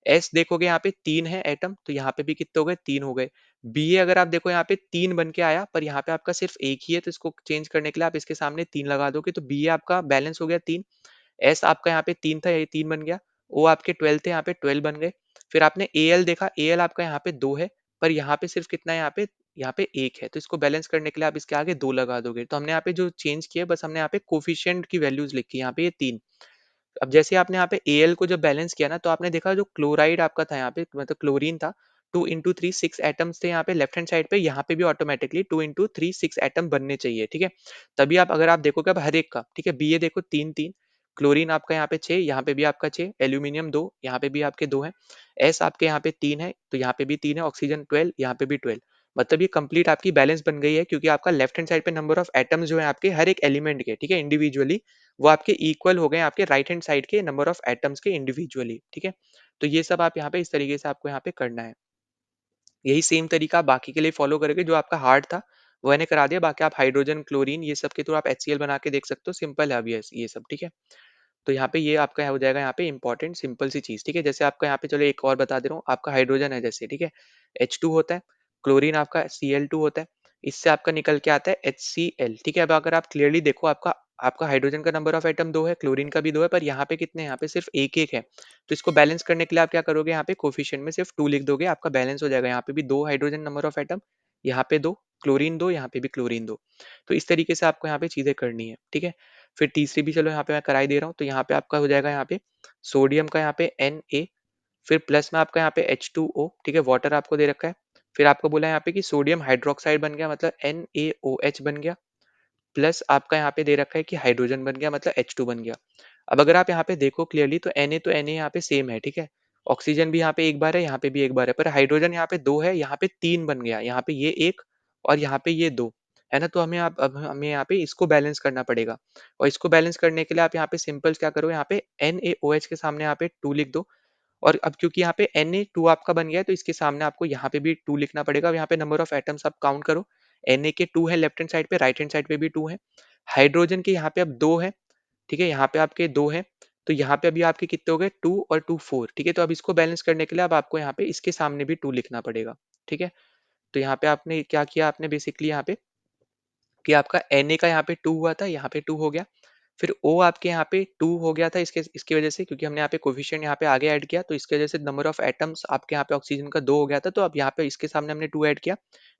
एस देखोगे यहाँ पे 3 है एटम, तो यहाँ पे भी कितने हो गए, 3 हो गए। बी अगर आप देखो यहाँ पे 3 बन के आया, पर यहाँ पे आपका सिर्फ 1 ही है, तो इसको चेंज करने के लिए आप इसके सामने 3 लगा दोगे, तो बी आपका बैलेंस हो गया 3। एस आपका यहाँ पे 3 था, ये 3 बन गया। ओ आपके 12 थे, यहाँ पे 12 बन गए। फिर आपने एएल देखा, एएल आपका यहाँ पे 2 है, पर यहाँ पे सिर्फ कितना है, यहाँ पे 1 है, तो इसको बैलेंस करने के लिए आप इसके आगे 2 लगा दोगे। तो हमने यहाँ पे जो चेंज किया, बस हमने यहाँ पे कोफिशिएंट की वैल्यूज लिखी है, यहाँ पे ये 3। अब जैसे आपने यहाँ पे एल को जब बैलेंस किया ना, तो आपने देखा जो क्लोराइड आपका था यहाँ पे, मतलब क्लोरीन था, 2 इंटू 3 6 एटम्स थे यहाँ पे लेफ्ट हैंड साइड पे, यहाँ पे भी ऑटोमेटिकली 2 इंटू 3 6 एटम बनने चाहिए, ठीक है? तभी आप अगर आप देखोगे अब हर एक का, ठीक है, बी ए देखो 3 3, क्लोरीन आपका यहाँ पे 6, यहाँ पे भी आपका 6, एल्यूमिनियम 2, यहाँ पे भी आपके 2 है, एस आपके यहाँ पे 3 है, तो यहाँ पे भी 3 है, ऑक्सीजन 12, यहाँ पे भी 12। मतलब ये कंप्लीट आपकी बैलेंस बन गई है, क्योंकि आपका लेफ्ट हैंड साइड पे नंबर ऑफ एटम्स जो है आपके हर एक एलिमेंट के, ठीक है, इंडिविजुअली वो आपके इक्वल हो गए आपके राइट हैंड साइड के नंबर ऑफ एटम्स के इंडिविजुअली, ठीक है? तो ये सब आप यहाँ पे इस तरीके से आपको यहाँ पे करना है। यही सेम तरीका आप बाकी के लिए फॉलो करोगे, जो आपका हार्ड था वो मैंने करा दिया, बाकी आप हाइड्रोजन क्लोरीन ये सब के थ्रू आप HCl बना के देख सकते हो, सिंपल है अब ये सब, ठीक है? तो यहाँ पे ये आपका हो जाएगा यहाँ पे इंपॉर्टेंट सिंपल सी चीज, ठीक है? जैसे आपका यहाँ पे चलो एक और बता दे रहा हूँ, आपका हाइड्रोजन है जैसे, ठीक है, H2 होता है, क्लोरीन आपका Cl2 होता है, इससे आपका निकल के आता है HCl, ठीक है। अब अगर आप क्लियरली देखो, आपका आपका हाइड्रोजन का नंबर ऑफ एटम 2 है, क्लोरीन का भी 2 है, पर यहाँ पे कितने हैं? यहाँ पे सिर्फ 1-1 है। तो इसको बैलेंस करने के लिए आप क्या करोगे? यहाँ पे कोएफिशिएंट में सिर्फ 2 लिख दोगे, आपका बैलेंस हो जाएगा। यहाँ पे भी 2 हाइड्रोजन नंबर ऑफ एटम, यहाँ पे 2, क्लोरीन 2, यहाँ पे भी क्लोरीन 2। तो इस तरीके से आपको यहाँ पे चीज़ें करनी है, ठीक है। फिर तीसरी भी चलो यहाँ पे मैं करा ही दे रहा हूँ। तो यहाँ पे आपका हो जाएगा यहाँ पे सोडियम का यहाँ पे Na, फिर प्लस में आपका यहाँ पे H2O, ठीक है, वाटर आपको दे रखा है। फिर आपको बोला है यहाँ पे कि सोडियम हाइड्रोक्साइड बन गया, मतलब NaOH बन गया, प्लस आपका यहाँ पे दे रखा है कि हाइड्रोजन बन गया, मतलब H2 बन गया। अब अगर आप यहाँ पे देखो क्लियरली, तो Na यहाँ पे सेम है, ठीक है। ऑक्सीजन भी यहाँ पे एक बार है, यहाँ पे भी एक बार है, पर हाइड्रोजन यहाँ पे 2 है, यहाँ पे 3 बन गया, यहाँ पे ये 1 और यहाँ पे ये 2 है ना। तो हमें आप अब हमें यहाँ पे इसको बैलेंस करना पड़ेगा, और इसको बैलेंस करने के लिए आप यहाँ पे सिंपल क्या करो, यहाँ पे NaOH के सामने यहाँ पे 2 लिख दो। और अब क्योंकि यहाँ पे Na2 आपका बन गया है, तो इसके सामने आपको यहाँ पे भी 2 लिखना पड़ेगा। अब यहाँ पे नंबर ऑफ एटम्स आप काउंट करो, Na के 2 है लेफ्ट हैंड साइड पे, राइट हैंड साइड पे भी 2 है। हाइड्रोजन के यहाँ पे अब 2 है, ठीक है, यहाँ पे आपके 2 है। तो यहाँ पे अभी आपके कितने हो गए? 2 और 2 4, ठीक है। तो अब इसको बैलेंस करने के लिए अब आपको यहाँ पे इसके सामने भी 2 लिखना पड़ेगा, ठीक है। तो यहाँ पे आपने क्या किया, आपने बेसिकली यहाँ पे कि आपका Na का यहाँ पे 2 हुआ था, यहाँ पे 2 हो गया। फिर O आपके यहाँ पे 2 हो गया था, इसके इसकी वजह से, क्योंकि हमने यहाँ पे कोएफिशिएंट यहाँ पे आगे ऐड किया, तो इसकी वजह से नंबर ऑफ एटम्स आपके यहाँ पे ऑक्सीजन का 2 हो गया था। तो अब यहाँ पे इसके सामने हमने 2 ऐड किया,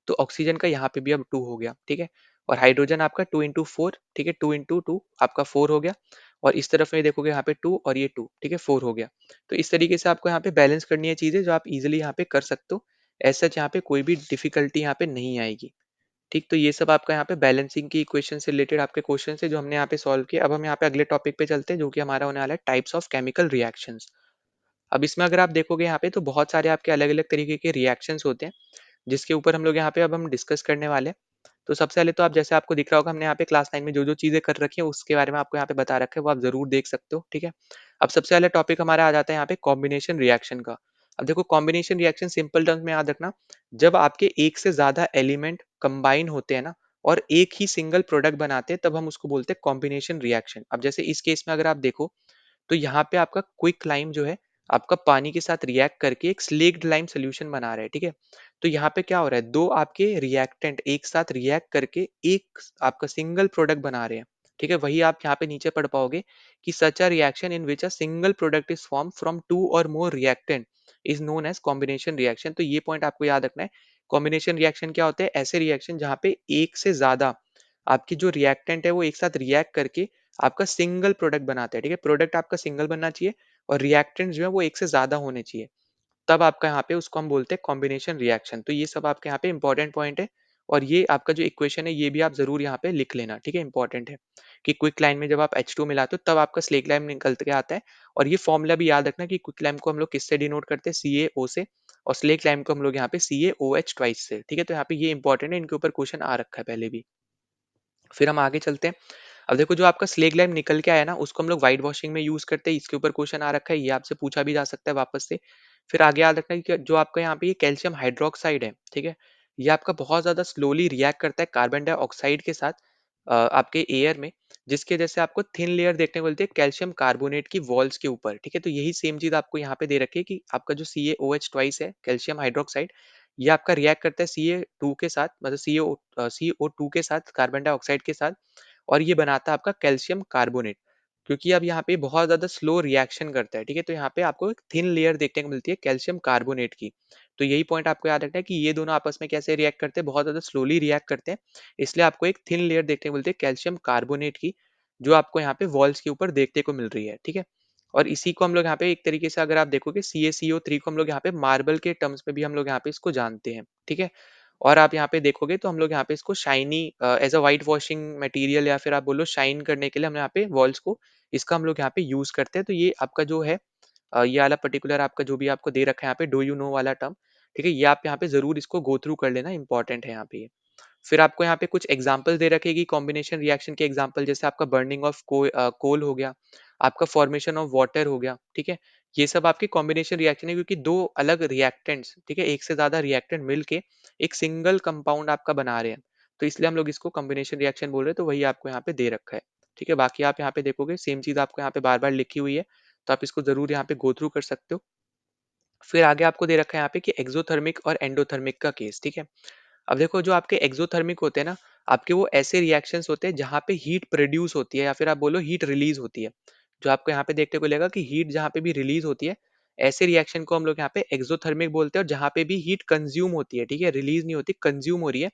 तो ऑक्सीजन का यहाँ पे भी अब 2 हो गया, ठीक है। और हाइड्रोजन आपका 2 इंटू 4, ठीक है, 2 इंटू 2 आपका 4 हो गया। और इस तरफ में देखोगे यहाँ पे 2 और ये 2, ठीक है, 4 हो गया। तो इस तरीके से आपको यहाँ पे बैलेंस करनी है चीजें, जो आप इजिली यहाँ पे कर सकते हो। ऐसा यहाँ पे कोई भी डिफिकल्टी यहाँ पे नहीं आएगी, ठीक। तो ये सब आपका यहाँ पे बैलेंसिंग की इक्वेशन से रिलेटेड आपके क्वेश्चन है, जो हमने यहाँ पे सॉल्व किए। अब हम यहाँ पे अगले टॉपिक पे चलते हैं, जो कि हमारा होने वाला है टाइप्स ऑफ केमिकल रिएक्शंस। अब इसमें अगर आप देखोगे यहाँ पे, तो बहुत सारे आपके अलग अलग तरीके के रिएक्शंस होते हैं, जिसके ऊपर हम लोग यहाँ पे अब हम डिस्कस करने वाले हैं। तो सबसे पहले तो आप, जैसे आपको दिख रहा होगा, हमने यहाँ पे क्लास 9 में जो जो चीजें कर रखी है, उसके बारे में आपको यहाँ पे बता रखा है, वो आप जरूर देख सकते हो, ठीक है। अब सबसे पहले टॉपिक हमारा आ जाता है यहाँ पे कॉम्बिनेशन रिएक्शन का। अब देखो, कॉम्बिनेशन रिएक्शन सिंपल टर्म्स में याद रखना, जब आपके एक से ज्यादा एलिमेंट कंबाइन होते हैं ना, और एक ही सिंगल प्रोडक्ट बनाते हैं, तब हम उसको बोलते हैं कॉम्बिनेशन रिएक्शन। अब जैसे इस केस में अगर आप देखो, तो यहाँ पे आपका क्विक लाइम जो है, आपका पानी के साथ रिएक्ट करके एक स्लेक्ड लाइम सोल्यूशन बना रहा है, ठीक है। तो यहाँ पे क्या हो रहा है, दो आपके रिएक्टेंट एक साथ रिएक्ट करके एक आपका सिंगल प्रोडक्ट बना रहे हैं, ठीक है। वही आप यहाँ पे नीचे पढ़ पाओगे कि such a reaction in which a single product is form from two और more reactant is known as combination reaction. तो ये पॉइंट आपको याद रखना है। कॉम्बिनेशन रिएक्शन क्या होते हैं? ऐसे रिएक्शन जहाँ पे एक से ज्यादा आपकी जो रिएक्टेंट है, वो एक साथ रिएक्ट करके आपका सिंगल प्रोडक्ट बनाते हैं, ठीक है। प्रोडक्ट आपका सिंगल बनना चाहिए, और रिएक्टेंट जो है वो एक से ज्यादा होने चाहिए, तब आपका यहाँ पे उसको हम बोलते हैं कॉम्बिनेशन रिएक्शन। तो ये सब आपके यहाँ पे इंपॉर्टेंट पॉइंट है। और ये आपका जो इक्वेशन है, ये भी आप जरूर यहाँ पे लिख लेना, ठीक है। इंपॉर्टेंट है कि क्विक लाइन में जब आप H2 मिलाते हो, तब आपका स्लेक लाइम निकल के आता है। और ये फॉर्मूला भी याद रखना कि क्विक लाइम को हम लोग किससे डिनोट करते हैं? CaO से। और स्लेक लाइम को हम लोग यहाँ पे CaOH ट्वाइस से, ठीक है। तो यहाँ पे ये इंपॉर्टेंट है, इनके ऊपर क्वेश्चन आ रखा है पहले भी। फिर हम आगे चलते हैं। अब देखो, जो आपका स्लेग लाइम निकल के आया ना, उसको हम लोग व्हाइट वॉशिंग में यूज करते हैं। इसके ऊपर क्वेश्चन आ रखा है, ये आपसे पूछा भी जा सकता है वापस से। फिर आगे याद रखना कि जो आपका यहाँ पे ये कैल्शियम हाइड्रोक्साइड है, ठीक है, ये आपका बहुत ज्यादा स्लोली रिएक्ट करता है कार्बन डाइऑक्साइड के साथ आपके एयर में, जिसके वजह से आपको थिन लेयर देखने को मिलती है कैल्शियम कार्बोनेट की वॉल्स के ऊपर, ठीक है। तो यही सेम चीज आपको यहाँ पे दे रखी है कि आपका जो CaOH ट्वाइस है, कैल्शियम हाइड्रोक्साइड, ये आपका रिएक्ट करता है Ca2 के साथ, मतलब CO2 के साथ, कार्बन डाइऑक्साइड के साथ, और ये बनाता है आपका कैल्शियम कार्बोनेट। क्योंकि अब यहाँ पे बहुत ज्यादा स्लो रिएक्शन करता है, ठीक है, तो यहाँ पे आपको एक थिन लेयर देखने को मिलती है कैल्शियम कार्बोनेट की। तो यही पॉइंट आपको याद रखना है कि ये दोनों आपस में कैसे रिएक्ट करते हैं, बहुत ज्यादा स्लोली रिएक्ट करते हैं। इसलिए आपको एक थिन लेयर देखने को मिलती है कैल्शियम कार्बोनेट की, जो आपको यहाँ पे वॉल्स के ऊपर देखने को मिल रही है, ठीक है। और इसी को हम लोग यहाँ पे एक तरीके से अगर आप देखोगे, CaCO3 को हम लोग यहाँ पे मार्बल के टर्म्स में भी हम लोग यहाँ पे इसको जानते हैं, ठीक है। और आप यहाँ पे देखोगे, तो हम लोग यहाँ पे इसको shiny as a white washing material, या फिर आप बोलो शाइन करने के लिए, हम यहाँ पे वॉल्स को इसका हम लोग यहाँ पे यूज करते हैं। तो ये आपका जो है ये वाला पर्टिकुलर आपका जो भी आपको दे रखा है यहाँ पे, डू यू नो वाला टर्म, ठीक है, ये आप यहाँ पे जरूर इसको गो थ्रू कर लेना, इंपॉर्टेंट है यहाँ पे ये। फिर आपको यहाँ पे कुछ एग्जाम्पल दे रखेगी कॉम्बिनेशन रिएक्शन के एग्जाम्पल, जैसे आपका बर्निंग ऑफ कोल हो गया, आपका फॉर्मेशन ऑफ वाटर हो गया, ठीक है। ये सब आपके कॉम्बिनेशन रिएक्शन है, क्योंकि दो अलग रिएक्टेंट्स, ठीक है, एक से ज्यादा रिएक्टेंट मिलके एक सिंगल कंपाउंड आपका बना रहे हैं। तो इसलिए हम लोग इसको कॉम्बिनेशन रिएक्शन बोल रहे हैं। तो वही आपको यहाँ पे दे रखा है, ठीक है। बाकी आप यहाँ पे देखोगे, सेम चीज आपको यहाँ पे बार बार लिखी हुई है, तो आप इसको जरूर यहाँ पे गो थ्रू कर सकते हो। फिर आगे आपको दे रखा है यहाँ पे कि एक्ज़ोथर्मिक और एंडोथर्मिक का केस, ठीक है? अब देखो जो आपके एक्ज़ोथर्मिक होते हैं ना, आपके वो ऐसे रिएक्शंस होते हैं जहाँ पे हीट प्रोड्यूस होती है या फिर आप बोलो हीट रिलीज़ होती है। जो आपको यहाँ पे देखने को मिलेगा कि हीट जहाँ पे भी रिलीज़ होती है, ऐसे रिएक्शन को हम लोग यहाँ पे एक्ज़ोथर्मिक बोलते हैं और जहाँ पे भी हीट कंज़्यूम होती है, ठीक है? रिलीज़ नहीं होती, कंज़्यूम हो रही है,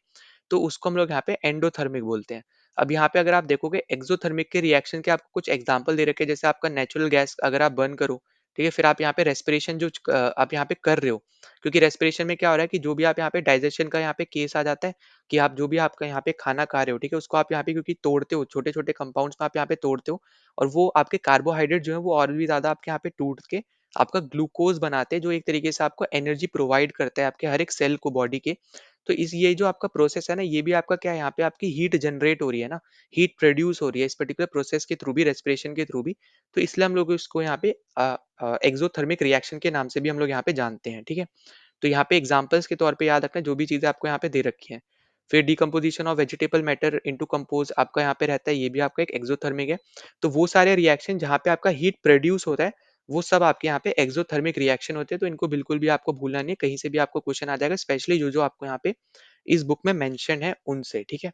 तो उसको हम लोग यहाँ पे एंडोथर्मिक बोलते हैं। अब यहाँ पे अगर आप देखोगे एक्ज़ोथर्मिक के रिएक्शन के आपको कुछ एग्ज़ाम्पल दे रखे हैं, जैसे आपका नेचुरल गैस अगर आप बर्न करो, ठीक है? फिर आप यहाँ पे रेस्पिरेशन आप यहाँ पे कर रहे हो, क्योंकि रेस्पिरेशन में क्या हो रहा है कि जो भी आप यहाँ पे डाइजेशन का यहाँ पे केस आ जाता है कि आप जो भी आपका यहाँ पे खाना खा रहे हो, ठीक है? उसको आप यहाँ पे क्योंकि तोड़ते हो, छोटे-छोटे कंपाउंड्स में आप यहाँ पे तोड़ते हो और वो आपके कार्बोहाइड्रेट जो है वो और भी ज़्यादा आपके यहाँ पे टूट के आपका ग्लूकोज़ बनाते हैं, जो एक तरीके से आपको एनर्जी प्रोवाइड करता है आपके हर एक सेल को बॉडी के। तो इस ये जो आपका प्रोसेस है ना, ये भी आपका क्या है, यहाँ पे आपकी हीट जनरेट हो रही है ना, हीट प्रोड्यूस हो रही है इस पर्टिकुलर प्रोसेस के थ्रू भी, रेस्पिरेशन के थ्रू भी। तो इसलिए हम लोग इसको यहाँ पे एक्ज़ोथर्मिक रिएक्शन के नाम से भी हम लोग यहाँ पे जानते हैं, ठीक है? तो यहाँ पे एग्जांपल्स के तौर पे याद रखना जो भी चीज़ें आपको यहाँ पे दे रखी हैं। फिर decomposition of vegetable matter into compose आपका यहाँ पे रहता है, ये भी आपका एक एक्ज़ोथर्मिक है। तो वो सारे रिएक्शन जहाँ पे आपका हीट प्रोड्यूस होता है, वो सब आपके यहाँ पे एक्ज़ोथर्मिक रिएक्शन होते हैं, तो इनको बिल्कुल भी आपको भूलना नहीं है, कहीं से भी आपको क्वेश्चन आ जाएगा, स्पेशली जो-जो आपको यहाँ पे इस बुक में मेंशन है उनसे, ठीक है?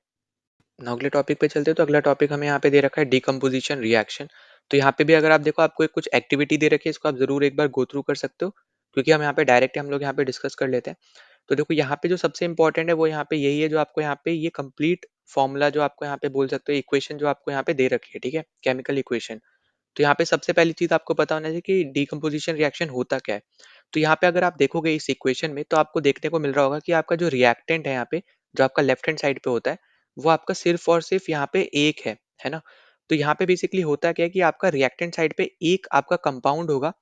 नाउ अगले टॉपिक पे चलते हैं, तो अगला टॉपिक हमें यहाँ पे दे रखा है डिकम्पोज़िशन रिएक्शन। तो यहाँ पे भी अगर आप देखो आपको एक कुछ एक्टिविटी दे रखी है, इसको आप ज़रूर एक बार गो थ्रू कर सकते हो, क्योंकि हम यहाँ पे डायरेक्ट हम लोग यहाँ पे डिस्कस कर लेते हैं। तो देखो यहाँ पे जो सबसे इम्पोर्टेंट है वो यहाँ पे यही है, जो आपको यहाँ पे ये कंप्लीट फॉर्मूला जो आपको यहाँ पे बोल सकते हो, इक्वेशन जो आपको यहाँ पे दे रखी है, ठीक है? Chemical equation. तो यहाँ पे सबसे पहली चीज़ आपको पता होना चाहिए कि डिकम्पोज़िशन रिएक्शन होता क्या है? तो यहाँ पे अगर आप देखोगे इस इक्वेशन में, तो आपको देखने को मिल रहा होगा कि आपका जो रिएक्टेंट है यहाँ पे, जो आपका लेफ्ट हैंड साइड पे होता है, वो आपका सिर्फ़ और सिर्फ़ यहाँ पे एक है ना? तो यहाँ पे बेसिकली होता क्या है कि आपका रिएक्टेंट साइड पे एक आपका कंपाउंड होगा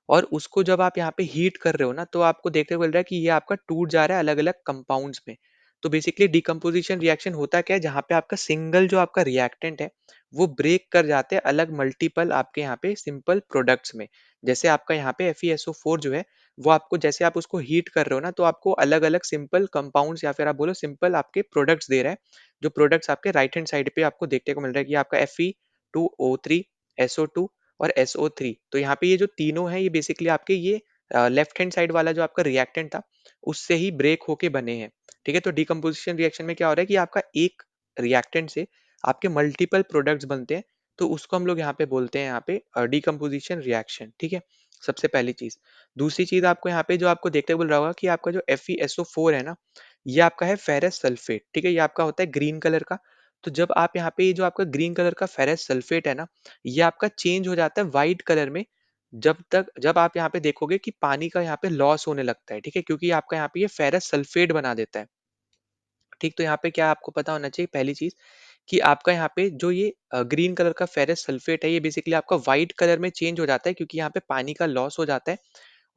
और उसको जब आप यहाँ पे हीट कर रहे हो ना, तो आपको देखने को मिल रहा है कि ये आपका टूट जा रहा है अलग-अलग कंपाउंड्स में। तो बेसिकली डिकम्पोज़िशन रिएक्शन होता क्या है, जहाँ पे आपका सिंगल जो आपका रिएक्टेंट है, वो ब्रेक कर जाते हैं अलग मल्टीपल आपके यहाँ पे सिंपल प्रोडक्ट्स में। जैसे आपका यहाँ पे FeSO4 जो है, वो आपको जैसे आप उसको हीट कर रहे हो ना, तो आपको अलग-अलग सिंपल कंपाउंड्स या फिर आप बोलो सिंपल आपके प्रोडक्ट्स दे रहा है, जो प्रोडक्ट्स आपके राइट हैंड साइड पे आपको देखने को मिल रहा है कि आपका Fe2O3, SO2 और SO3। तो यहाँ पे ये जो तीनों हैं, ये बेसिकली आपके ये लेफ्ट हैंड साइड वाला जो आपका रिएक्टेंट था, उससे ही ब्रेक होके बने हैं। ठीक है? तो डिकम्पोज़िशन रिएक्शन में क्या हो रहा है कि आपका एक रिएक्टेंट से आपके मल्टीपल प्रोडक्ट्स बनते हैं, तो उसको हम लोग यहाँ पे बोलते हैं यहाँ पे डिकम्पोज़िशन रिएक्शन, ठीक है? सबसे पहली चीज़। दूसरी चीज़ आपको यहाँ पे जो आपको देखने को मिल रहा होगा कि आपका जो FeSO4 है ना, ये आपका है फेरस सल्फेट, ठीक है? ये आपका होता है ग्रीन कलर का। तो जब आप यहाँ पे ये जो आपका ग्रीन कलर का फेरस सल्फेट है ना, ये आपका चेंज हो जाता है व्हाइट कलर में, जब आप यहाँ पे देखोगे कि पानी का यहाँ पे लॉस होने लगता है, ठीक है? क्योंकि आपका यहाँ पे ये फेरस सल्फेट बना देता है। ठीक, तो यहाँ पे क्या आपको पता होना चाहिए पहली चीज़ कि आपका यहाँ पे जो ये ग्रीन कलर का फेरस सल्फेट है, ये बेसिकली आपका व्हाइट कलर में चेंज हो जाता है, क्योंकि यहाँ पे पानी का लॉस हो जाता है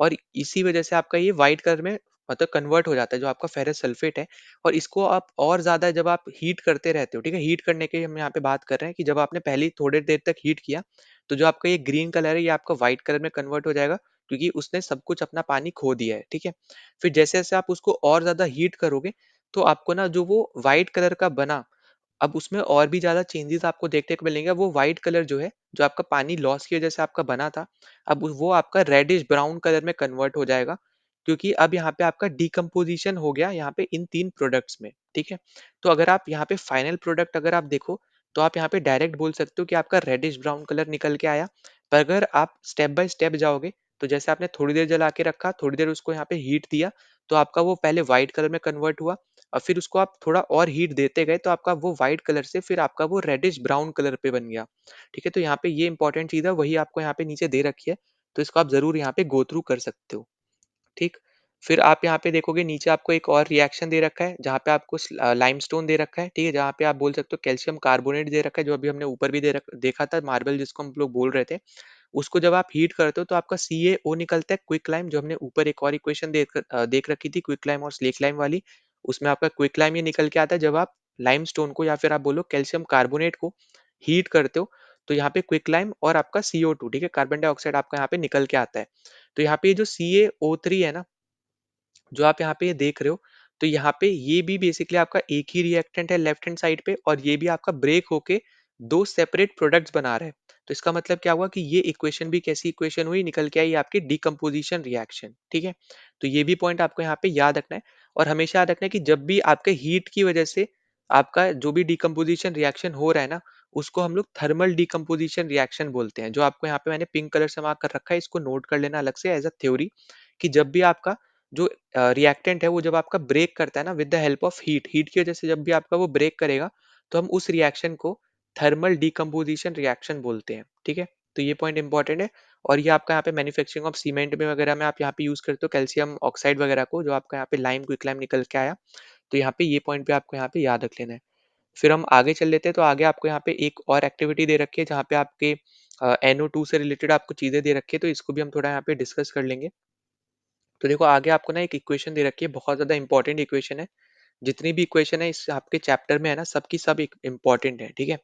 और इसी वजह से आपका ये व्हाइट कलर में मतलब कन्वर्ट हो जाता है, जो आपका फेरस सल्फेट है। और इसको आप और ज़्यादा जब आप हीट करते रहते हो, ठीक है? हीट करने की हम यहाँ पे बात कर रहे हैं कि जब आपने पहले ही थोड़ी देर तक हीट किया, तो जो आपका ये ग्रीन कलर है, ये आपका व्हाइट कलर में कन्वर्ट हो जाएगा, क्योंकि उसने सब कुछ अपना पानी खो दिया है, ठीक है? फिर जैसे-जैसे आप उसको और ज़्यादा हीट करोगे, तो आपको ना जो वो व्हाइट कलर का बना, अब उसमें और भी ज़्यादा चेंजेस आपको देखने को मिलेंगे। वो व्हाइट कलर जो है, जो आपका पानी लॉस की वज़ह से आपका बना था, अब वो आपका रेडिश ब्राउन कलर में कन्वर्ट हो जाएगा, क्योंकि अब यहाँ पे आपका डिकम्पोज़िशन हो गया यहाँ पे इन 3 प्रोडक्ट्स में, ठीक है? तो अगर आप यहाँ पे फाइनल प्रोडक्ट अगर आप देखो, तो आप यहाँ पे डायरेक्ट बोल सकते हो कि आपका रेडिश ब्राउन कलर निकल के आया। पर अगर आप स्टेप बाय स्टेप जाओगे, तो जैसे आपने थोड़ी देर जला के रखा, थोड़ी देर उसको यहाँ पे हीट दिया, तो आपका वो पहले व्हाइट कलर में कन्वर्ट हुआ और फिर उसको आप थोड़ा और हीट देते गए, तो आपका वो व्हाइट कलर से फिर आपका वो रेडिश ब्राउन कलर पे बन गया। ठीक है? तो यहाँ पे ये इंपॉर्टेंट चीज़ है, वही आपको यहाँ पे नीचे दे रखी है, तो इसको आप ज़रूर यहाँ पे गो थ्रू कर सकते हो। ठीक? फिर आप यहाँ पे देखोगे नीचे आपको एक और रिएक्शन दे रखा है, जहाँ पे आपको लाइमस्टोन दे रखा है, ठीक है? जहाँ पे आप बोल सकते हो कैल्शियम कार्बोनेट दे रखा है, जो अभी हमने ऊपर भी देखा था, मार्बल जिसको हम लोग बोल रहे थे। उसको जब आप हीट करते हो, तो आपका CaO निकलता है, क्विक लाइम, जो हमने ऊपर एक और इक्वेशन देख रखी थी, क्विक लाइम और स्लेक लाइम वाली। उसमें आपका क्विक लाइम ये निकल के आता है जब आप लाइमस्टोन को या फिर आप बोलो कैल्शियम कार्बोनेट को हीट करते हो, तो यहाँ पे क्विक लाइम और आपका CO2, ठीक है? कार्बन डाइऑक्साइड आपका यहाँ पे निकल के आता है। तो यहाँ पे ये जो CaO3 है ना, जो आप यहाँ पे ये देख रहे हो, तो यहाँ पे ये भी बेसिकली आपका एक ही रिएक्टेंट है लेफ्ट हैंड साइड पे, और ये भी आपका ब्रेक होके 2 सेपरेट प्रोडक्ट्स बना रहा है। तो इसका मतलब क्या हुआ कि ये इक्वेशन भी कैसी इक्वेशन हुई, निकल के आई आपकी डिकम्पोजिशन रिएक्शन, ठीक है? तो ये भी पॉइंट आपको यहाँ पे याद रखना है और हमेशा याद रखना है कि जब भी आपके हीट की वजह से आपका जो भी डिकम्पोजिशन रिएक्शन हो रहा है ना, उसको हम लोग थर्मल डिकम्पोजिशन रिएक्शन बोलते हैं। जो आपको यहाँ पे मैंने पिंक कलर से मार्क कर रखा है, इसको नोट कर लेना अलग से एज़ अ थ्योरी कि जब भी आपका जो रिएक्टेंट है वो जब आपका ब्रेक करता है ना with the help of heat, heat की वजह से जब भी आपका वो ब्रेक करेगा, तो हम उस रिएक्शन को थर्मल डिकम्पोजिशन रिएक्शन बोलते हैं, ठीक है? तो ये पॉइंट इंपॉर्टेंट है और ये आपका यहाँ पे मैन्युफैक्चरिंग ऑफ सीमेंट में वगैरह में आप यहाँ पे यूज़ करते हो कैल्शियम ऑक्साइड वगैरह को, जो आपका यहाँ पे लाइम क्विक निकल के आया। तो यहाँ पे ये पॉइंट पे आपको यहाँ पे याद रख लेना है। फिर हम आगे चल लेते हैं, तो आगे आपको यहाँ पे एक और एक्टिविटी दे रखी है जहाँ पे आपके NO2 से रिलेटेड आपको चीज़ें दे रखी है, तो इसको भी हम थोड़ा यहाँ पे डिस्कस कर लेंगे। तो देखो आगे आपको ना एक इक्वेशन दे रखी है, बहुत ज़्यादा इंपॉर्टेंट इक्वेशन है। जितनी भी इक्वेशन है इस आपके चैप्टर में है ना, सबकी सब इम्पोर्टेंट है, ठीक है?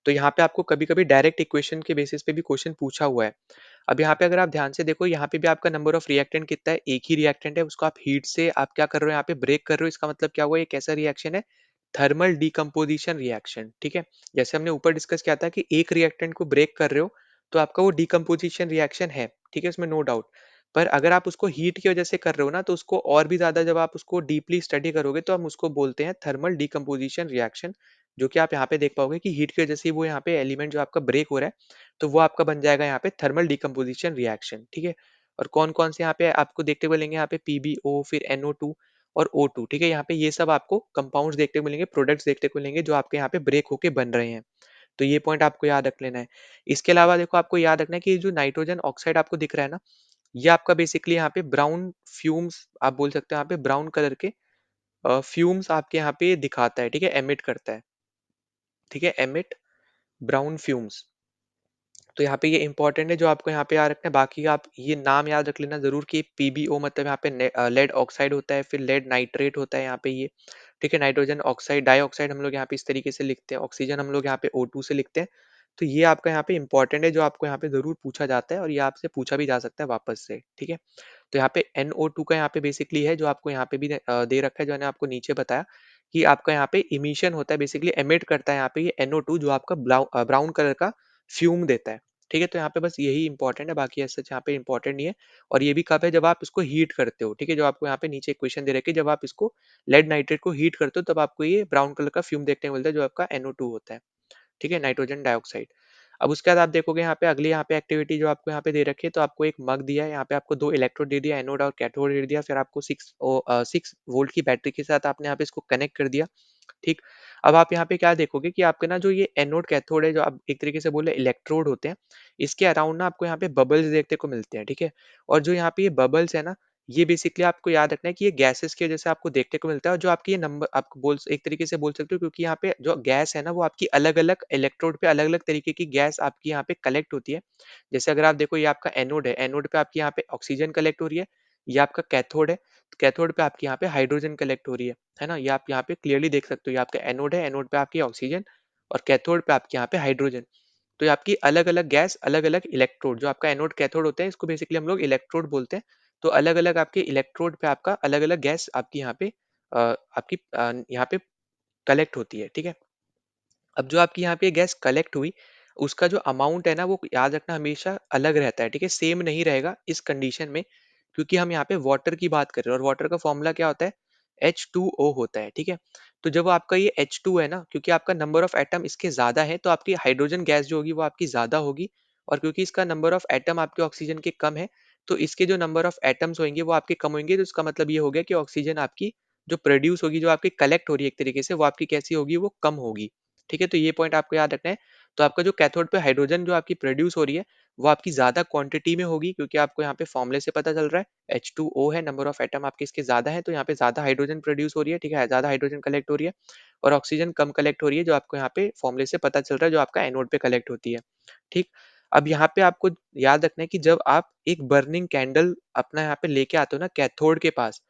तो यहाँ पे आपको कभी-कभी डायरेक्ट इक्वेशन के बेसिस पे भी क्वेश्चन पूछा हुआ है। अब यहाँ पे अगर आप ध्यान से देखो, यहाँ पे भी आपका नंबर ऑफ रिएक्टेंट कितना है? एक ही रिएक्टेंट है, उसको आप हीट से आप क्या कर रहे हो यहाँ पे ब्रेक कर रहे हो, इसका मतलब क्या हुआ? ये कैसा रिएक्शन है? थर्मल डिकम्पोजिशन रिएक्शन, ठीक है? जैसे हमने ऊपर डिस्कस किया था कि एक रिएक्टेंट को ब्रेक कर रहे हो, तो आपका वो डिकम्पोजिशन रिएक्शन है, ठीक है? इसमें नो डाउट। पर अगर आप उसको हीट की वजह से कर रहे हो ना, तो उसको और भी ज़्यादा जब आप उसको डीपली स्टडी करोगे, तो हम उसको बोलते हैं थर्मल डिकम्पोजिशन रिएक्शन, जो कि आप यहाँ पे देख पाओगे कि हीट की वजह से वो यहाँ पे एलिमेंट जो आपका ब्रेक हो रहा है, तो वो आपका बन जाएगा यहाँ पे थर्मल डिकम्पोजिशन रिएक्शन, ठीक है? और कौन-कौन से यहाँ पे आपको देखने को मिलेंगे, यहाँ पे PbO, फिर NO2 और O2, ठीक है? यहाँ पे ये सब आपको कंपाउंड्स देखने को मिलेंगे, प्रोडक्ट्स देखने को मिलेंगे, जो आपके यहाँ पे ब्रेक होके बन रहे हैं। तो ये पॉइंट आपको याद रख लेना है। इसके अलावा देखो आपको याद रखना है कि ये जो नाइट्रोजन ऑक्साइड आपको दिख रहा है ना, ये आपका बेसिकली यहाँ पे ब्राउन फ्यूम्स आप बोल सकते हो, यहाँ पे ब्राउन कलर के फ्यूम्स आपके यहाँ पे दिखाता है, ठीक है? एमिट करता है, ठीक है? Emit brown fumes. तो यहाँ पे ये इंपॉर्टेंट है, जो आपको यहाँ पे याद रखना है। बाकी आप ये नाम याद रख लेना ज़रूर कि PbO मतलब यहाँ पे लेड ऑक्साइड होता है, फिर लेड नाइट्रेट होता है यहाँ पे ये, ठीक है? नाइट्रोजन ऑक्साइड, डाइऑक्साइड हम लोग यहाँ पे इस तरीके से लिखते हैं, ऑक्सीजन हम लोग यहाँ पे O2 से लिखते हैं। तो ये आपका यहाँ पे इंपॉर्टेंट है, जो आपको यहाँ पे ज़रूर पूछा जाता है और ये आपसे पूछा भी जा सकता है वापस से, ठीक है? तो यहाँ पे NO2 का यहाँ पे बेसिकली है, जो आपको यहाँ पे भी दे रखा है, जो मैंने आपको नीचे बताया कि आपका यहाँ पे इमिशन होता है, बेसिकली एमिट करता है यहाँ पे ये NO2, जो आपका ब्राउन कलर का फ्यूम देता है, ठीक है? तो यहाँ पे बस यही इंपॉर्टेंट है, बाकी ऐसा यहाँ पे इंपॉर्टेंट नहीं है। और ये भी कब है? जब आप इसको हीट करते हो, ठीक है? जो आपको यहाँ पे नीचे इक्वेशन दे रखी है, जब आप इसको लेड नाइट्रेट को हीट करते हो, तब आपको ये ब्राउन कलर का फ्यूम देखने को मिलता है, जो आपका NO2 होता है। ठीक है? Nitrogen dioxide. अब उसके बाद आप देखोगे यहाँ पे अगली यहाँ पे एक्टिविटी जो आपको यहाँ पे दे रखी है, तो आपको एक मग दिया है, यहाँ पे आपको 2 इलेक्ट्रोड दे दिया, एनोड और कैथोड दे दिया, फिर आपको 6 वोल्ट की बैटरी के साथ आपने यहाँ पे इसको कनेक्ट कर दिया, ठीक? अब आप यहाँ पे क्या देखोगे कि आपके ना जो ये एनोड कैथोड है, जो आप एक तरीके से बोले इलेक्ट्रोड होते हैं, इसके अराउंड ना आपको यहाँ पे बबल्स देखने को मिलते हैं, ठीक है? और जो यहाँ पे ये बबल्स है ना, ये बेसिकली आपको याद रखना है कि ये गैसेस की वजह से आपको देखने को मिलता है, और जो आपकी ये नंबर आपको बोल एक तरीके से बोल सकते हो, क्योंकि यहाँ पे जो गैस है ना, वो आपकी अलग-अलग इलेक्ट्रोड पे अलग-अलग तरीके की गैस आपकी यहाँ पे कलेक्ट होती है। जैसे अगर आप देखो, ये आपका एनोड है, एनोड पे आपकी यहाँ पे ऑक्सीजन कलेक्ट हो रही है, ये आपका कैथोड है, कैथोड पे आपकी यहाँ पे हाइड्रोजन कलेक्ट हो रही है ना? ये आप यहाँ पे क्लियरली देख सकते हो, ये आपका एनोड है, एनोड पे आपकी ऑक्सीजन और कैथोड पे आपके यहाँ पे हाइड्रोजन। तो ये आपकी अलग-अलग गैस, अलग-अलग इलेक्ट्रोड, जो आपका एनोड कैथोड होता है, इसको बेसिकली हम लोग इलेक्ट्रोड बोलते हैं। तो अलग-अलग आपके इलेक्ट्रोड पे आपका अलग-अलग गैस आपकी यहाँ पे यहाँ पे कलेक्ट होती है, ठीक है? अब जो आपकी यहाँ पे गैस कलेक्ट हुई, उसका जो अमाउंट है ना, वो याद रखना हमेशा अलग रहता है, ठीक है? सेम नहीं रहेगा इस कंडीशन में, क्योंकि हम यहाँ पे वाटर की बात कर रहे हैं और वाटर का फॉर्मूला क्या होता है? H2O होता है, ठीक है? तो जब आपका ये H2 है ना, क्योंकि आपका नंबर ऑफ एटम इसके ज़्यादा है, तो आपकी हाइड्रोजन गैस जो होगी वो आपकी ज़्यादा होगी, और क्योंकि इसका नंबर ऑफ एटम आपके ऑक्सीजन के कम है, तो इसके जो नंबर ऑफ एटम्स होंगे वो आपके कम होंगे, तो इसका मतलब ये हो गया कि ऑक्सीजन आपकी जो प्रोड्यूस होगी, जो आपकी कलेक्ट हो रही है एक तरीके से, वो आपकी कैसी होगी? वो कम होगी। ठीक है? तो ये पॉइंट आपको याद रखना है। तो आपका जो कैथोड पे हाइड्रोजन जो आपकी प्रोड्यूस हो रही है, वो आपकी ज़्यादा क्वांटिटी में होगी, क्योंकि आपको यहाँ पे फॉर्मूले से पता चल रहा है H2O है, नंबर ऑफ एटम आपके इसके ज़्यादा है, तो यहाँ पे ज़्यादा हाइड्रोजन प्रोड्यूस हो रही है, ठीक है? ज़्यादा हाइड्रोजन कलेक्ट हो रही है, और ऑक्सीजन कम कलेक्ट हो रही है, जो आपको यहाँ पे फॉर्मूले से पता चल रहा है, जो आपका एनोड पे कलेक्ट होती है। ठीक? अब यहाँ पे आपको याद रखना है कि जब आप एक बर्निंग कैंडल अपना यहाँ पे लेके आते हो ना कैथोड के पास,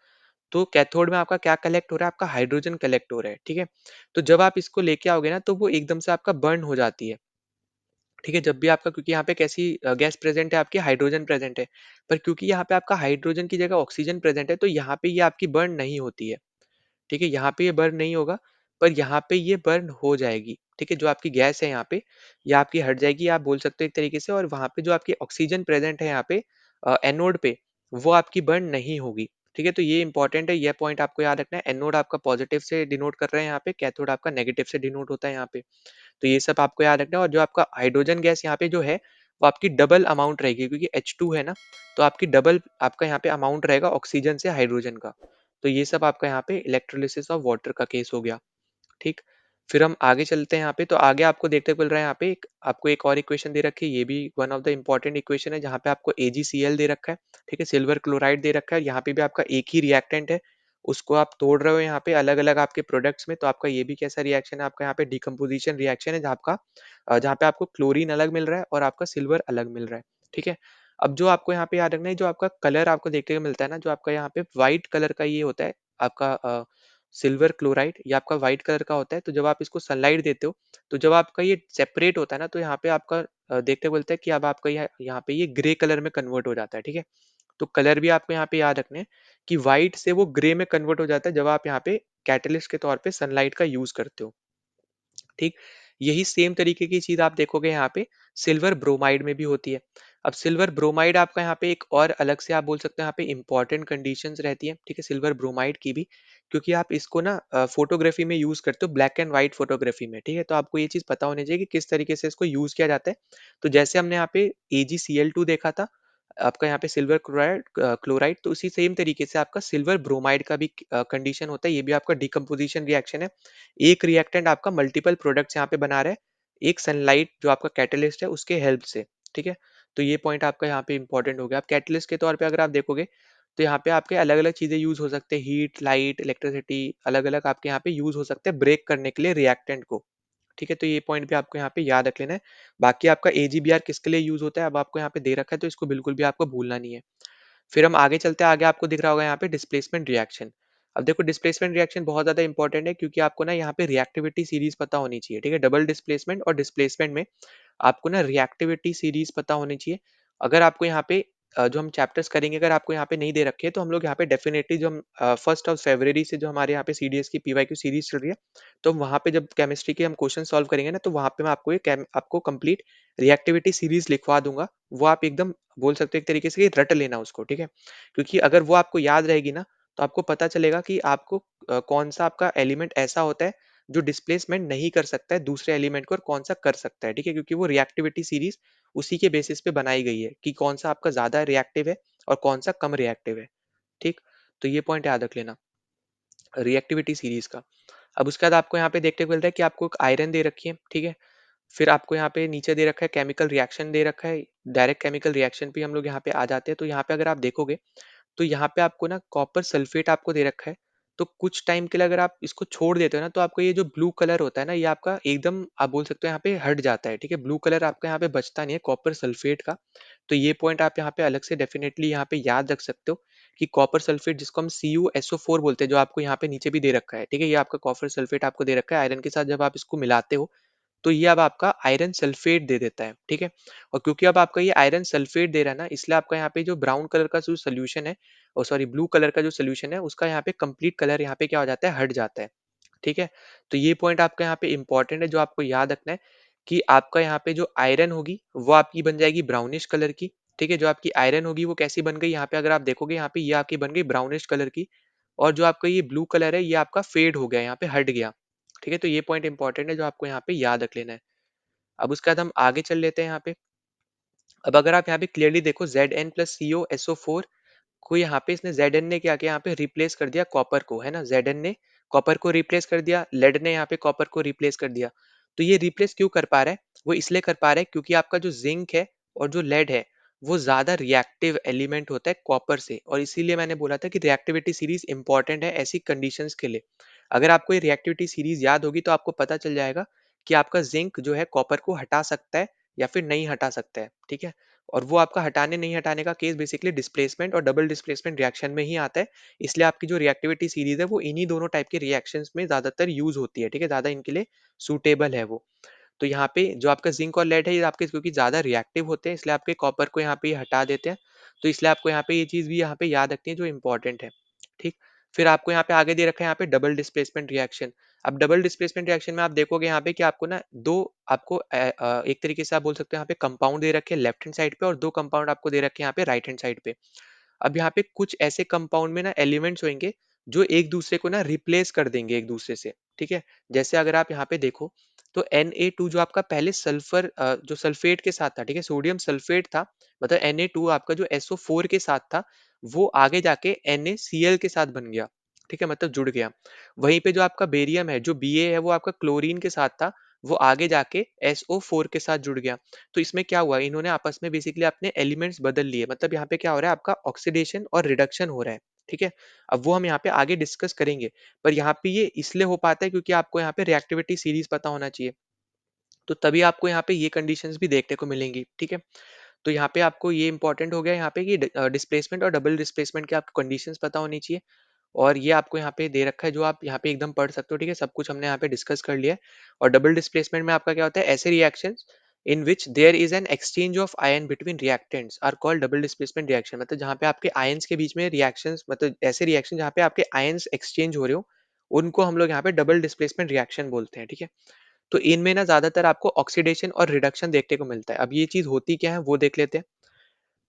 तो कैथोड में आपका क्या कलेक्ट हो रहा है? आपका हाइड्रोजन कलेक्ट हो रहा है, ठीक है? तो जब आप इसको लेके आओगे ना, तो वो एकदम से आपका बर्न हो जाती है, ठीक है? जब भी आपका, क्योंकि यहाँ पे कैसी गैस प्रेज़ेंट है आपकी, हाइड्रोजन प्रेज़ेंट है, पर क्योंकि यहाँ पे आपका हाइड्रोजन की जगह ऑक्सीजन प्रेज़ेंट है, तो यहाँ पे ये आपकी बर्न नहीं होती है, ठीक है? यहाँ पे ये बर्न नहीं होगा, पर यहाँ पे ये बर्न हो जाएगी, ठीक है? जो आपकी गैस है यहाँ पे, ये आपकी हट जाएगी, आप बोल सकते हो एक तरीके से, और वहाँ पे जो आपकी ऑक्सीजन प्रेज़ेंट है यहाँ पे एनोड पे, वो आपकी बर्न नहीं होगी, ठीक है? तो ये इम्पोर्टेंट है, ये पॉइंट आपको याद रखना है। एनोड आपका पॉज़िटिव से डिनोट कर रहे हैं यहाँ पे, कैथोड आपका नेगेटिव से डिनोट होता है यहाँ पे। तो ये सब आपको याद रखना है, और जो आपका हाइड्रोजन गैस यहाँ पे जो है, वो आपकी डबल अमाउंट रहेगी, क्योंकि H2 है ना, तो आपकी डबल आपका यहाँ पे अमाउंट रहेगा ऑक्सीजन से हाइड्रोजन का। तो ये सब आपका यहाँ पे इलेक्ट्रोलिसिस ऑफ वाटर का केस हो गया। ठीक। फिर हम आगे चलते हैं यहाँ पे, तो आगे आपको देखने को मिल रहा है यहाँ पे आपको एक और इक्वेशन दे रखी है, ये भी one of the important equation है, जहाँ पे आपको AgCl दे रखा है, ठीक है, सिल्वर क्लोराइड दे रखा है, यहाँ पे भी आपका एक ही रिएक्टेंट है, उसको आप तोड़ रहे हो यहाँ पे अलग अलग आपके प्रोडक्ट्स में, तो आपका ये भी कैसा रिएक्शन है, आपका यहाँ पे डिकम्पोजिशन रिएक्शन है, जहाँ आपका जहाँ पे आपको क्लोरीन अलग मिल रहा है और आपका सिल्वर अलग मिल रहा है, ठीक है। अब जो आपको यहाँ पे याद रखना है, जो आपका कलर आपको देखने को मिलता है ना, जो आपका यहाँ पे व्हाइट कलर का ये होता है आपका सिल्वर क्लोराइड, ये आपका व्हाइट कलर का होता है। तो जब आप इसको सनलाइट देते हो, तो जब आपका ये सेपरेट होता है ना, तो यहाँ पे आपका देखने को मिलता है कि अब आपका यहाँ पे ये ग्रे कलर में कन्वर्ट हो जाता है, ठीक है। तो कलर भी आपको यहाँ पे याद रखने हैं कि व्हाइट से वो ग्रे में कन्वर्ट हो जाता है, जब आप यहाँ पे कैटलिस्ट के तौर पे सनलाइट का यूज करते हो। ठीक। यही सेम तरीके की चीज आप देखोगे यहाँ पे सिल्वर ब्रोमाइड में भी होती है। अब सिल्वर ब्रोमाइड आपका यहाँ पे एक और अलग से आप बोल सकते हो, यहाँ पे इंपॉर्टेंट कंडीशंस रहती है, ठीक है, सिल्वर ब्रोमाइड की भी, क्योंकि आप इसको ना फोटोग्राफी में यूज करते हो, ब्लैक एंड व्हाइट फोटोग्राफी में, ठीक है। तो आपको ये चीज पता होनी चाहिए कि किस तरीके से इसको यूज किया जाता है। तो जैसे हमने यहाँ पे AgCl2 देखा था, आपका यहाँ पे सिल्वर क्लोराइड क्लोराइड, तो उसी सेम तरीके से आपका सिल्वर ब्रोमाइड का भी कंडीशन होता है, ये भी आपका डिकम्पोजिशन रिएक्शन है। एक रिएक्टेंट आपका मल्टीपल प्रोडक्ट्स यहाँ पे बना रहा है, एक सनलाइट जो आपका कैटलिस्ट है उसके हेल्प से, ठीक है। तो ये पॉइंट आपका यहाँ पे इंपॉर्टेंट हो गया। आप कैटलिस्ट के तौर पे अगर आप देखोगे, तो यहाँ पे आपके अलग अलग चीजें यूज हो सकते हैं, हीट, लाइट, इलेक्ट्रिसिटी, अलग अलग आपके यहाँ पे यूज हो सकते हैं ब्रेक करने के लिए रिएक्टेंट को, ठीक है। तो ये पॉइंट भी आपको यहाँ पे याद रख लेना है। बाकी आपका AgBr किसके लिए यूज होता है, अब आपको यहाँ पे दे रखा है, तो इसको बिल्कुल भी आपको भूलना नहीं है। फिर हम आगे चलते हैं, आगे आपको दिख रहा होगा यहाँ पे डिस्प्लेसमेंट रिएक्शन। अब देखो डिस्प्लेसमेंट रिएक्शन बहुत ज्यादा इंपॉर्टेंट है, क्योंकि आपको ना यहाँ पे रिएक्टिविटी सीरीज पता होनी चाहिए, ठीक है। डबल डिस्प्लेसमेंट और डिस्प्लेसमेंट में आपको ना रिएक्टिविटी सीरीज पता होनी चाहिए। अगर आपको यहाँ पे जो हम चैप्टर्स करेंगे, अगर आपको यहाँ पे नहीं दे रखे हैं, तो हम लोग यहाँ पे डेफिनेटली जो हम 1 फरवरी से जो हमारे यहाँ पे CDS की PYQ सीरीज चल रही है, तो वहाँ पे जब केमिस्ट्री के हम क्वेश्चन सॉल्व करेंगे ना, तो वहाँ पे मैं आपको आपको कंप्लीट रिएक्टिविटी सीरीज लिखवा दूंगा। वो आप एकदम बोल सकते हो एक तरीके से कि रट लेना उसको, ठीक है। क्योंकि अगर वो आपको याद रहेगी ना, तो आपको पता चलेगा कि आपको कौन सा आपका एलिमेंट ऐसा होता है जो डिस्प्लेसमेंट नहीं कर सकता है दूसरे एलिमेंट को, और कौन सा कर सकता है, ठीक है। क्योंकि वो रिएक्टिविटी सीरीज उसी के बेसिस पे बनाई गई है कि कौन सा आपका ज्यादा रिएक्टिव है और कौन सा कम रिएक्टिव है, ठीक। तो ये पॉइंट याद रख लेना रिएक्टिविटी सीरीज का। अब उसके बाद आपको यहाँ पे देखने को मिलता है कि आपको एक आयरन दे रखी है, ठीक है। फिर आपको यहाँ पे नीचे दे रखा है केमिकल रिएक्शन दे रखा है, डायरेक्ट केमिकल रिएक्शन पे हम लोग यहाँ पे आ जाते हैं। तो यहाँ पे अगर आप देखोगे, तो यहाँ पे आपको ना कॉपर सल्फेट आपको दे रखा है। तो कुछ टाइम के लिए अगर आप इसको छोड़ देते हो ना, तो आपको ये जो ब्लू कलर होता है ना, ये आपका एकदम आप बोल सकते हो यहाँ पे हट जाता है, ठीक है। ब्लू कलर आपका यहाँ पे बचता नहीं है कॉपर सल्फेट का। तो ये पॉइंट आप यहाँ पे अलग से डेफिनेटली यहाँ पे याद रख सकते हो कि कॉपर सल्फेट जिसको हम CuSO4 बोलते हैं, जो आपको यहाँ पे नीचे भी दे रखा है, ठीक है। ये आपका कॉपर सल्फेट आपको दे रखा है, आयरन के साथ जब आप इसको मिलाते हो, तो ये अब आपका आयरन सल्फेट दे देता है, ठीक है। और क्योंकि अब आपका ये आयरन सल्फेट दे रहा है ना, इसलिए आपका यहाँ पे जो ब्राउन कलर का जो सोल्यूशन है, और सॉरी ब्लू कलर का जो सोल्यूशन है, उसका यहाँ पे कंप्लीट कलर यहाँ पे क्या हो जाता है, हट जाता है, ठीक है। तो ये पॉइंट आपका यहाँ पे इंपॉर्टेंट है, जो आपको याद रखना है कि आपका यहाँ पे जो आयरन होगी वो आपकी बन जाएगी ब्राउनिश कलर की, ठीक है। जो आपकी आयरन होगी वो कैसी बन गई, यहाँ पे अगर आप देखोगे, यहाँ पे ये आपकी बन गई ब्राउनिश कलर की, और जो आपका ये ब्लू कलर है, ये आपका फेड हो गया, यहाँ पे हट गया, ठीक है। तो ये पॉइंट इंपॉर्टेंट है, जो आपको यहाँ पे याद रख लेना है। अब उसके बाद हम आगे चल लेते हैं यहाँ पे। अब अगर आप यहाँ पे क्लियरली देखो, Zn+CoSO4 को यहाँ पे इसने Zn ने क्या किया, यहाँ पे रिप्लेस कर दिया कॉपर को, है ना। Zn ने कॉपर को रिप्लेस कर दिया, लेड ने यहाँ पे कॉपर को रिप्लेस कर दिया। तो ये रिप्लेस क्यों कर पा रहा है, वो इसलिए कर पा रहा है क्योंकि आपका जो जिंक है और जो लेड है, वो ज्यादा रिएक्टिव एलिमेंट होता है कॉपर से, और इसीलिए मैंने बोला था कि रिएक्टिविटी सीरीज इंपॉर्टेंट है ऐसी कंडीशंस के लिए। अगर आपको ये रिएक्टिविटी सीरीज याद होगी, तो आपको पता चल जाएगा कि आपका जिंक जो है कॉपर को हटा सकता है या फिर नहीं हटा सकता है, ठीक है। और वो आपका हटाने नहीं हटाने का केस बेसिकली डिस्प्लेसमेंट और डबल डिस्प्लेसमेंट रिएक्शन में ही आता है। इसलिए आपकी जो रिएक्टिविटी सीरीज है, वो इन्हीं दोनों टाइप के रिएक्शंस में ज्यादातर यूज होती है, ठीक है। ज्यादा इनके लिए सूटेबल है वो। तो यहाँ पे जो आपका जिंक और लेड है, ये आपके क्योंकि ज्यादा रिएक्टिव होते हैं, इसलिए आपके कॉपर को यहाँ पे ये हटा देते हैं। तो इसलिए आपको यहाँ पे ये चीज भी यहाँ पे याद रखनी है, जो इंपॉर्टेंट है, ठीक। फिर आपको यहाँ पे आगे दे रखा है यहाँ पे डबल डिस्प्लेसमेंट रिएक्शन। अब डबल डिस्प्लेसमेंट रिएक्शन में आप देखोगे यहाँ पे कि आपको ना दो आपको एक तरीके से आप बोल सकते हो यहाँ पे कंपाउंड दे रखे हैं लेफ्ट हैंड साइड पे और दो कंपाउंड आपको दे रखे हैं यहाँ पे राइट हैंड साइड पे। अब यहाँ पे कुछ ऐसे कंपाउंड में ना एलिमेंट्स होंगे जो एक दूसरे को ना रिप्लेस कर देंगे एक दूसरे से, ठीक है। जैसे अगर आप यहाँ पे देखो तो Na2 जो आपका पहले सल्फर जो सल्फेट के साथ था, ठीक है, सोडियम सल्फेट था, मतलब Na2 आपका जो SO4 के साथ था वो आगे जाके NaCl के साथ बन गया, ठीक है, मतलब जुड़ गया। वहीं पे जो आपका बेरियम है जो Ba है वो आपका क्लोरीन के साथ था, वो आगे जाके SO4 के साथ जुड़ गया। तो इसमें क्या हुआ, इन्होंने आपस में बेसिकली अपने एलिमेंट्स बदल लिए, मतलब यहाँ पे क्या हो रहा है आपका ऑक्सीडेशन और रिडक्शन हो रहा है, ठीक है। अब वो हम यहाँ पे आगे डिस्कस करेंगे, पर यहाँ पे ये इसलिए हो पाता है क्योंकि आपको यहाँ पे रिएक्टिविटी सीरीज पता होना चाहिए, तो तभी आपको यहाँ पे ये कंडीशंस भी देखने को मिलेंगी, ठीक है। तो यहाँ पे आपको ये इंपॉर्टेंट हो गया यहाँ पे कि डिस्प्लेसमेंट और डबल डिस्प्लेसमेंट के आपको कंडीशंस पता होनी चाहिए, और ये आपको यहाँ पे दे रखा है जो आप यहाँ पे एकदम पढ़ सकते हो, ठीक है, सब कुछ हमने यहाँ पे डिस्कस कर लिया है। और डबल डिस्प्लेसमेंट में आपका क्या होता है, ऐसे reactions in which there is an exchange of ion between reactants are called double displacement reaction, मतलब जहाँ पे आपके आयंस के बीच में रिएक्शंस, मतलब ऐसे रिएक्शन जहाँ पे आपके आयंस एक्सचेंज हो रहे हो, उनको हम लोग यहाँ पे डबल डिस्प्लेसमेंट रिएक्शन बोलते हैं, ठीक है। तो इनमें ना ज्यादातर आपको ऑक्सीडेशन और रिडक्शन देखने को मिलता है। अब ये चीज होती क्या है वो देख लेते हैं।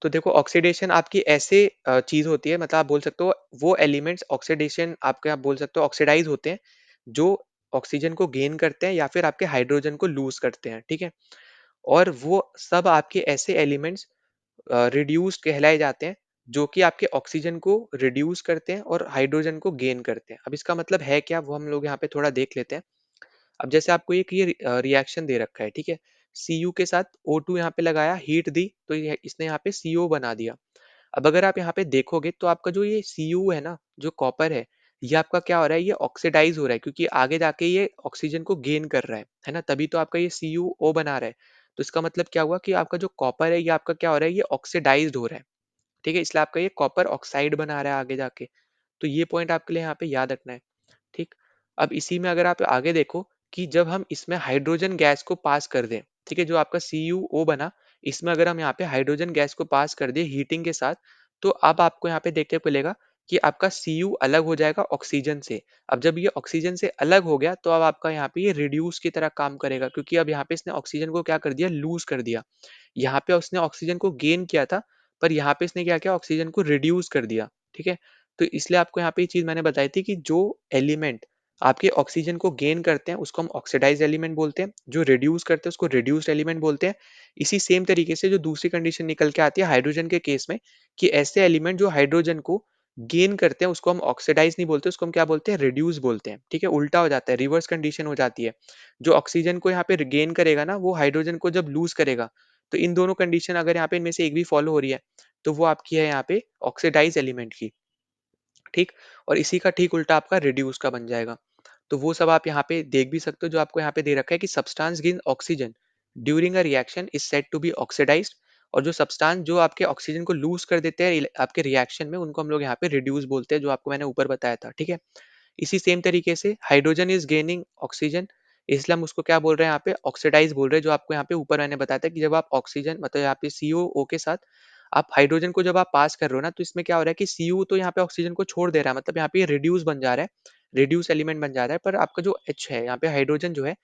तो देखो ऑक्सीडेशन आपकी ऐसे चीज होती है, मतलब आप बोल सकते हो वो एलिमेंट्स ऑक्सीडेशन आपके आप बोल सकते हो ऑक्सीडाइज होते हैं जो ऑक्सीजन को गेन करते हैं या फिर आपके हाइड्रोजन को लूज करते हैं, ठीक है। और वो सब आपके ऐसे एलिमेंट्स रिड्यूस कहलाए जाते हैं जो कि आपके ऑक्सीजन को रिड्यूस करते हैं और हाइड्रोजन को गेन करते हैं। अब इसका मतलब है क्या वो हम लोग यहाँ पे थोड़ा देख लेते हैं। अब जैसे आपको एक ये रिएक्शन दे रखा है, ठीक है, Cu के साथ O2 यहाँ पे लगाया, हीट दी तो ये इसने यहाँ पे CO बना दिया। अब अगर आप यहाँ पे देखोगे तो आपका जो ये Cu है ना, जो कॉपर है, ये आपका क्या हो रहा है, ये ऑक्सीडाइज हो रहा है क्योंकि आगे जाके ये ऑक्सीजन को गेन कर रहा है ना, तभी तो आपका ये CuO बना रहा है। तो इसका मतलब क्या हुआ कि आपका जो कॉपर है ये आपका क्या हो रहा है, ये ऑक्सीडाइज्ड हो रहा है, ठीक है, इसलिए आपका ये कॉपर ऑक्साइड बना रहा है आगे जाके। तो ये पॉइंट आपके लिए यहाँ पे याद रखना है, ठीक। अब इसी में अगर आप आगे देखो कि जब हम इसमें हाइड्रोजन गैस को पास कर दें, ठीक है, जो आपका CuO बना, इसमें अगर हम यहाँ पे हाइड्रोजन गैस को पास कर दें हीटिंग के साथ, तो अब आपको यहाँ पे देखने को मिलेगा कि आपका Cu अलग हो जाएगा ऑक्सीजन से। अब जब ये ऑक्सीजन से अलग हो गया तो अब आपका यहाँ पे ये रिड्यूस की तरह काम करेगा, क्योंकि अब यहाँ पे इसने ऑक्सीजन को क्या कर दिया, लूज कर दिया। यहाँ पे उसने ऑक्सीजन को गेन किया था, पर यहाँ पे इसने क्या किया, ऑक्सीजन को रिड्यूस कर दिया, ठीक है। तो इसलिए आपको यहाँ पे ये चीज मैंने बताई थी कि जो एलिमेंट आपके ऑक्सीजन को गेन करते हैं उसको हम ऑक्सीडाइज एलिमेंट बोलते हैं, जो रिड्यूस करते हैं उसको रिड्यूस्ड एलिमेंट बोलते हैं। इसी सेम तरीके से जो दूसरी कंडीशन निकल के आती है हाइड्रोजन के केस में, कि ऐसे एलिमेंट जो हाइड्रोजन को गेन करते हैं उसको हम ऑक्सीडाइज नहीं बोलते, उसको हम क्या बोलते हैं, रिड्यूस बोलते हैं, ठीक है। उल्टा हो जाता है, रिवर्स कंडीशन हो जाती है। जो ऑक्सीजन को यहाँ पे गेन करेगा ना, वो हाइड्रोजन को जब लूज करेगा, तो इन दोनों कंडीशन अगर यहाँ पे इनमें से एक भी फॉलो हो रही है तो वो आपकी है यहाँ पे ऑक्सीडाइज एलिमेंट की, ठीक। और इसी का ठीक उल्टा आपका रिड्यूस का बन जाएगा। तो वो सब आप यहाँ पे देख भी सकते हो, जो आपको यहाँ पे दे रखा है कि substance gives oxygen during a reaction is said to be oxidised, और जो सब्सटेंस जो आपके ऑक्सीजन को लूज कर देते हैं आपके रिएक्शन में, उनको हम लोग यहाँ पे रिड्यूस बोलते हैं, जो आपको मैंने ऊपर बताया था, ठीक है। इसी सेम तरीके से हाइड्रोजन इज गेनिंग ऑक्सीजन, इसलिए हम उसको क्या बोल रहे हैं यहाँ पे, ऑक्सीडाइज बोल रहे हैं, जो आपको यहाँ पे ऊपर मैंने बताया था कि जब आप ऑक्सीजन मतलब यहाँ पे COO के साथ आप हाइड्रोजन को जब आप पास कर रहे हो ना, तो इसमें क्या हो रहा है कि Cu तो यहाँ पे ऑक्सीजन को छोड़ दे रहा है, मतलब यहाँ पे रिड्यूस बन जा रहा है, रिड्यूस एलिमेंट बन जा रहा है, पर आपका जो H है यहाँ पे हाइड्रोजन जो है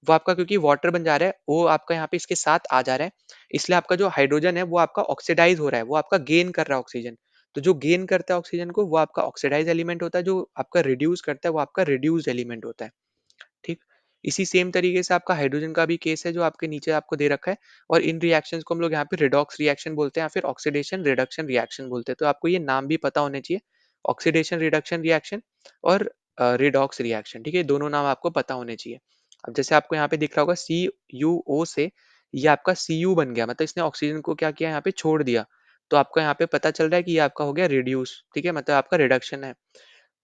वो आपका क्योंकि वाटर बन जा रहा है, वो आपका यहाँ पे इसके साथ आ जा रहा है, इसलिए आपका जो हाइड्रोजन है वो आपका ऑक्सीडाइज हो रहा है, वो आपका गेन कर रहा है ऑक्सीजन। तो जो गेन करता है ऑक्सीजन को वो आपका ऑक्सीडाइज एलिमेंट होता है, जो आपका रिड्यूस करता है वो आपका रिड्यूस्ड एलिमेंट होता है, ठीक। इसी सेम तरीके से आपका हाइड्रोजन का भी केस है जो आपके नीचे आपको दे रखा है। और इन रिएक्शंस को हम लोग यहाँ पे रिडॉक्स रिएक्शन बोलते हैं या फिर ऑक्सीडेशन रिडक्शन रिएक्शन बोलते हैं, तो आपको ये नाम भी पता होने चाहिए, ऑक्सीडेशन रिडक्शन रिएक्शन और रिडॉक्स रिएक्शन, ठीक है, दोनों नाम आपको पता होने चाहिए। अब जैसे आपको यहाँ पे दिख रहा होगा CuO से ये आपका Cu बन गया, मतलब इसने ऑक्सीजन को क्या किया, यहाँ पे छोड़ दिया, तो आपको यहाँ पे पता चल रहा है कि ये आपका हो गया रिड्यूस, ठीक है, मतलब आपका रिडक्शन है।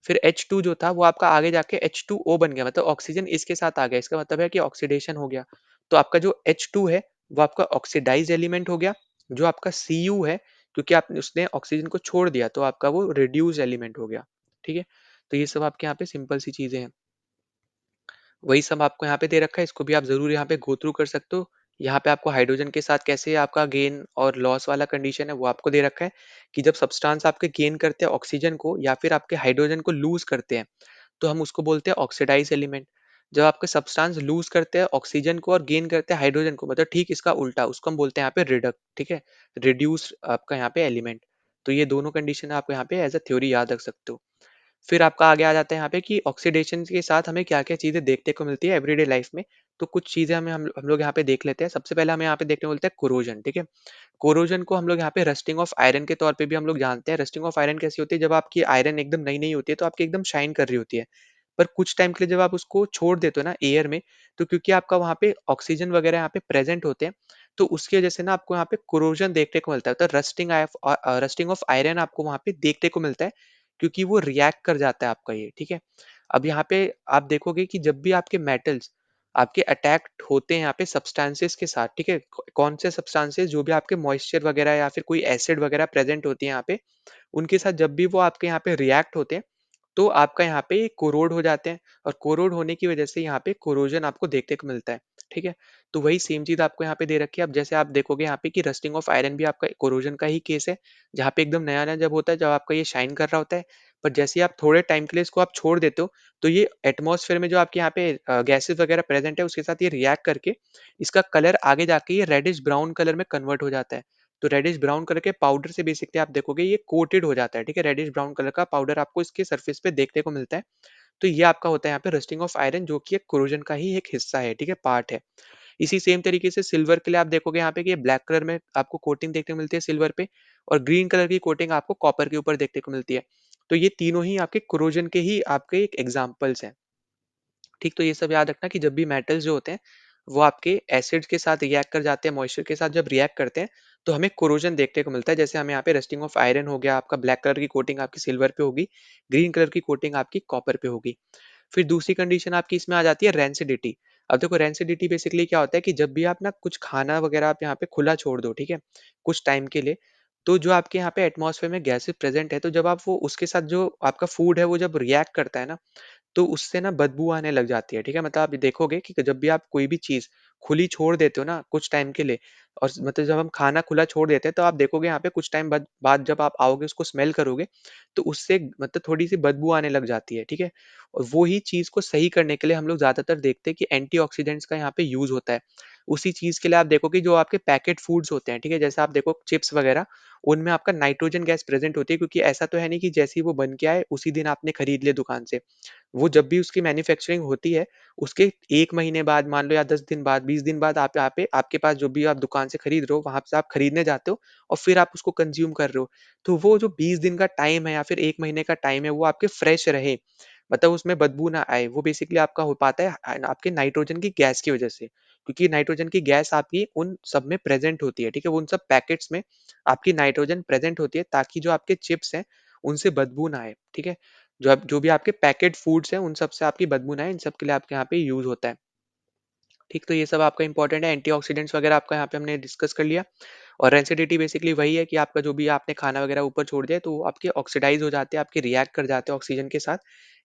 फिर H2 जो था वो आपका आगे जाके H2O बन गया, मतलब ऑक्सीजन इसके साथ आ गया, इसका मतलब है कि ऑक्सीडेशन हो गया। तो आपका जो H2 है वो आपका ऑक्सीडाइज एलिमेंट हो गया, जो आपका Cu है क्योंकि आपने उसने ऑक्सीजन को छोड़ दिया तो आपका वो रिड्यूस एलिमेंट हो गया, ठीक है। तो ये सब आपके यहाँ पे सिंपल सी चीजें हैं, वही सब आपको यहाँ पे दे रखा है, इसको भी आप जरूर यहाँ पे गो थ्रू कर सकते हो। यहाँ पे आपको हाइड्रोजन के साथ कैसे आपका गेन और लॉस वाला कंडीशन है वो आपको दे रखा है कि जब सब्सटेंस आपके गेन करते हैं ऑक्सीजन को या फिर आपके हाइड्रोजन को लूज करते हैं, तो हम उसको बोलते हैं ऑक्सीडाइज एलिमेंट। जब आपके सब्सटेंस लूज करते हैं ऑक्सीजन को और गेन करते हैं हाइड्रोजन को, मतलब ठीक इसका उल्टा, उसको हम बोलते हैं यहाँ पे रिडक्ट, ठीक है, रिड्यूस आपका यहाँ पे एलिमेंट। तो ये दोनों कंडीशन आप यहाँ पे एज अ थ्योरी याद रख सकते हो। फिर आपका आगे आ जाता है यहाँ पे कि ऑक्सीडेशन के साथ हमें क्या-क्या चीज़ें देखने को मिलती है एवरीडे लाइफ में। तो कुछ चीज़ें हमें हम लोग यहाँ पे देख लेते हैं। सबसे पहले हमें यहाँ पे देखने को मिलता है कोरोजन, ठीक है? कोरोजन को हम लोग यहाँ पे रस्टिंग ऑफ आयरन के तौर पे भी हम लोग जानते हैं। रस्टिंग ऑफ आयरन कैसी होती है? जब आपकी आयरन एकदम नई-नई होती है तो आपकी एकदम शाइन कर रही होती है। पर कुछ टाइम के लिए जब आप उसको छोड़ देते हो ना एयर में, तो क्योंकि आपका वहाँ पे ऑक्सीजन वगैरह यहाँ पे प्रेज़ेंट होते हैं, तो उसकी वजह से ना आपको यहाँ पे कोरोजन देखने को मिलता है। तो रस्टिंग ऑफ आयरन आपको वहाँ पे देखने को मिलता है, क्योंकि वो रिएक्ट कर जाता है आपका ये, ठीक है? अब यहाँ पे आप देखोगे कि जब भी आपके मेटल्स आपके अटैक होते हैं यहाँ पे सब्सटेंसेस के साथ, ठीक है? कौन से सब्सटेंसेस जो भी आपके मॉइस्चर वगैरह या फिर कोई एसिड वगैरह प्रेज़ेंट होती है यहाँ पे, उनके साथ जब भी वो आपके यहाँ पे रिएक्ट होते हैं, तो आपका यहाँ पे कोरोड हो जाते हैं और कोरोड होने की वजह से यहाँ पे कोरोजन आपको देखने को मिलता है, ठीक है? तो वही सेम चीज़ आपको यहाँ पे दे रखी है। अब जैसे आप देखोगे यहाँ पे कि रस्टिंग ऑफ आयरन भी आपका कोरोजन का ही केस है, जहाँ पे एकदम नया-नया जब होता है, जब आपका ये शाइन कर रहा होता है, पर जैसे ही आप थोड़े टाइम के लिए इसको आप छोड़ देते हो, तो ये एटमॉस्फेयर में जो आपके यहाँ पे गैसेज़ वगैरह प्रेज़ेंट है, उसके साथ ये रिएक्ट करके इसका कलर आगे जाके ये रेडिश ब्राउन कलर में कन्वर्ट हो जाता है। तो रेडिश ब्राउन कलर के पाउडर से बेसिकली आप देखोगे ये कोटेड हो जाता है, ठीक है? रेडिश ब्राउन कलर का पाउडर आपको इसके सरफेस पे देखने को मिलता है। तो ये आपका होता है यहाँ पे रस्टिंग ऑफ आयरन, जो कि एक कोरोजन का ही एक हिस्सा है, ठीक है? पार्ट है। इसी सेम तरीके से सिल्वर के लिए आप देखोगे यहाँ पे कि ये ब्लैक कलर में आपको कोटिंग देखने को मिलती है सिल्वर पे, और ग्रीन कलर की कोटिंग आपको कॉपर के ऊपर देखने को मिलती है। तो ये तीनों ही आपके कोरोजन के ही आपके एक एग्ज़ाम्पल्स हैं। ठीक, तो ये सब याद रखना कि जब भी मेटल्स जो होते हैं, वो आपके एसिड्स के साथ रिएक्ट कर जाते हैं, मॉइस्चर के साथ जब रिएक्ट करते हैं, तो हमें कोरोजन देखने को मिलता है। जैसे हमें यहाँ पे रस्टिंग ऑफ आयरन हो गया, आपका ब्लैक कलर की कोटिंग आपकी सिल्वर पे होगी, ग्रीन कलर की कोटिंग आपकी कॉपर पे होगी। फिर दूसरी कंडीशन आपकी इसमें आ जाती है रैंसिडिटी। अब देखो रैंसिडिटी बेसिकली क्या होता है कि जब भी आप ना कुछ खाना वगैरह आप यहाँ पे खुला छोड़ दो, ठीक है? कुछ टाइम के लिए, तो जो आपके यहाँ पे एटमॉस्फेयर में गैसेस प्रेज़ेंट है, तो जब आप वो उसके साथ जो आपका फूड है, वो जब रिएक्ट करता है ना, तो उससे ना बदबू आने लग जाती है, ठीक है? मतलब आप देखोगे कि जब भी आप कोई भी चीज़ खुली छोड़ देते हो ना कुछ टाइम के लिए, और मतलब जब हम खाना खुला छोड़ देते हैं, तो आप देखोगे यहाँ पे कुछ टाइम बाद जब आप आओगे उसको स्मेल करोगे, तो उससे मतलब थोड़ी-सी बदबू आने लग जाती है, ठीक है? और वो ही चीज़ को सही करने के लिए हम लोग ज़्यादातर देखते हैं कि एंटीऑक्सीडेंट्स का यहाँ पे यूज़ होता है। उसी चीज़ के लिए आप देखोगे जो आपके पैकेट फूड्स होते हैं, ठीक है? जैसे आप देखो चिप्स वगैरह, उनमें आपका नाइट्रोजन गैस प्रेज़ेंट होती है, क्योंकि ऐसा तो है नहीं कि जैसे ही वो बन के आए, उसी दिन आपने खरीद लिया दुकान से। वो जब भी उसकी मैन्युफैक्चरिंग होती है, उसके 1 महीने बाद मान लो या 10 दिन बाद, 20 दिन बाद आप यहाँ पे आपके पास जो भी आप दुकान से खरीद रहे हो, वहाँ से आप खरीदने जाते हो और फिर आप उसको कंज़्यूम कर रहे हो। तो वो जो 20 दिन का टाइम है या फिर 1 महीने का टाइम है, वो आपके फ्रेश रहे, मतलब उसमें बदबू ना आए, वो बेसिकली आपका हो पाता है आपके नाइट्रोजन की गैस की वज़ह से। क्योंकि नाइट्रोजन की गैस आपकी उन सब में प्रेज़ेंट होती है, ठीक है? वो उन सब पैकेट्स में आपकी नाइट्रोजन प्रेज़ेंट होती है, ताकि जो आपके चिप्स हैं, उनसे बदबू ना आए, ठीक है? जो भी आपके पैकेट फूड्स हैं, उन सब से आपकी बदबू ना आए, इन सब के लिए आपके यहाँ पे यूज़ होता है। ठीक, तो ये सब आपका इम्पोर्टेंट है, एंटीऑक्सीडेंट्स वगैरह आपका यहाँ पे हमने डिस्कस कर लिया। और रेंसिडिटी बेसिकली वही है कि आपका जो भी आपने खाना वगैरह ऊपर छोड़ दिया है, तो वो आपके ऑक्सीडाइज़ हो जाते हैं, आपके रिएक्ट कर जाते हैं ऑक्सीजन के साथ,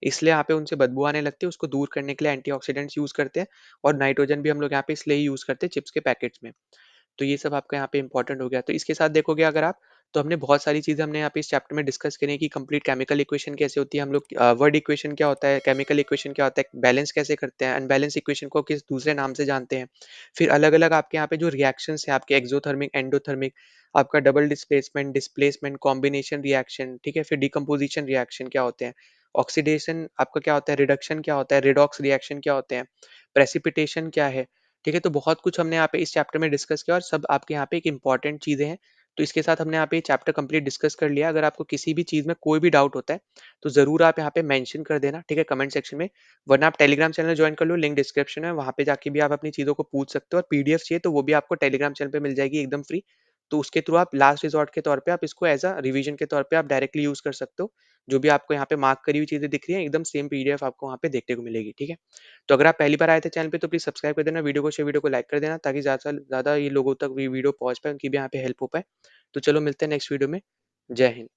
इसलिए यहाँ पे उनसे बदबू आने लगती है, उसको दूर करने के लिए एंटीऑक्सीडेंट्स यूज़ करते हैं। और नाइट्रोजन भी हम लोग यहाँ पे इसलिए ही यूज़ करते हैं चिप्स के पैकेट्स में। तो ये सब आपका यहाँ पे इम्पोर्टेंट हो गया। तो इसके साथ देखोगे अगर आप, तो हमने बहुत सारी चीज़ें हमने यहाँ पे इस चैप्टर में डिस्कस करी हैं कि कंप्लीट केमिकल इक्वेशन कैसे होती है, हम लोग वर्ड इक्वेशन क्या होता है, केमिकल इक्वेशन क्या होता है, बैलेंस कैसे करते हैं, अनबैलेंस इक्वेशन को किस दूसरे नाम से जानते हैं। फिर अलग-अलग आपके यहाँ पे जो रिएक्शंस हैं आपके एक्ज़ोथर्मिक, एंडोथर्मिक, आपका double displacement, displacement, combination reaction, ठीक है? फिर डिकम्पोज़िशन रिएक्शन क्या होते हैं, ऑक्सीडेशन आपका क्या होता है, रिडक्शन क्या होता है, रिडॉक्स रिएक्शन क्या होते हैं, प्रेसिपिटेशन क्या है, ठीक है? तो बहुत कुछ हमने यहाँ पे इस चैप्टर में डिस्कस किया और सब आपके यहाँ पे एक इम्पोर्टेंट चीज़ें हैं। तो इसके साथ हमने यहाँ पे ये चैप्टर कंप्लीट डिस्कस कर लिया। अगर आपको किसी भी चीज़ में कोई भी डाउट होता है, तो ज़रूर आप यहाँ पे मेंशन कर देना, ठीक है? कमेंट सेक्शन में। वरना आप टेलीग्राम चैनल जॉइन कर लो, लिंक डिस्क्रिप्शन में, वहाँ पे जाके भी आप अपनी चीज़ों को पूछ सकते हो, और पीडीएफ चाहिए तो वो भी आपको टेलीग्राम चैनल पे मिल जाएगी एकदम फ्री। तो उसके थ्रू आप लास्ट रिसॉर्ट के तौर पे आप इसको एज़ अ रिवीजन के तौर पे आप डायरेक्टली यूज़ कर सकते हो। जो भी आपको यहाँ पे मार्क करी हुई चीज़ें दिख रही हैं, एकदम सेम पीडीएफ आपको वहाँ पे देखने को मिलेगी, ठीक है? तो अगर आप पहली बार आए थे चैनल पे, तो प्लीज़ सब्सक्राइब कर देना, वीडियो को शेयर, वीडियो को लाइक कर देना, ताकि ज़्यादा से ज़्यादा ये लोगों तक वीडियो पहुँच पाए, उनकी भी यहाँ पे हेल्प हो पाए। तो चलो मिलते हैं नेक्स्ट वीडियो में। जय हिंद।